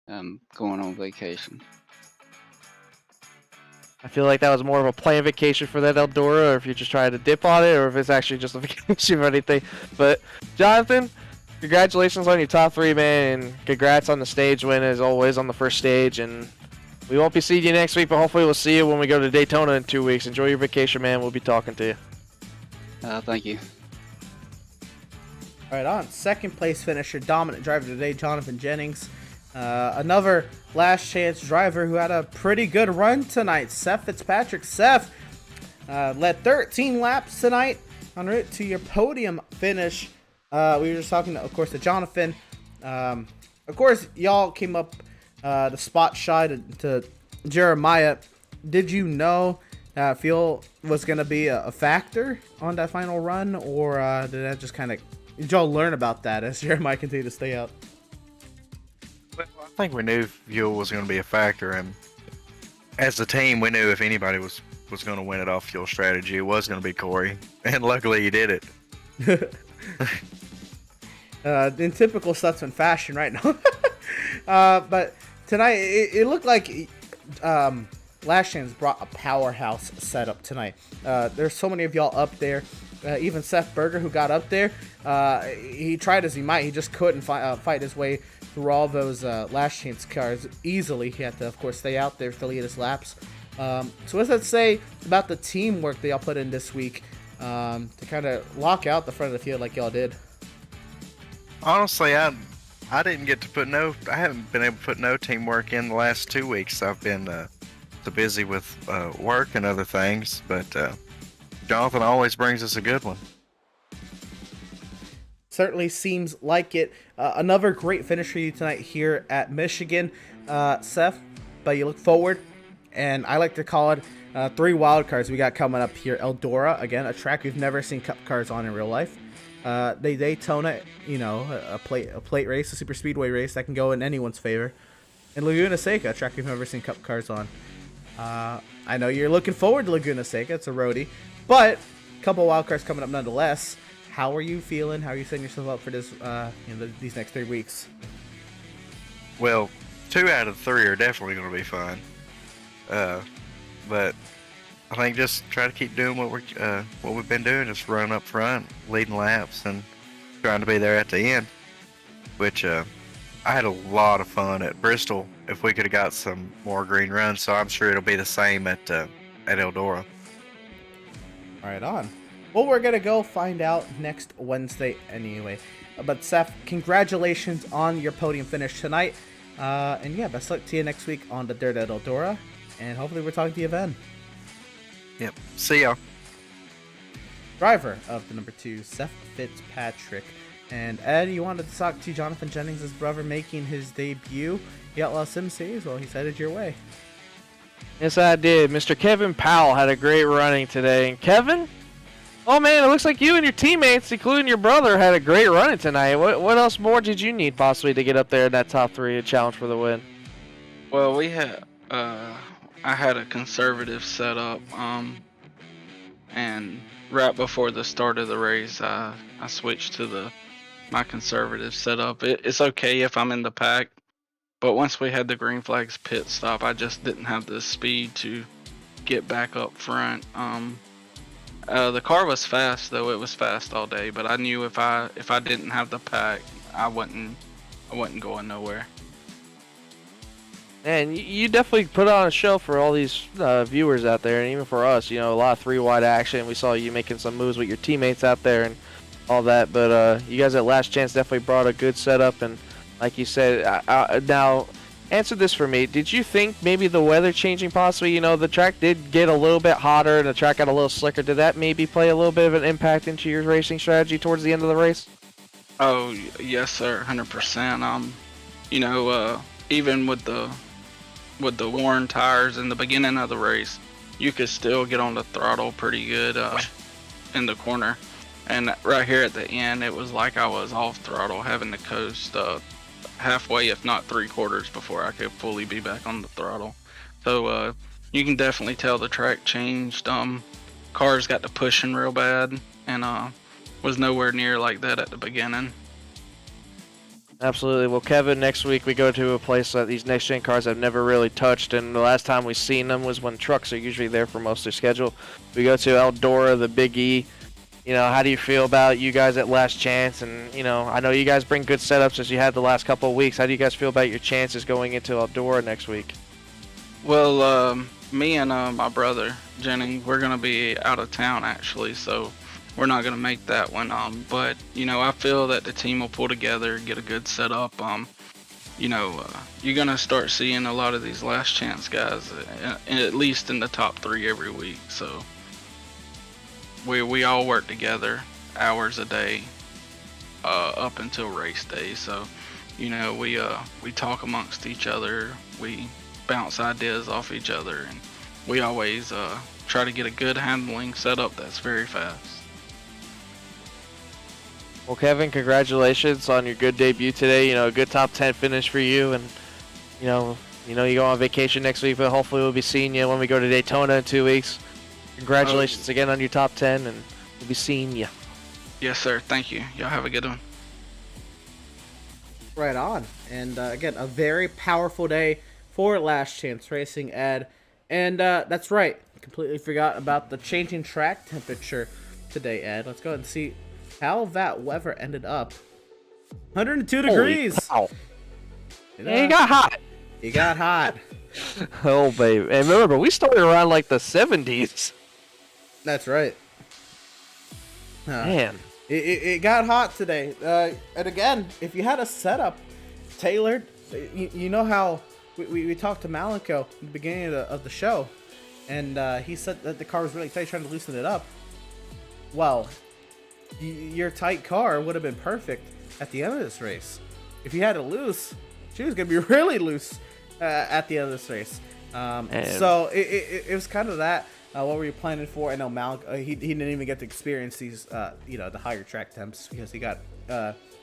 I'm going on vacation. I feel like that was more of a planned vacation for that Eldora, or if you're just trying to dip on it, or if it's actually just a vacation or anything. But Jonathan, congratulations on your top 3, man, and congrats on the stage win as always on the first stage. And we won't be seeing you next week, but hopefully we'll see you when we go to Daytona in 2 weeks. Enjoy your vacation, man. We'll be talking to you. Thank you. All right, on second place finisher, dominant driver today, Jonathan Jennings. Another Last Chance driver who had a pretty good run tonight, Seth Fitzpatrick. Seth led 13 laps tonight en route to your podium finish. We were just talking, of course, to Jonathan. Of course, y'all came up the spot shy to Jeremiah. Did you know fuel was going to be a factor on that final run, or did that just kind of, did y'all learn about that as Jeremiah continued to stay out? Well, I think we knew fuel was going to be a factor, and as a team, we knew if anybody was going to win it off fuel strategy, it was going to be Corey, and luckily he did it. In typical Stutzman fashion right now. But tonight, it looked like Last Chance brought a powerhouse setup tonight. There's so many of y'all up there. Even Seth Berger, who got up there, he tried as he might. He just couldn't fight his way through all those Last Chance cars easily. He had to, of course, stay out there, fill his laps. So what does that say about the teamwork that y'all put in this week to kind of lock out the front of the field like y'all did? Honestly, I didn't get to I haven't been able to put no teamwork in the last 2 weeks. I've been so busy with work and other things, but Jonathan always brings us a good one. Certainly seems like it. Another great finish for you tonight here at Michigan, Seth. But you look forward, and I like to call it 3 wild cards we got coming up here. Eldora, again, a track we've never seen cup cars on in real life. The Daytona, you know, a plate race, a super speedway race that can go in anyone's favor. And Laguna Seca, a track we've never seen cup cars on. I know you're looking forward to Laguna Seca. It's a roadie. But a couple wild cards coming up nonetheless. How are you feeling? How are you setting yourself up for this, these next 3 weeks? Well, 2 out of 3 are definitely going to be fun. But I think just try to keep doing what we've been doing, just running up front, leading laps, and trying to be there at the end. Which I had a lot of fun at Bristol. If we could have got some more green runs, so I'm sure it'll be the same at Eldora. Right on. Well, we're going to go find out next Wednesday anyway. But Seth, congratulations on your podium finish tonight. And yeah, best luck to you next week on the Dirt at Eldora. And hopefully we're talking to you then. Yep. See y'all. driver of the number 2, Seth Fitzpatrick. And Ed, you wanted to talk to Jonathan Jennings' brother making his debut, the Outlaws Sim Series. Well, he's headed your way. Yes, I did. Mr. Kevin Powell had a great running today. And Kevin, oh man, it looks like you and your teammates, including your brother, had a great running tonight. What else more did you need possibly to get up there in that top 3 and challenge for the win? Well, we had I had a conservative setup, and right before the start of the race, I switched to my conservative setup. It's okay if I'm in the pack, but once we had the green flags pit stop, I just didn't have the speed to get back up front. The car was fast though; it was fast all day. But I knew if I didn't have the pack, I wasn't going nowhere. And you definitely put on a show for all these viewers out there, and even for us. You know, a lot of 3-wide action. We saw you making some moves with your teammates out there and all that. But you guys at Last Chance definitely brought a good setup. And like you said, now answer this for me. Did you think maybe the weather changing possibly? You know, the track did get a little bit hotter and the track got a little slicker. Did that maybe play a little bit of an impact into your racing strategy towards the end of the race? Oh yes, sir, 100%. You know, even with the worn tires in the beginning of the race, you could still get on the throttle pretty good in the corner. And right here at the end, it was like I was off throttle, having to coast halfway, if not 3/4, before I could fully be back on the throttle. So you can definitely tell the track changed. Cars got to pushing real bad, and was nowhere near like that at the beginning. Absolutely. Well, Kevin, next week we go to a place that these next-gen cars have never really touched, and the last time we seen them was when trucks are usually there for most of their schedule. We go to Eldora, the Big E. You know, how do you feel about you guys at Last Chance? And, you know, I know you guys bring good setups as you had the last couple of weeks. How do you guys feel about your chances going into Eldora next week? Well, me and my brother, Jennings, we're going to be out of town, actually, so we're not going to make that one. But, you know, I feel that the team will pull together, get a good setup. You know, you're going to start seeing a lot of these Last Chance guys, at least in the top 3 every week. So we all work together hours a day up until race day. So, you know, we talk amongst each other. We bounce ideas off each other. And we always try to get a good handling setup that's very fast. Well, Kevin, congratulations on your good debut today. You know, a good top 10 finish for you, and you go on vacation next week, but hopefully we'll be seeing you when we go to Daytona in 2 weeks. Congratulations again on your top 10, and we'll be seeing you. Yes, sir. Thank you. Y'all have a good one. Right on. And again, a very powerful day for Last Chance Racing, Ed. And that's right. Completely forgot about the changing track temperature today, Ed. Let's go ahead and see how that weather ended up. 102 degrees. Cow. Yeah, he got hot. He got hot. Oh, baby. And remember, we started around like the 70s. That's right. Man. It got hot today. And again, if you had a setup tailored, you know how we talked to Malico at the beginning of the show, and he said that the car was really tight, trying to loosen it up. Well, your tight car would have been perfect at the end of this race. If you had it loose, she was going to be really loose at the end of this race. So it was kind of that. What were you planning for? I know Malik, he didn't even get to experience these, the higher track temps because he got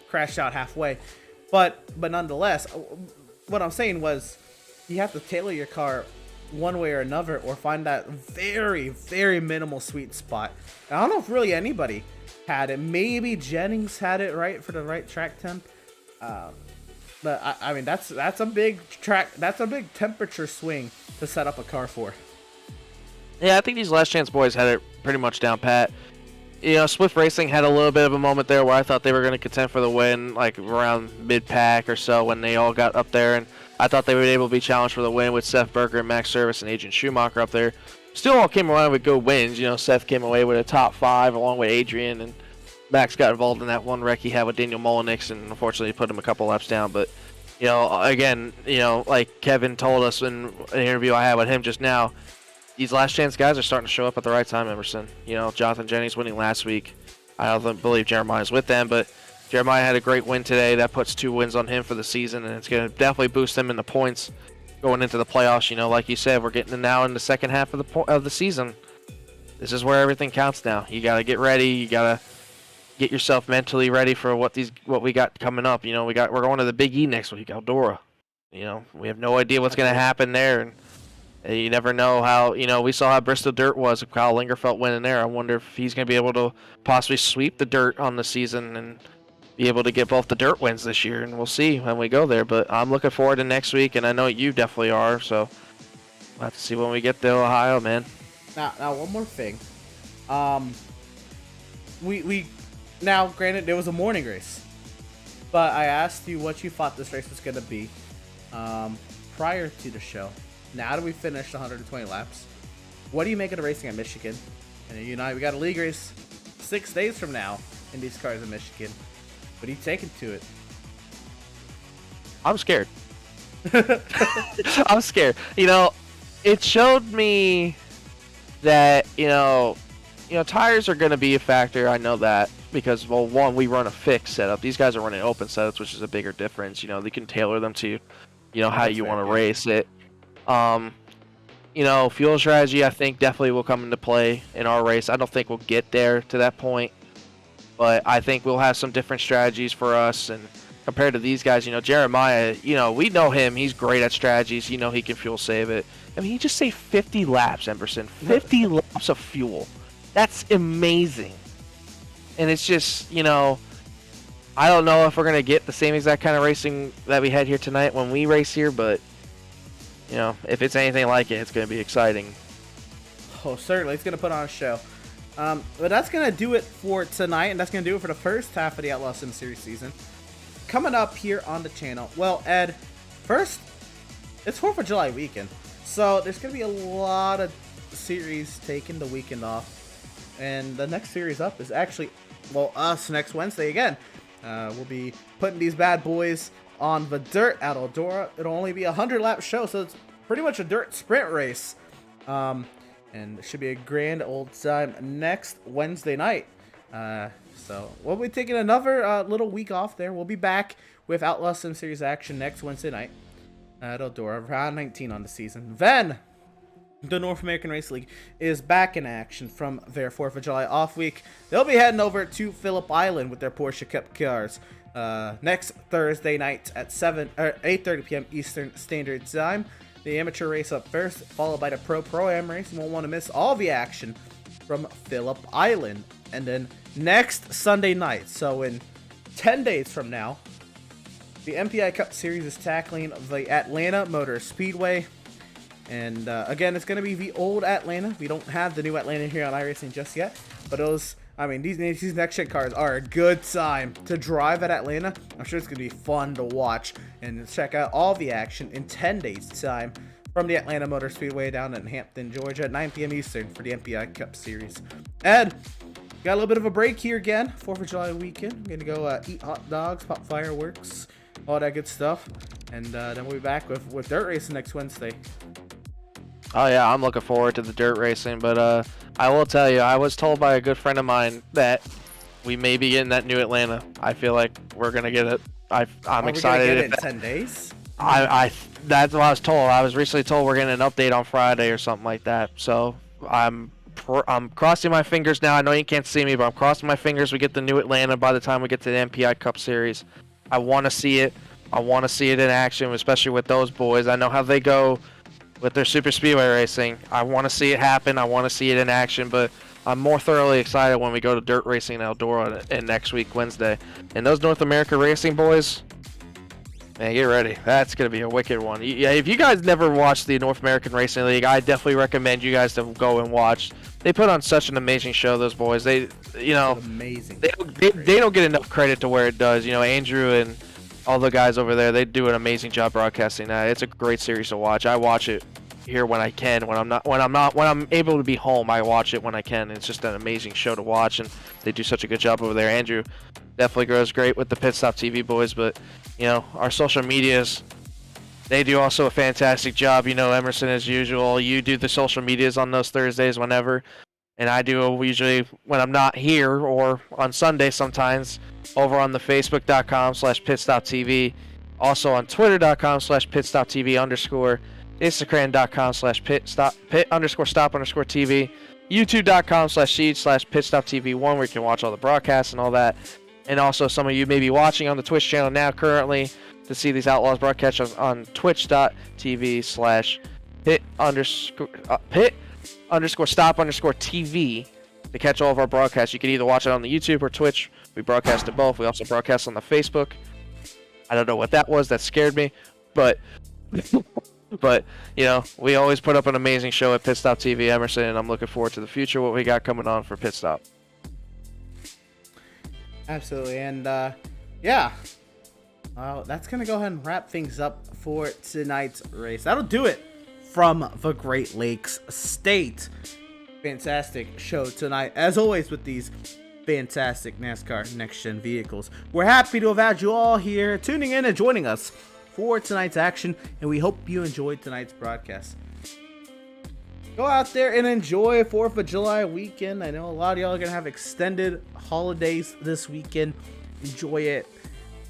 crashed out halfway. But nonetheless, what I'm saying was you have to tailor your car one way or another, or find that very, very minimal sweet spot. I don't know if really anybody had it. Maybe Jennings had it right for the right track temp. But I mean, that's a big track. That's a big temperature swing to set up a car for. Yeah, I think these Last Chance boys had it pretty much down pat. You know, Swift Racing had a little bit of a moment there where I thought they were going to contend for the win, like around mid-pack or so when they all got up there, and I thought they would be able to be challenged for the win with Seth Berger and Max Service and Adrian Schumacher up there. Still all came around with good wins. You know, Seth came away with a top 5 along with Adrian, and Max got involved in that one wreck he had with Daniel Molinix, and unfortunately put him a couple laps down. But, you know, again, you know, like Kevin told us in an interview I had with him just now, these last chance guys are starting to show up at the right time, Emerson. You know, Jonathan Jennings winning last week. I don't believe Jeremiah's with them, but Jeremiah had a great win today. That puts 2 wins on him for the season, and it's going to definitely boost him in the points going into the playoffs. You know, like you said, we're getting now in the second half of the season. This is where everything counts now. You got to get ready. You got to get yourself mentally ready for what we got coming up. You know, we're going to the Big E next week, Eldora. You know, we have no idea what's going to happen there, and you never know how. You know, we saw how Bristol Dirt was. Kyle Lingerfelt winning there. I wonder if he's going to be able to possibly sweep the Dirt on the season and be able to get both the Dirt wins this year, and we'll see when we go there. But I'm looking forward to next week, and I know you definitely are. So we'll have to see when we get to Ohio, man. Now one more thing. We now granted there was a morning race, but I asked you what you thought this race was gonna be prior to the show. Now that we finished 120 laps, what do you make of the racing at Michigan? And you know we got a league race 6 days from now in these cars in Michigan. What are you taking to it? I'm scared. I'm scared. You know, it showed me that, you know, tires are going to be a factor. I know that because, well, one, we run a fixed setup. These guys are running open setups, which is a bigger difference. You know, they can tailor them to, you know, how you want to race it. You know, fuel strategy, I think, definitely will come into play in our race. I don't think we'll get there to that point, but I think we'll have some different strategies for us. And compared to these guys, you know, Jeremiah, you know, we know him. He's great at strategies. You know, he can fuel save it. I mean, he just saved 50 laps, Emerson. 50 laps of fuel. That's amazing. And it's just, you know, I don't know if we're going to get the same exact kind of racing that we had here tonight when we race here, but, you know, if it's anything like it, it's going to be exciting. Oh, certainly. It's going to put on a show. But that's going to do it for tonight, and that's going to do it for the first half of the Outlaws Sim Series season. Coming up here on the channel, well, Ed, first, it's 4th of July weekend, so there's going to be a lot of series taking the weekend off. And the next series up is actually, well, us next Wednesday again. We'll be putting these bad boys on the dirt at Eldora. It'll only be a 100-lap show, so it's pretty much a dirt sprint race. And it should be a grand old time next Wednesday night. So we'll be taking another little week off there. We'll be back with Outlaw Sim Series action next Wednesday night at Eldora, round 19 on the season. Then the North American Race League is back in action from their 4th of July off week. They'll be heading over to Phillip Island with their Porsche Cup cars next Thursday night at 8:30 p.m. Eastern Standard Time. The amateur race up first, followed by the Pro-Am race. You won't want to miss all the action from Phillip Island. And then next Sunday night, so in 10 days from now, the MPI Cup Series is tackling the Atlanta Motor Speedway. And again, it's going to be the old Atlanta. We don't have the new Atlanta here on iRacing just yet. But those, I mean, these NextGen cars are a good time to drive at Atlanta. I'm sure it's going to be fun to watch and check out all the action in 10 days' time from the Atlanta Motor Speedway down in Hampton, Georgia at 9 p.m. Eastern for the MPI Cup Series. Ed, got a little bit of a break here again. 4th of July weekend. I'm going to go eat hot dogs, pop fireworks, all that good stuff. And then we'll be back with dirt racing next Wednesday. Oh, yeah, I'm looking forward to the dirt racing, but I will tell you, I was told by a good friend of mine that we may be getting that new Atlanta. I feel like we're going to get it. I'm excited. Get it in 10 days? That's what I was told. I was recently told we're getting an update on Friday or something like that. So I'm crossing my fingers now. I know you can't see me, but I'm crossing my fingers we get the new Atlanta by the time we get to the MPI Cup Series. I want to see it. I want to see it in action, especially with those boys. I know how they go with their super speedway racing. I want to see it happen. I want to see it in action, but I'm more thoroughly excited when we go to dirt racing in Eldora and next week, Wednesday. And those North America racing boys, man, get ready. That's going to be a wicked one. Yeah, if you guys never watched the North American Racing League, I definitely recommend you guys to go and watch. They put on such an amazing show, those boys. They, you know, amazing. They don't get enough credit to where it does. You know, Andrew and all the guys over there, they do an amazing job broadcasting that. It's a great series to watch. I watch it here when I can. When I'm able to be home, I watch it when I can. It's just an amazing show to watch, and they do such a good job over there. Andrew definitely grows great with the Pit Stop TV boys, but you know, our social medias, They do also a fantastic job. You know, Emerson, as usual. You do the social medias on those Thursdays whenever. And I do usually when I'm not here or on Sunday sometimes over on the Facebook.com/pitstoptv. Also on Twitter.com/pitstoptv_, Instagram.com/pit_stop_TV, YouTube.com/siege/pitstoptv1 where you can watch all the broadcasts and all that. And also some of you may be watching on the Twitch channel now currently to see these Outlaws broadcasts on twitch.tv/pit_stop_TV to catch all of our broadcasts. You can either watch it on the YouTube or Twitch. We broadcast it both. We also broadcast on the Facebook. I don't know what that was. That scared me. But, you know, we always put up an amazing show at Pit Stop TV, Emerson, and I'm looking forward to the future, what we got coming on for Pit Stop. Absolutely. And, yeah. Well, that's going to go ahead and wrap things up for tonight's race. That'll do it from the Great Lakes State. Fantastic show tonight, as always, with these fantastic NASCAR next-gen vehicles. We're happy to have had you all here tuning in and joining us for tonight's action, and we hope you enjoyed tonight's broadcast. Go out there and enjoy 4th of July weekend. I know a lot of y'all are going to have extended holidays this weekend. Enjoy it.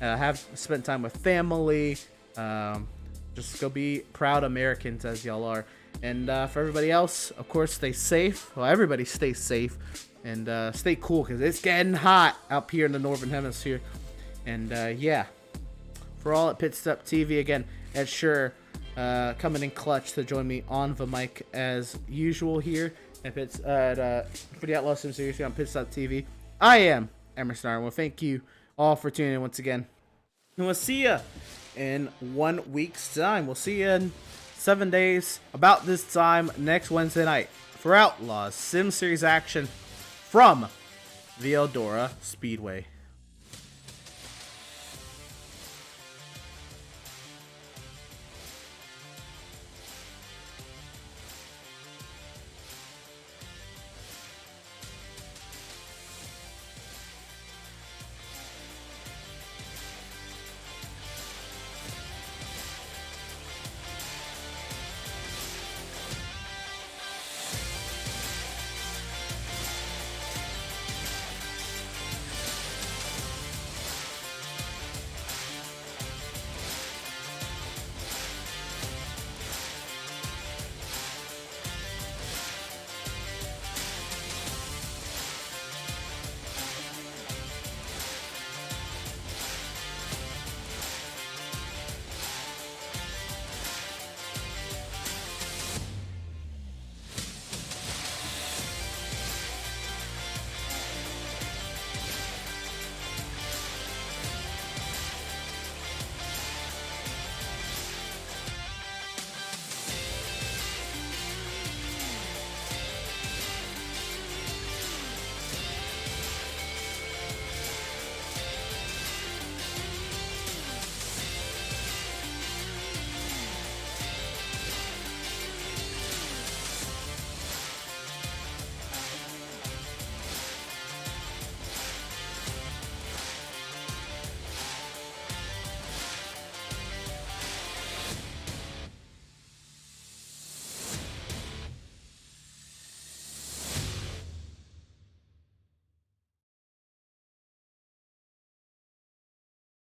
Have spent time with family. Just go be proud Americans as y'all are. And for everybody else, of course, stay safe. Well, everybody stay safe and stay cool because it's getting hot up here in the Northern Hemisphere. And yeah, for all at Pit Stop TV, again, Ed Sure coming in clutch to join me on the mic as usual here for the Outlaws Sim Series here on Pit Stop TV. I am Emerson Arnold. Well, thank you all for tuning in once again. And we'll see you in 1 week's time. We'll see you in 7 days, about this time next Wednesday night for Outlaws Sim Series action from the Eldora Speedway.